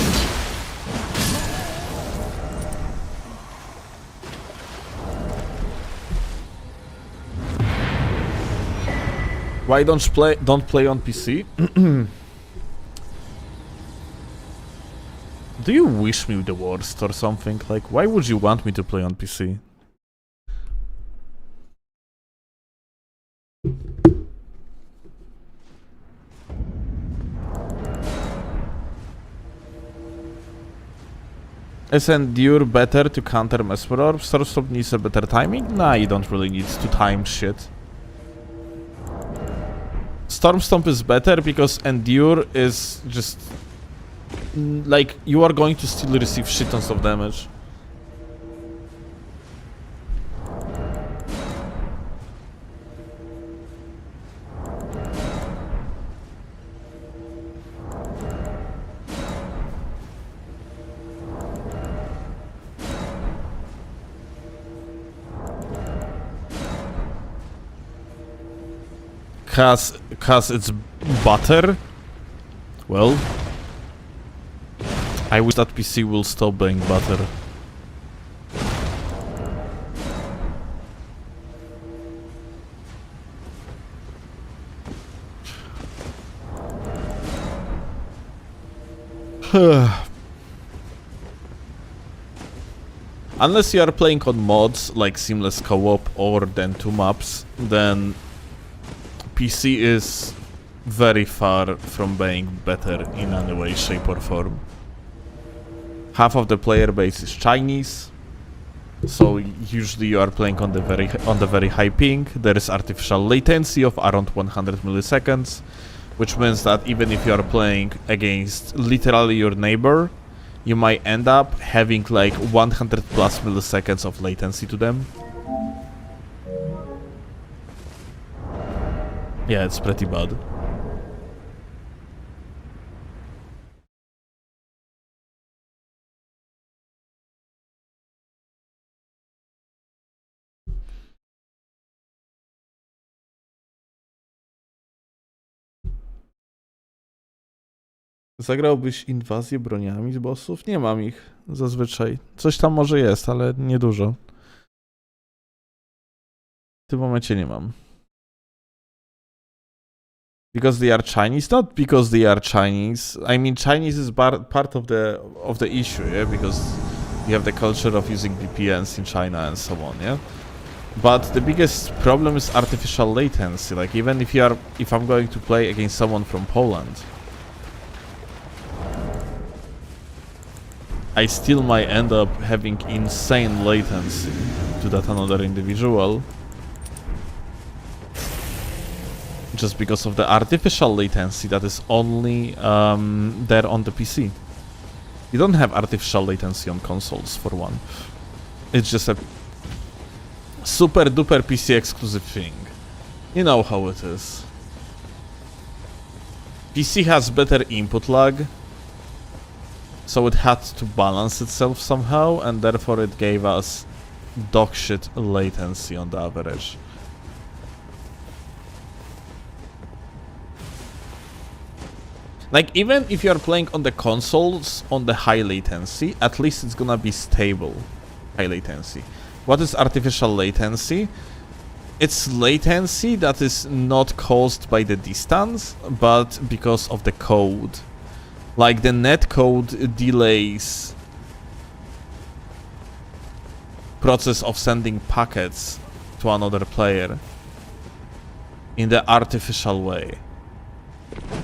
Why don't play on PC? Do you wish me the worst or something? Like, why would you want me to play on PC? Is Endure better to counter Mesmer Orb? Stormstomp needs a better timing? Nah, you don't really need to time shit. Stormstomp is better because Endure is just... like, you are going to still receive shit tons of damage. Cause it's butter? Well, I wish that PC will stop being butter. Unless you are playing on mods like seamless co-op or then 2 maps, then PC is very far from being better in any way, shape or form. Half of the player base is Chinese, so usually you are playing on the very high ping. There is artificial latency of around 100 milliseconds, which means that even if you are playing against literally your neighbor, you might end up having like 100 plus milliseconds of latency to them. Yeah, it's pretty bad. Zagrałbyś inwazję broniami z bossów? Nie mam ich zazwyczaj. Coś tam może jest, ale niedużo. W tym momencie nie mam. Because they are Chinese? Not because they are Chinese. I mean, Chinese is part of the issue, yeah? Because you have the culture of using VPNs in China and so on, yeah? But the biggest problem is artificial latency. Like, even if I'm going to play against someone from Poland, I still might end up having insane latency to that another individual. Just because of the artificial latency that is only there on the PC. You don't have artificial latency on consoles, for one. It's just a super duper PC exclusive thing. You know how it is. PC has better input lag, so it had to balance itself somehow, and therefore it gave us dogshit latency on the average. Like, even if you're playing on the consoles on the high latency, at least it's gonna be stable high latency. What is artificial latency? It's latency that is not caused by the distance, but because of the code. Like, the netcode delays process of sending packets to another player in the artificial way.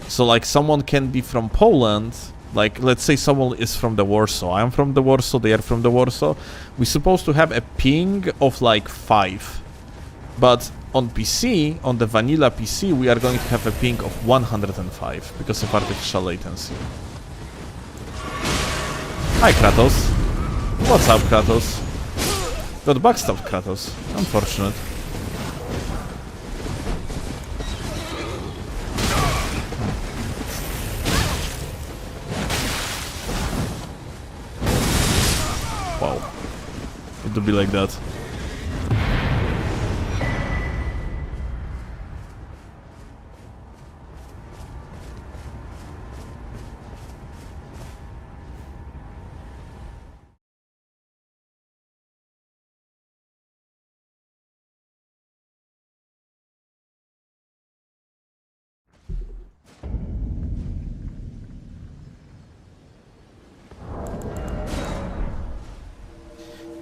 So, like, someone can be from Poland, like, let's say someone is from the Warsaw, I'm from the Warsaw, they are from the Warsaw, we're supposed to have a ping of, like, 5. But on PC, on the vanilla PC, we are going to have a ping of 105 because of artificial latency. Hi, Kratos. What's up, Kratos? Got backstabbed, Kratos. Unfortunate. Wow. It would be like that.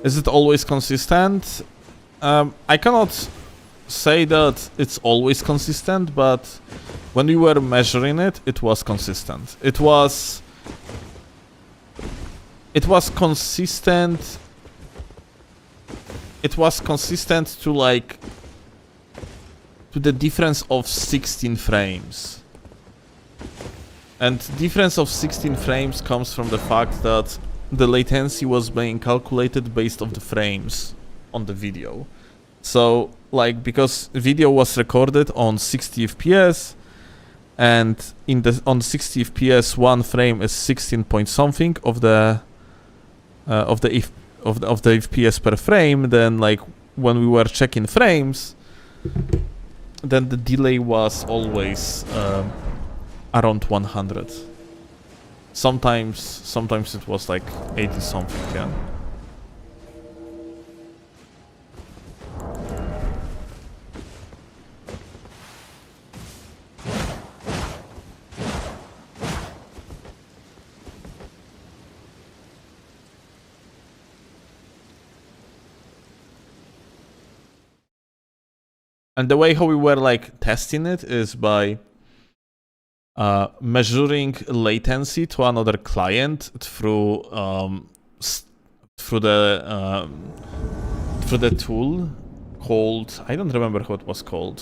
Is it always consistent? I cannot say that it's always consistent, but when we were measuring it, it was consistent. It was consistent. It was consistent to, like, to the difference of 16 frames. And difference of 16 frames comes from the fact that the latency was being calculated based on the frames on the video. So, like, because video was recorded on 60 FPS, and on 60 FPS, one frame is 16 point something of the FPS per frame. Then, like, when we were checking frames, then the delay was always around 100. Sometimes it was like 80 something, yeah. And the way how we were, like, testing it is by measuring latency to another client through the tool called, I don't remember what it was called.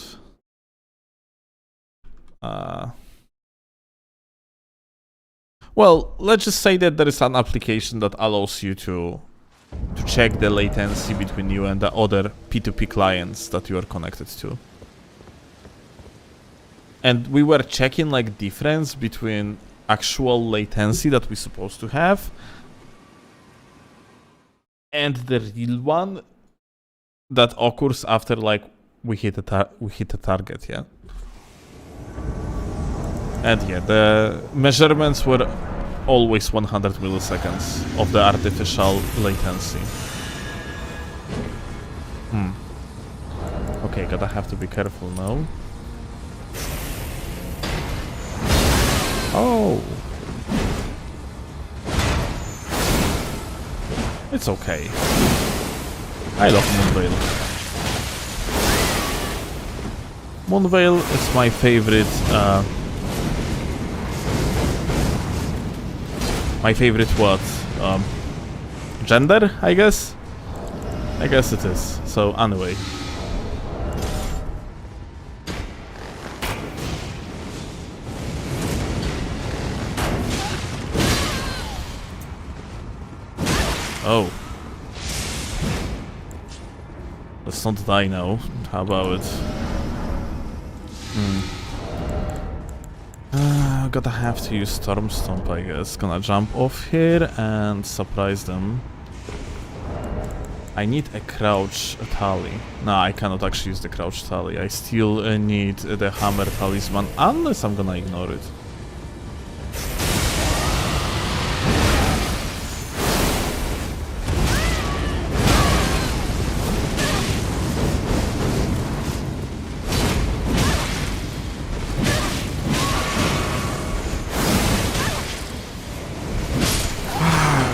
Well, let's just say that there is an application that allows you to check the latency between you and the other P2P clients that you are connected to. And we were checking, like, difference between actual latency that we're supposed to have and the real one that occurs after, like, we hit a target, yeah. And yeah, the measurements were always 100 milliseconds of the artificial latency. Okay, gotta have to be careful now. Oh! It's okay. I love Moonveil. Moonveil is my favorite, what? Gender, I guess? I guess it is. So, anyway. Oh. Let's not die now. How about it? Gotta have to use Storm Stomp, I guess. Gonna jump off here and surprise them. I need a crouch tally. No, I cannot actually use the crouch tally. I still need the hammer talisman, unless I'm gonna ignore it.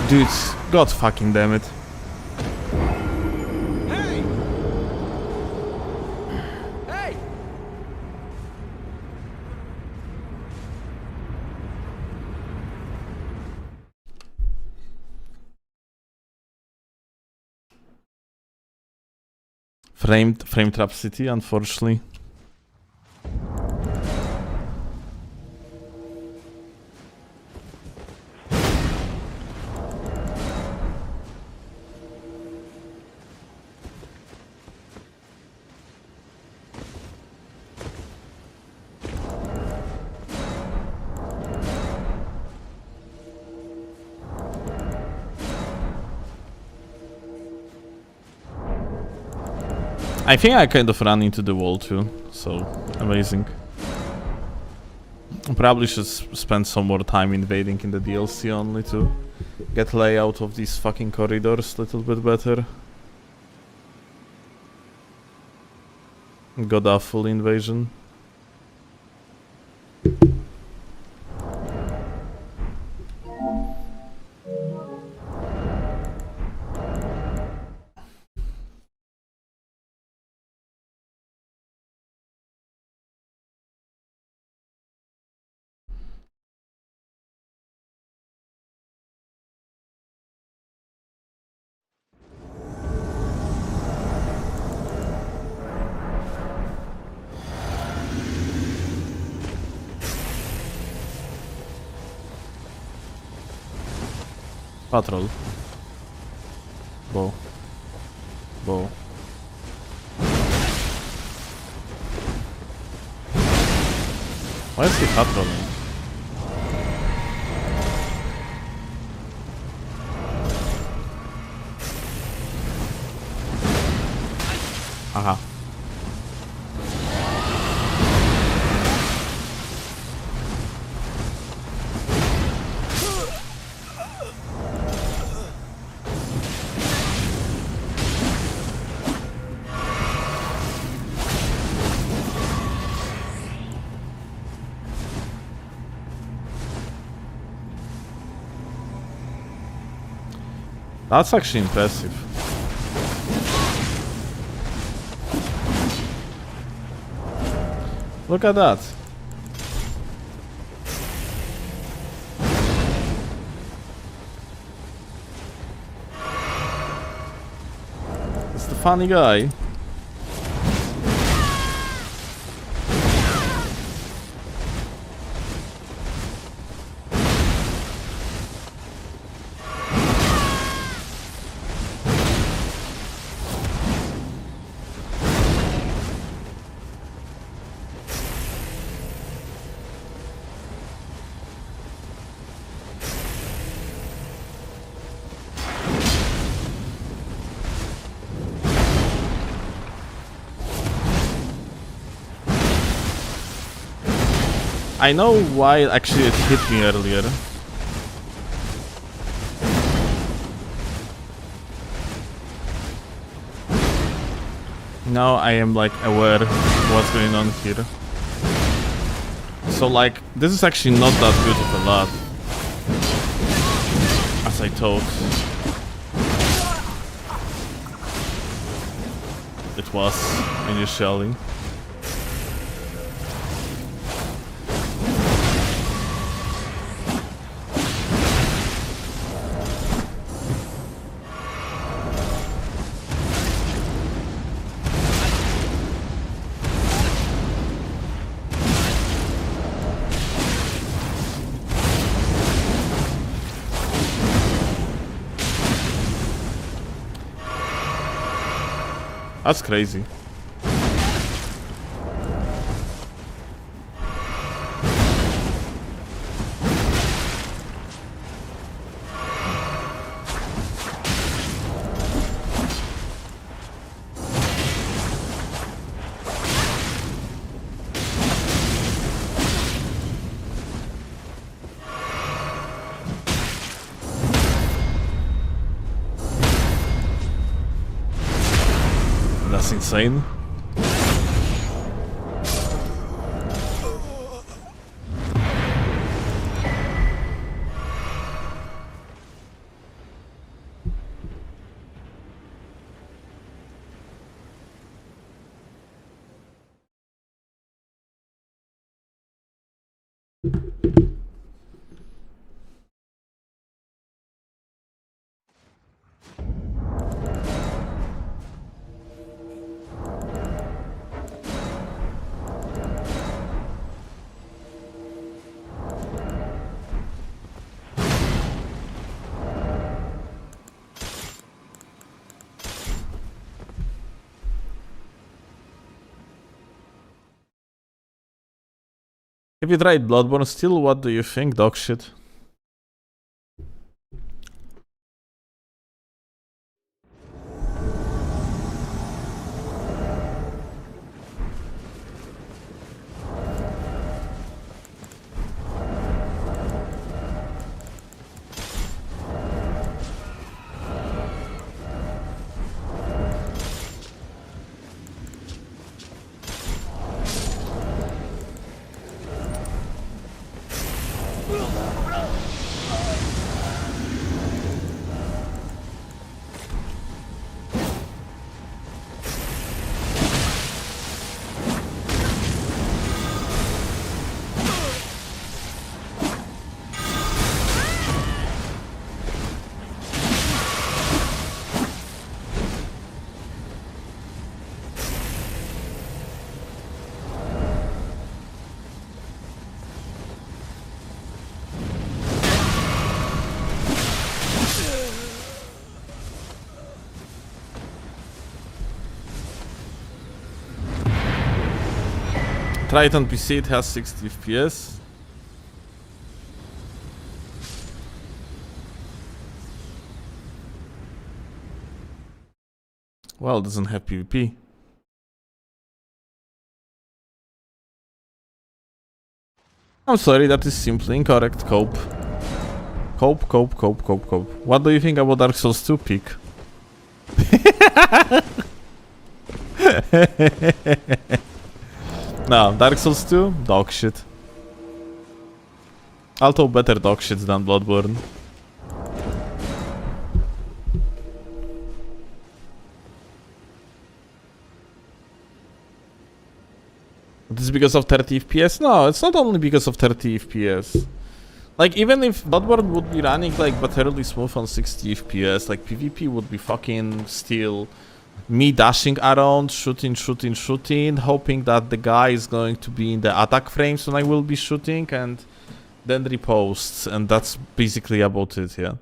Dude, god fucking damn it. Hey! Hey! Frame Trap City, unfortunately. I think I kind of ran into the wall too, so amazing. Probably should spend some more time invading in the DLC only to get layout of these fucking corridors a little bit better. Got a full invasion. Patrol. Bow. Bow. Why is he patrolling? Aha. That's actually impressive. Look at that. It's the funny guy. I know why actually it hit me earlier. Now I am like aware what's going on here. So like this is actually not that good of a lot as I thought it was initially. That's crazy. That's insane. Have you tried Bloodborne still? What do you think, dog shit? Try it on PC, it has 60 FPS. Well, it doesn't have PvP. I'm sorry, that is simply incorrect. Cope. Cope. What do you think about Dark Souls 2 pick? No, Dark Souls 2, dog shit. Although better dog shit than Bloodborne. This is because of 30 FPS? No, it's not only because of 30 FPS. Like, even if Bloodborne would be running like butterly smooth on 60 FPS, like PvP would be fucking still me dashing around, shooting, hoping that the guy is going to be in the attack frames when I will be shooting, and then repost, and that's basically about it, yeah.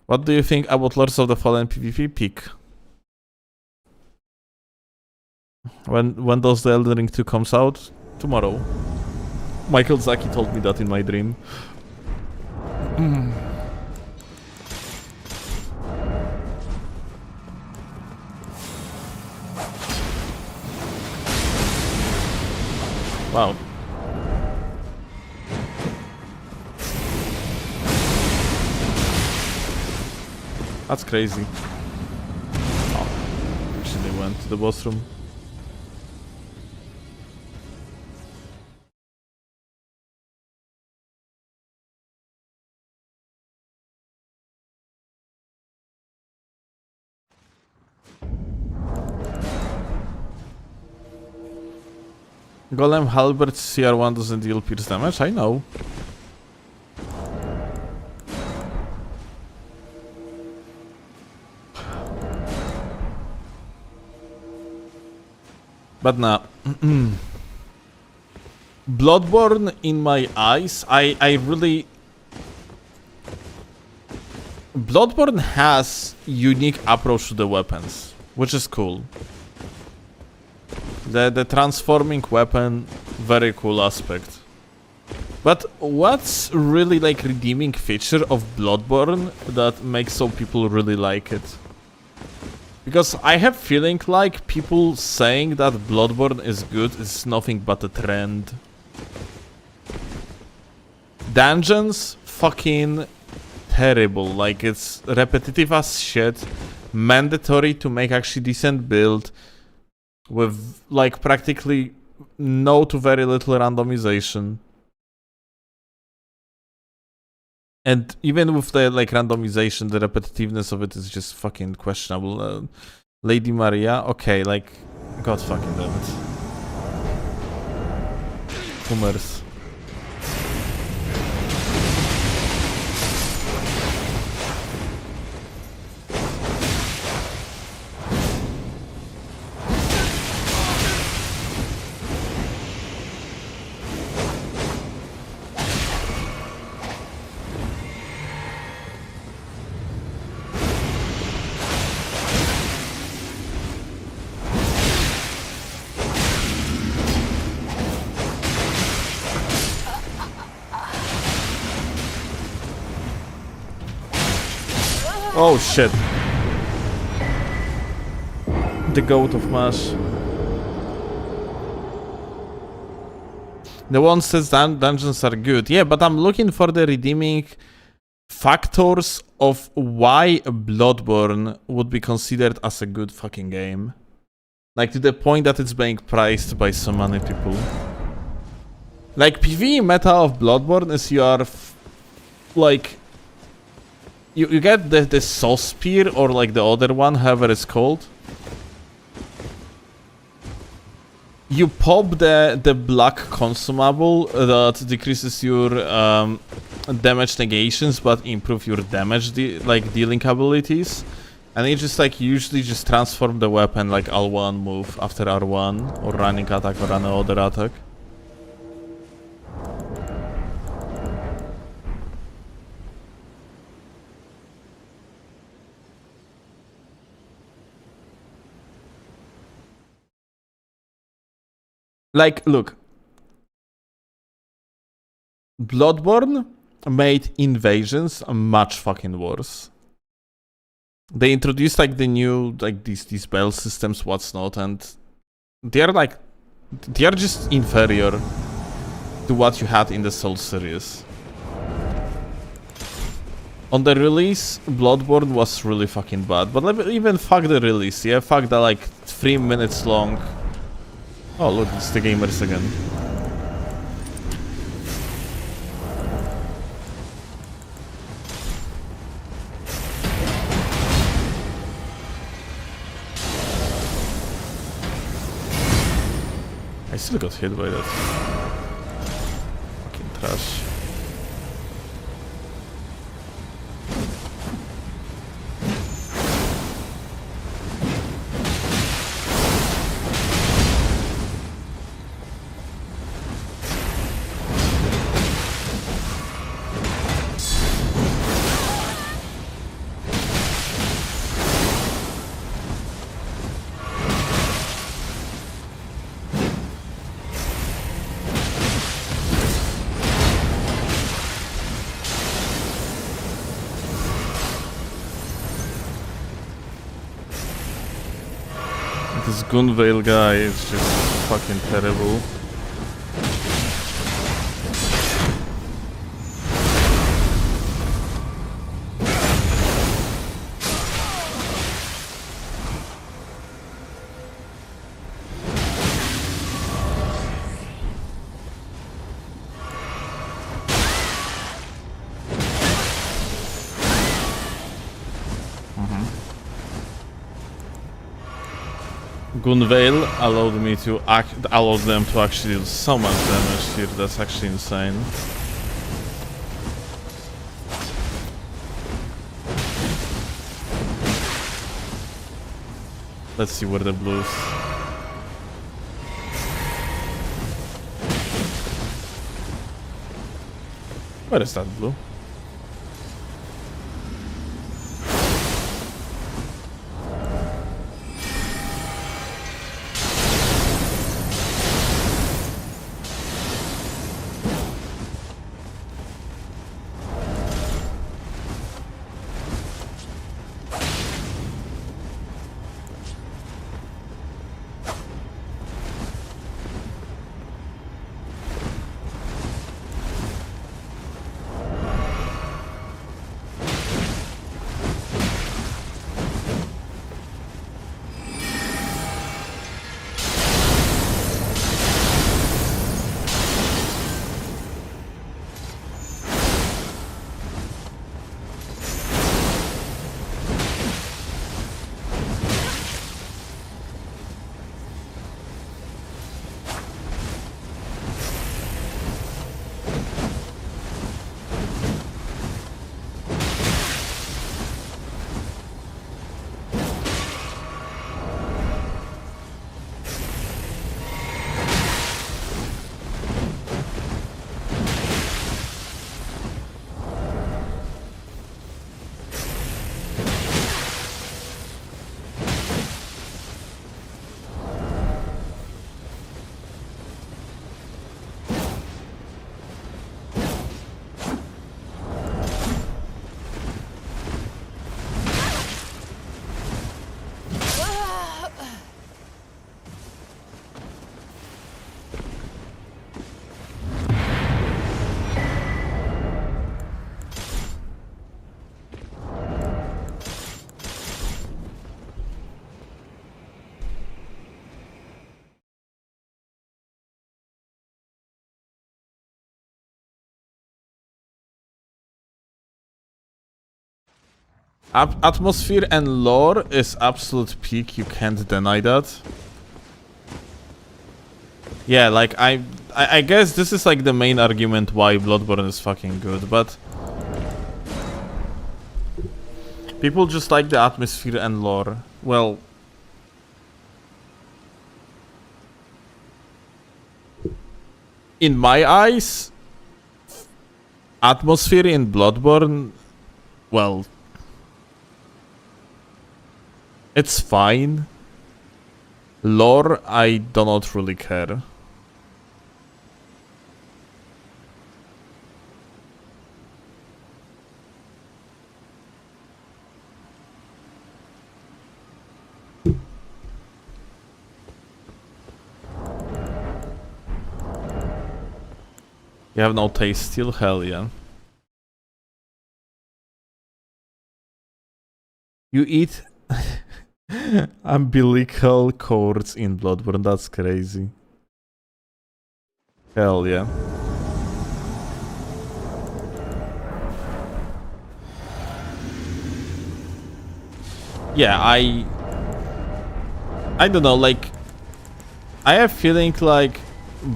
What do you think about Lords of the Fallen PvP pick? When does the Elden Ring 2 comes out? Tomorrow. Michael Zaki told me that in my dream. Wow. That's crazy. Oh, actually went to the boss room. Golem Halbert CR1 doesn't deal pierce damage, I know. But nah. Bloodborne, in my eyes, I really... Bloodborne has unique approach to the weapons, which is cool. The transforming weapon, very cool aspect. But what's really like redeeming feature of Bloodborne that makes some people really like it? Because I have feeling like people saying that Bloodborne is good is nothing but a trend. Dungeons, fucking terrible. Like, it's repetitive as shit. Mandatory to make actually decent build. With, like, practically no to very little randomization. And even with the, like, randomization, the repetitiveness of it is just fucking questionable. Lady Maria, okay, like, god fucking damn it. Boomers. Oh shit. The goat of Mash. The one says dungeons are good. Yeah, but I'm looking for the redeeming factors of why Bloodborne would be considered as a good fucking game. Like, to the point that it's being prized by so many people. Like, PvE meta of Bloodborne is you are like... You get the Soul Spear, or like the other one, however it's called. You pop the black consumable that decreases your damage negations but improve your damage dealing abilities. And you just like usually just transform the weapon like L1 move after R1 or running attack or any other attack. Like, look. Bloodborne made invasions much fucking worse. They introduced like the new, like these bell systems, what's not, and they are just inferior to what you had in the Soul series. On the release, Bloodborne was really fucking bad, but even fuck the release, yeah, fuck the like 3 minutes long. Oh look, it's the gamers again. I still got hit by that. Fucking trash. This Gunveil guy is just fucking terrible. Gunveil allowed them to actually do so much damage here. That's actually insane. Let's see where the blues. Where is that blue? Atmosphere and lore is absolute peak. You can't deny that. Yeah, like I guess this is like the main argument why Bloodborne is fucking good, but people just like the atmosphere and lore. Well, in my eyes, atmosphere in Bloodborne, well, it's fine. Lore, I do not really care. You have no taste still? Hell yeah. You eat umbilical cords in Bloodborne, that's crazy. Hell yeah. Yeah, I don't know, like, I have feeling like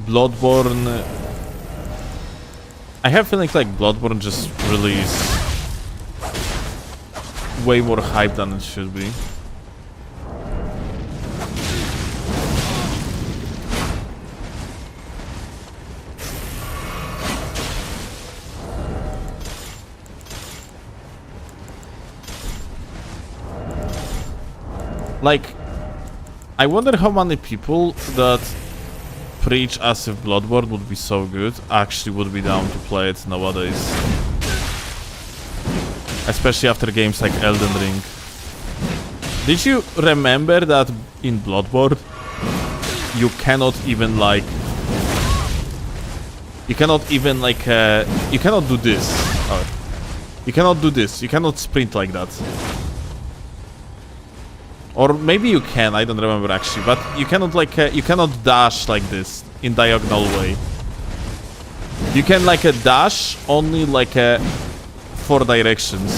Bloodborne just released way more hype than it should be. Like, I wonder how many people that preach as if Bloodborne would be so good actually would be down to play it nowadays. Especially after games like Elden Ring. Did you remember that in Bloodborne you cannot even like... You cannot do this. Oh. You cannot do this. You cannot sprint like that. Or maybe you can, I don't remember actually, but you cannot like you cannot dash like this in diagonal way. You can like dash only like 4 directions.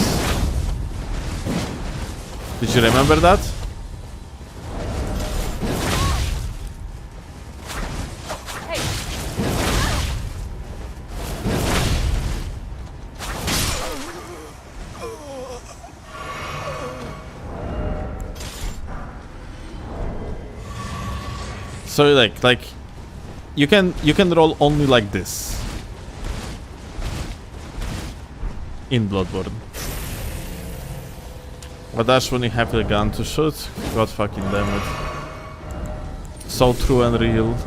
Did you remember that? So like you can roll only like this in Bloodborne. But that's when you have a gun to shoot. God fucking damn it. So true and real.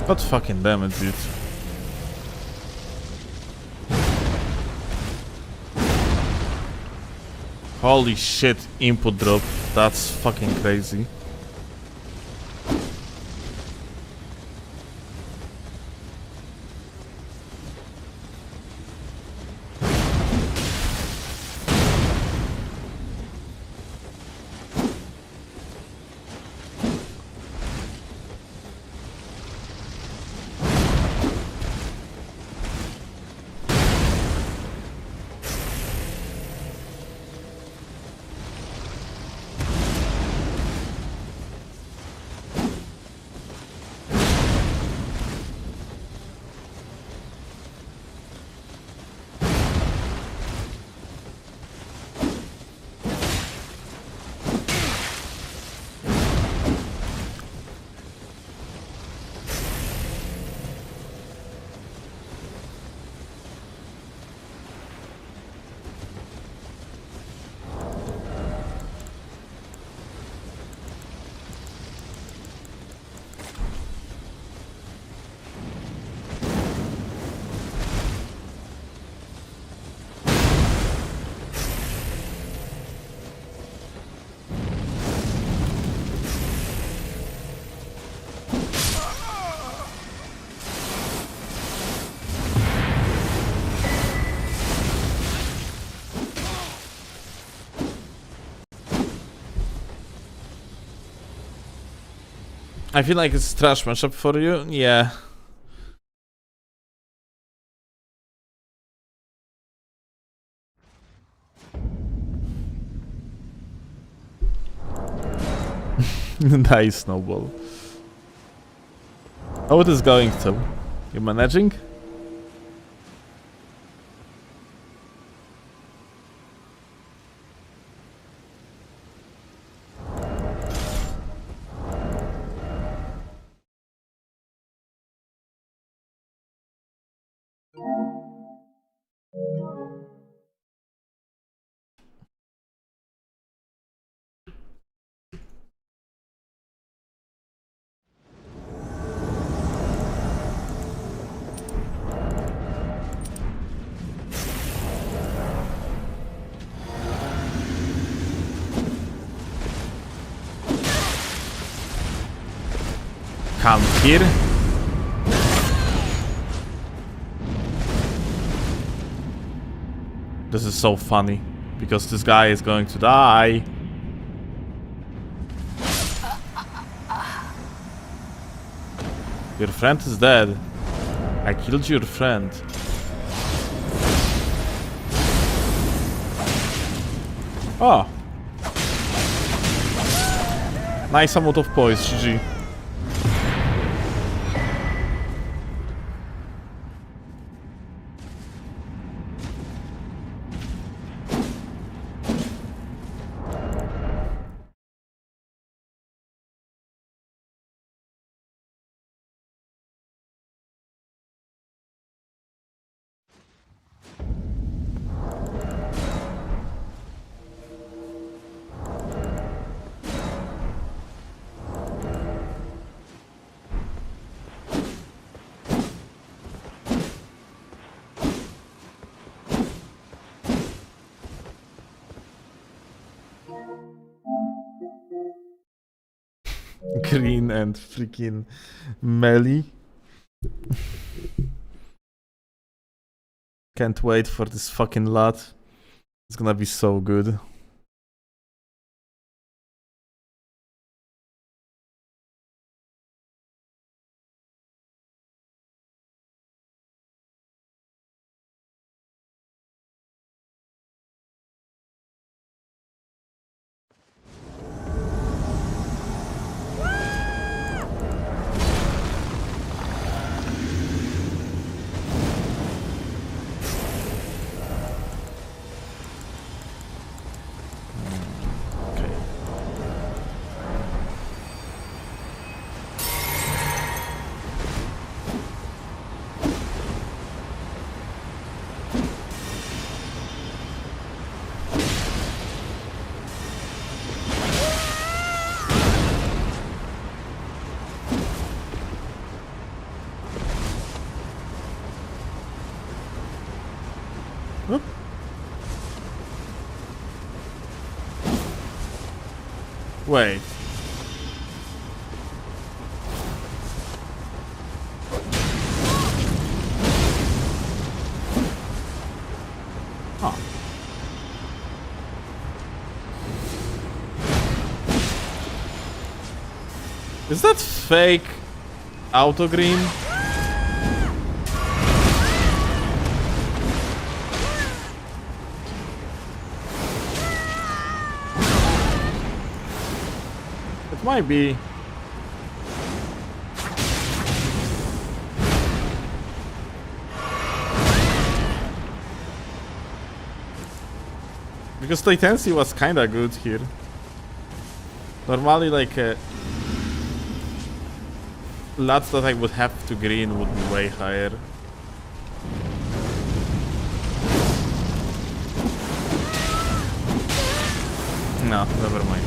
God fucking damn it, dude. Holy shit, input drop. That's fucking crazy. I feel like it's a trash matchup for you. Yeah. Nice snowball. How it is going to? You managing? Come here. This is so funny because this guy is going to die. Your friend is dead. I killed your friend. Oh! Nice amount of poise, GG. Green and freaking melee. Can't wait for this fucking lot. It's gonna be so good. Okay. Oop. Wait. Huh. Is that fake auto green? It might be. Because latency was kinda good here. Normally, like, lots that I would have to green would be way higher. No, never mind.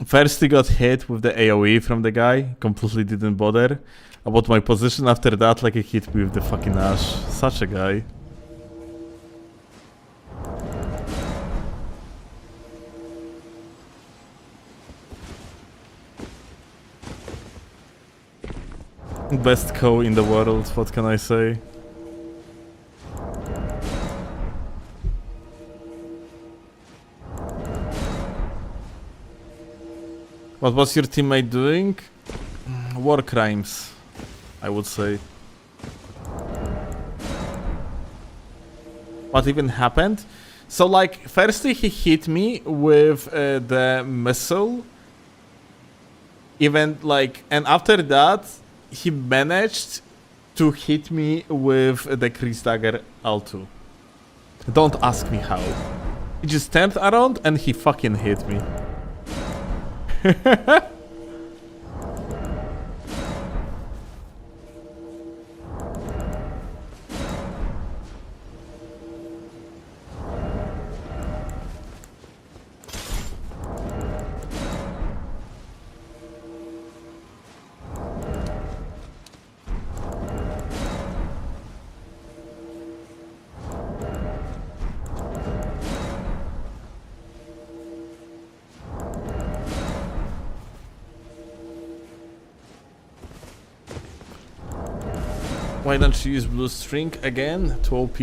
First he got hit with the AoE from the guy, completely didn't bother. About my position after that, like he hit me with the fucking Ash. Such a guy. Best co in the world, what can I say? What was your teammate doing? War crimes, I would say. What even happened? So like, firstly he hit me with the missile. Even like, and after that, he managed to hit me with the Chris Dagger L2. Don't ask me how. He just turned around and he fucking hit me. Why don't you use blue string again to OP?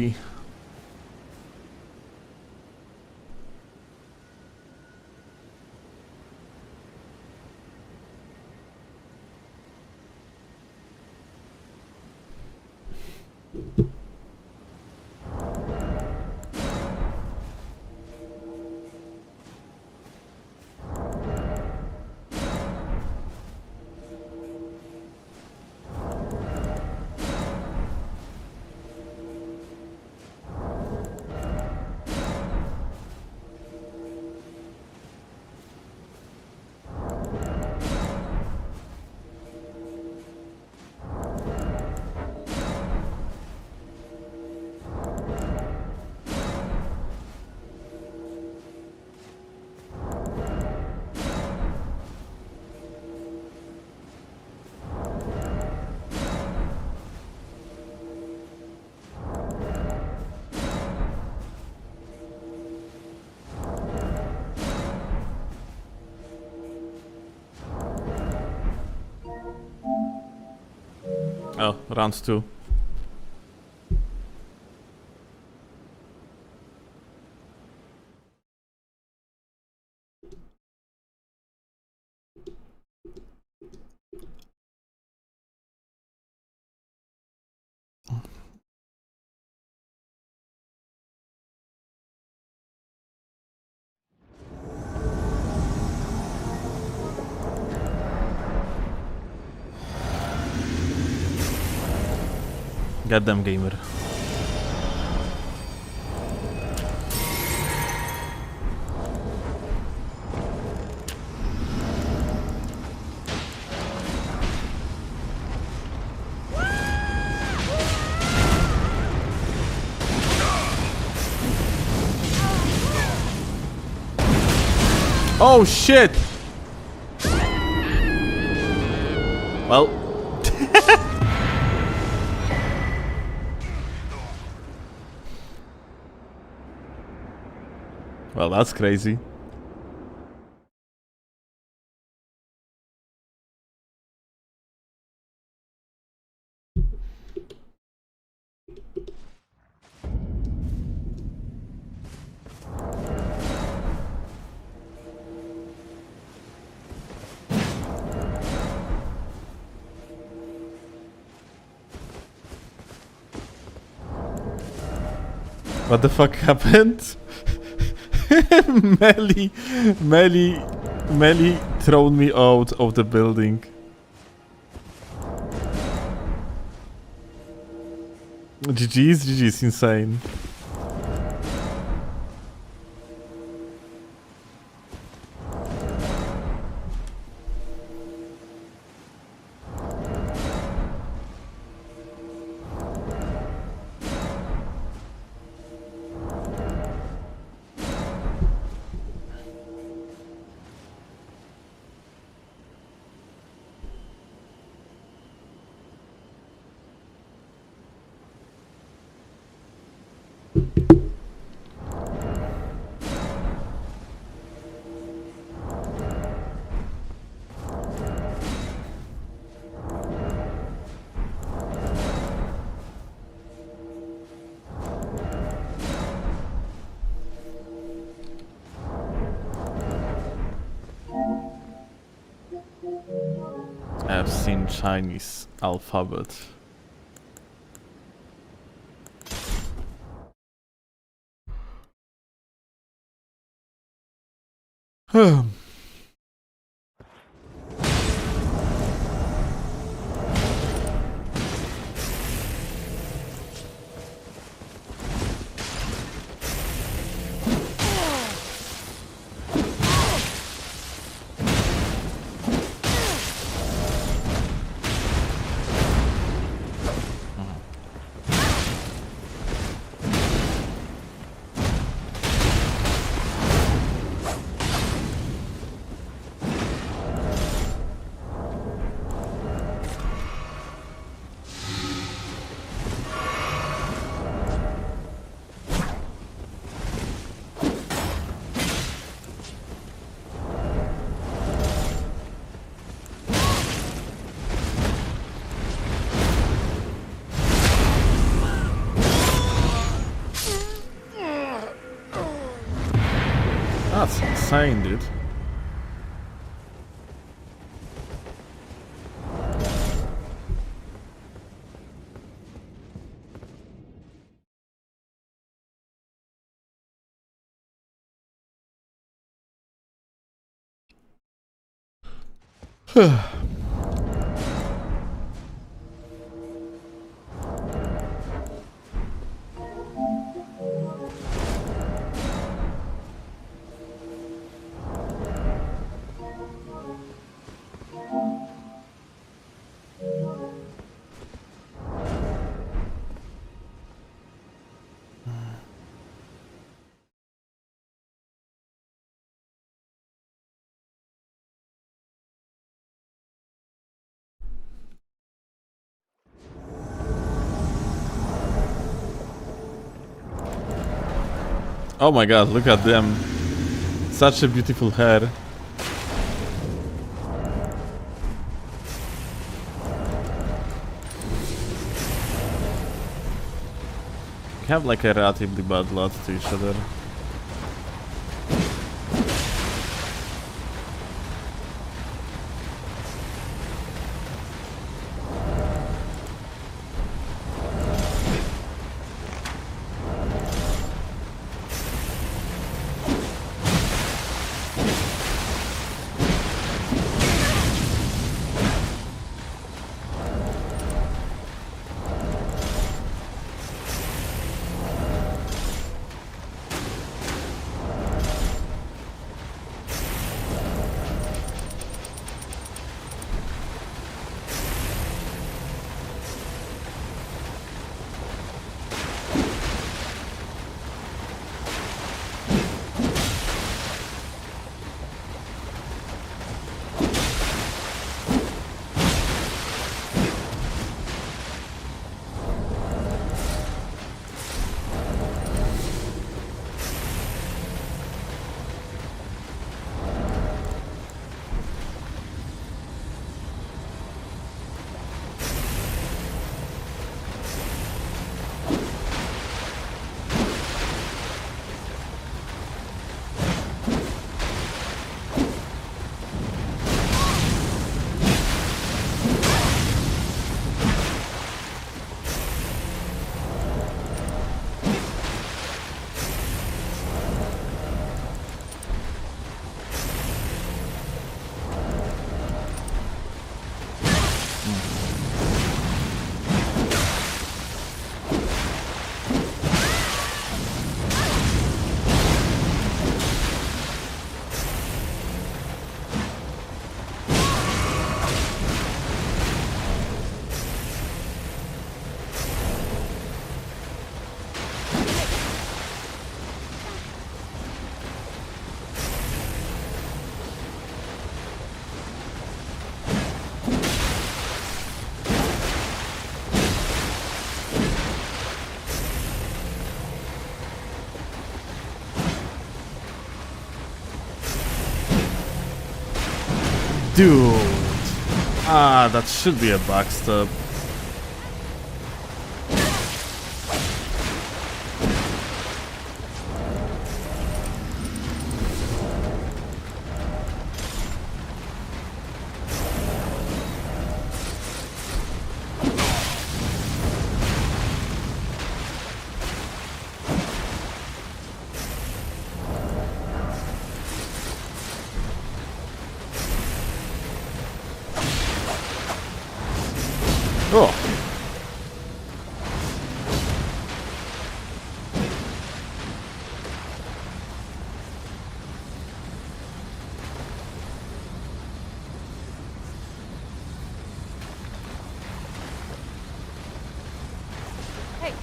Oh, round 2. Goddamn gamer. Oh shit! Well. Well, that's crazy. What the fuck happened? Melly thrown me out of the building. GG's insane. and Chinese alphabet. That's insane, dude. Oh my god, look at them. Such a beautiful hair. We have like a relatively bad lot to each other. Dude. Ah, that should be a backstab. Oh. Hey,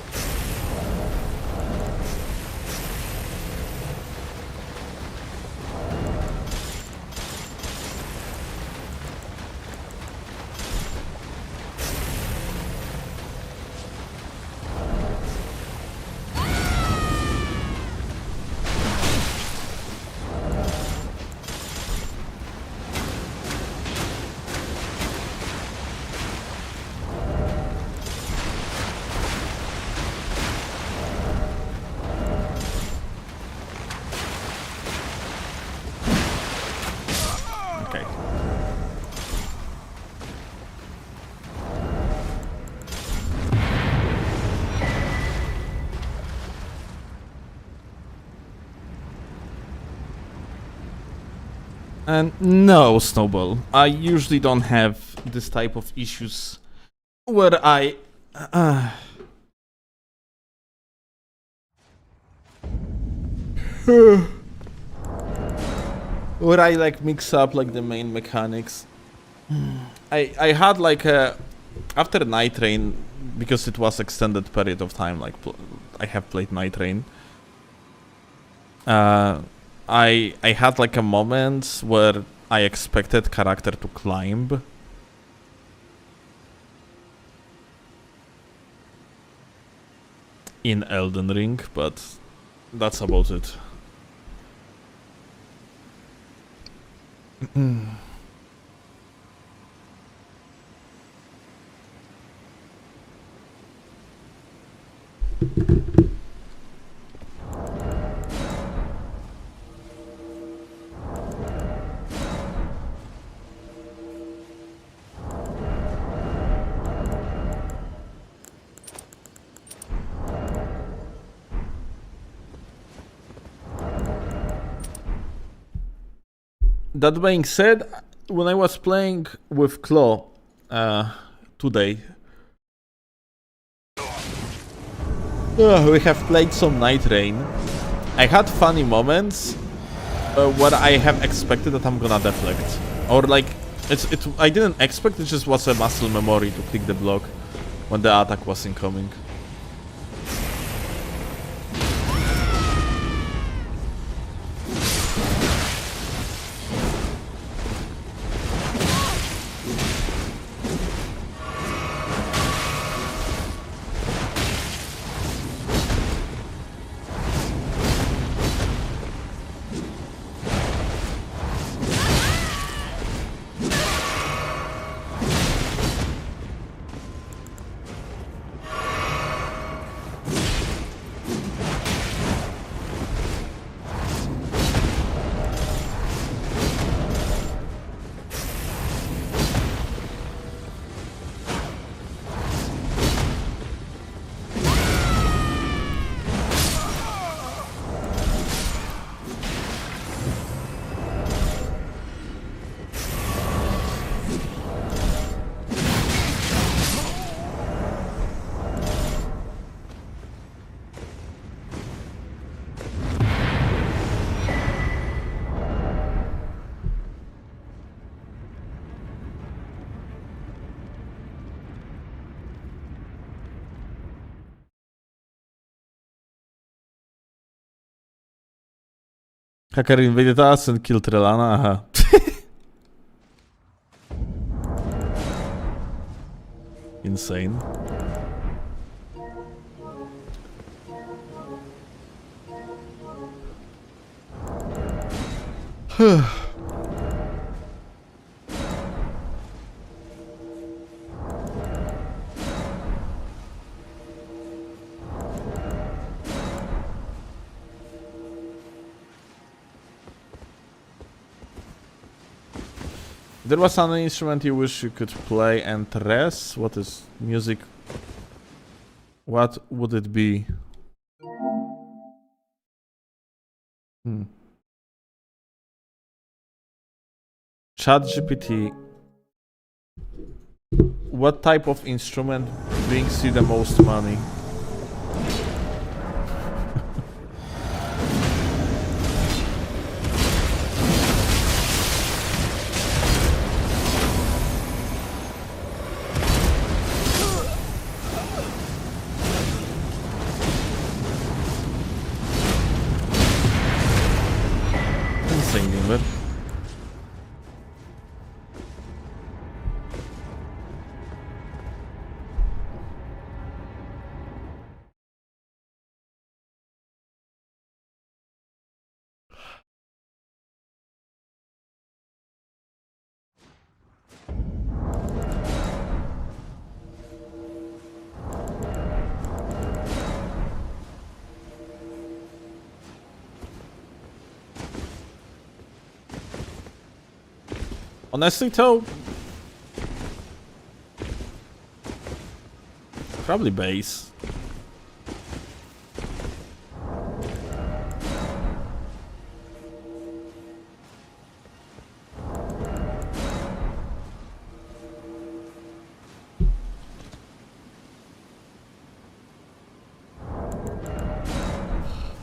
Okay. And no, Snowball. I usually don't have this type of issues where I... where I like mix up like the main mechanics. I had like a... After Night Train, because it was extended period of time, like I have played Night Train. I had like a moment where I expected character to climb. In Elden Ring, but that's about it. That being said, when I was playing with Claw today, we have played some Night Rain. I had funny moments where I have expected that I'm gonna deflect, or like I didn't expect. It just was a muscle memory to click the block when the attack was incoming. Hacker invaded us and killed Relana, aha. Insane. There was an instrument you wish you could play and res. What is music? What would it be? ChatGPT. what type of instrument brings you the most money? Singing, but honestly, though, probably base.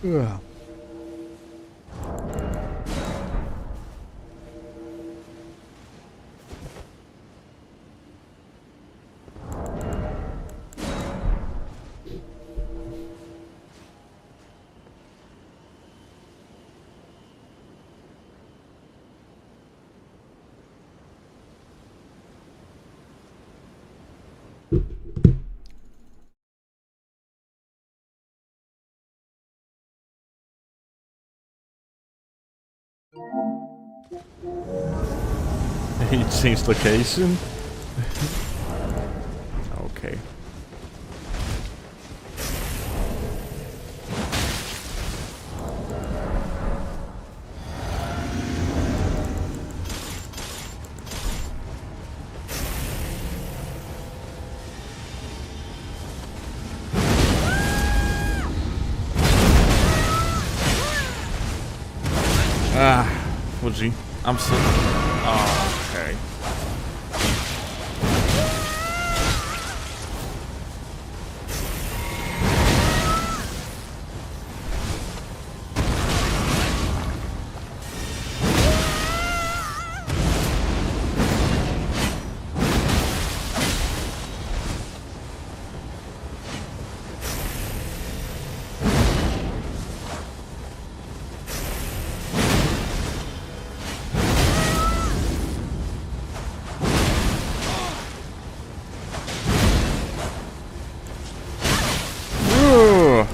Yeah. He changed location. Okay. Ah, Fuji. I'm so. Oh, okay. Ooh.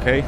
Okay.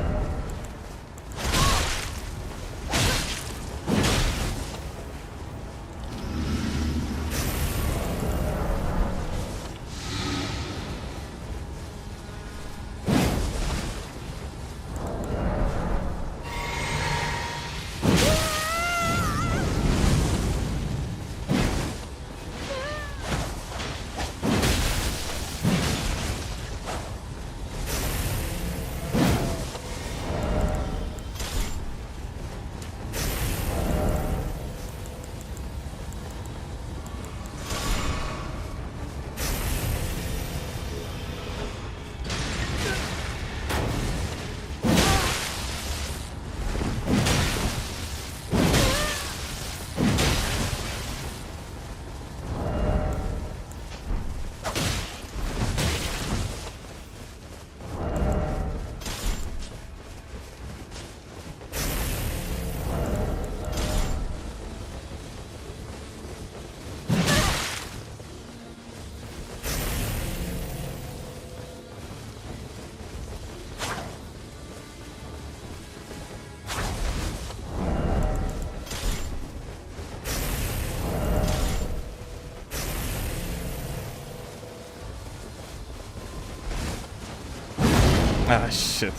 Ah, shit.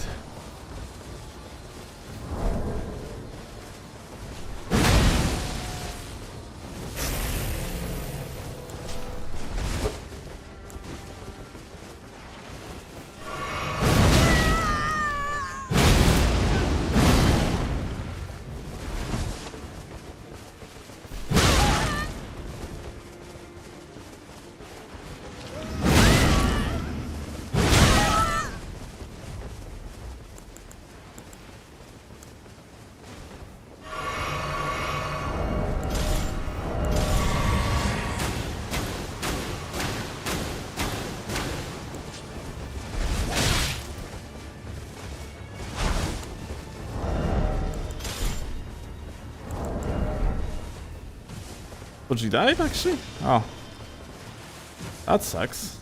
But she died, actually? Oh. That sucks.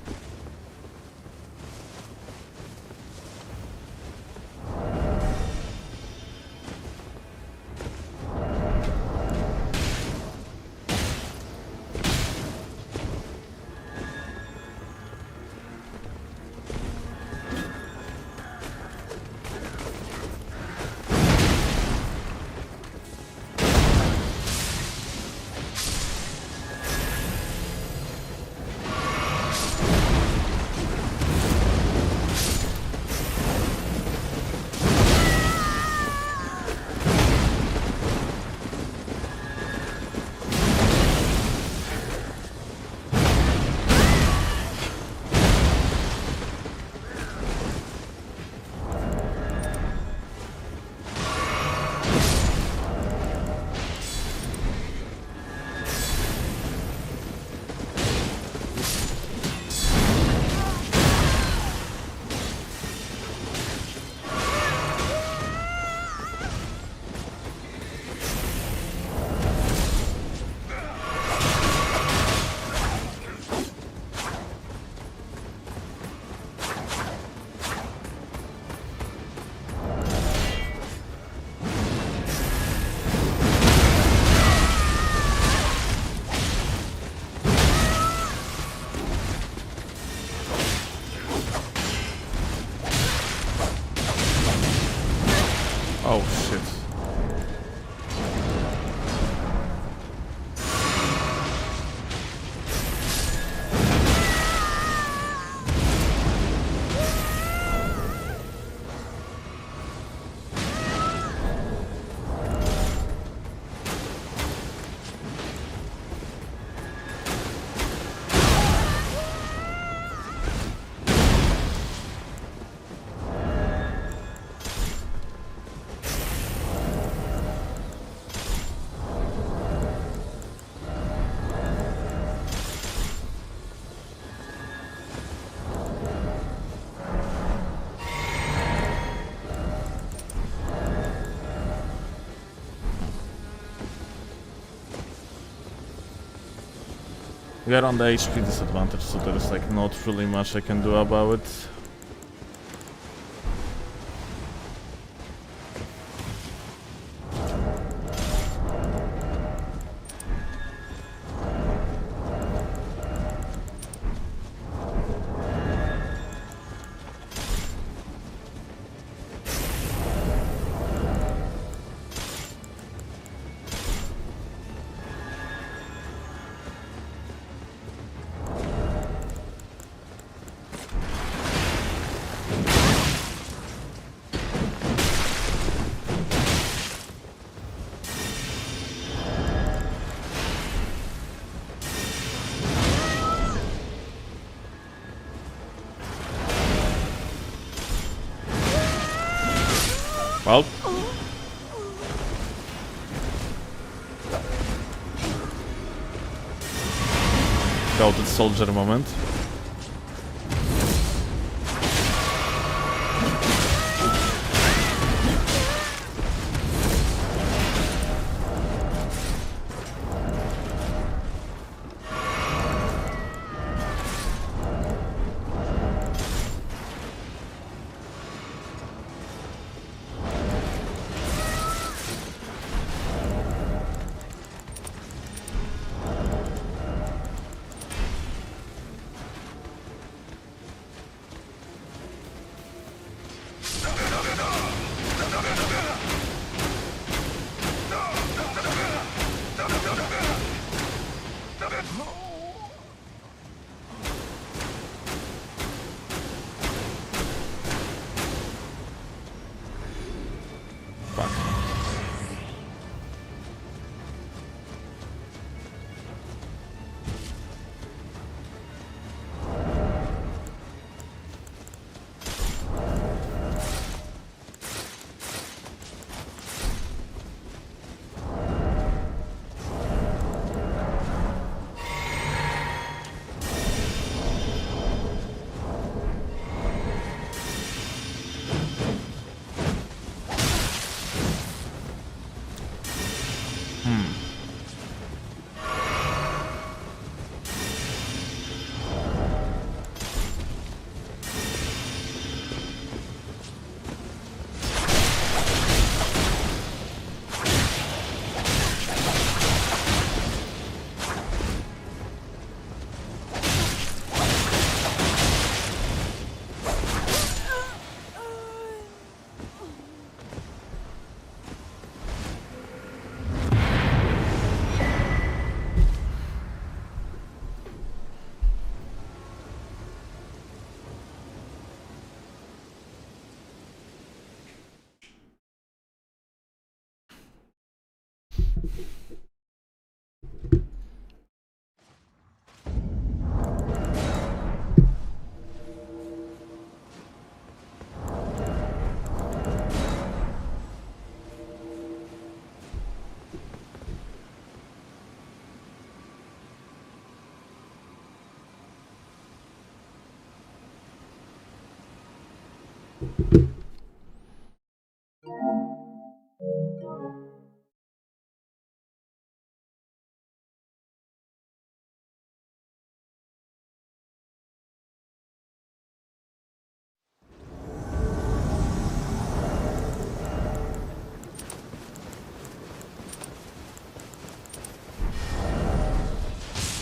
Oh shit. We are on the HP disadvantage, so there is like not really much I can do about it. Well. Goated soldier moment.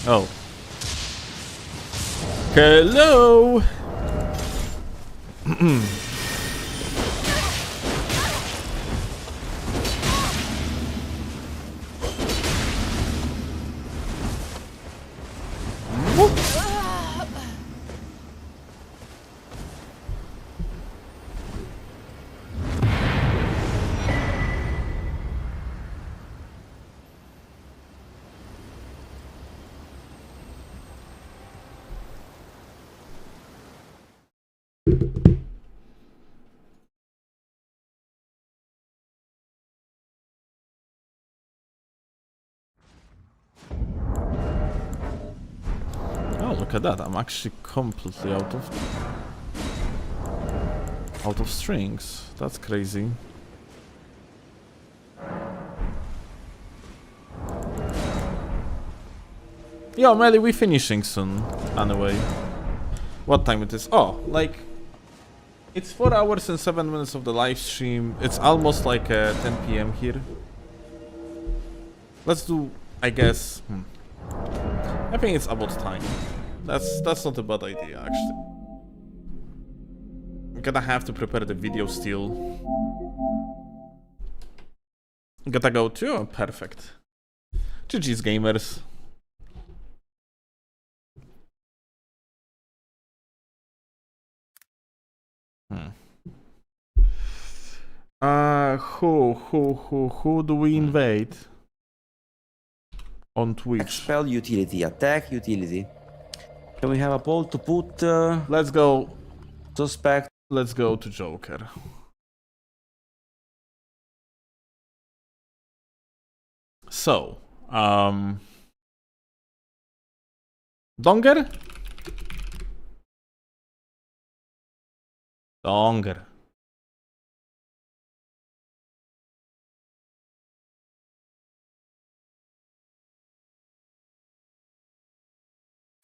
Oh. Hello! Oh, look at that. I'm actually completely out of strings. That's crazy. Yo, Melly, we finishing soon. Anyway. What time it is? Oh, like... It's 4 hours and 7 minutes of the live stream. It's almost like 10 PM here. Let's do, I guess... I think it's about time. That's not a bad idea, actually. I'm gonna have to prepare the video still. Gotta go too? Oh, perfect. GG's gamers. Who do we invade? On Twitch. Spell utility, attack utility. Can we have a poll to put Let's go. suspect? Let's go to Joker. So, Donger? Donger.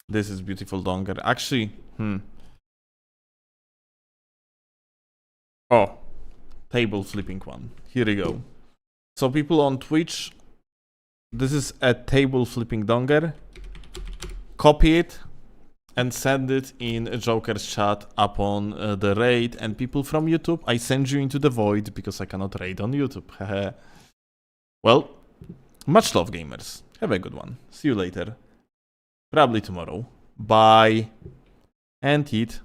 This is beautiful Donger. Actually, Oh, table flipping one. Here we go. So people on Twitch, this is a table flipping Donger. Copy it and send it in a Joker's chat upon the raid. And people from YouTube, I send you into the void because I cannot raid on YouTube. Well, much love, gamers. Have a good one. See you later. Probably tomorrow. Bye. And eat.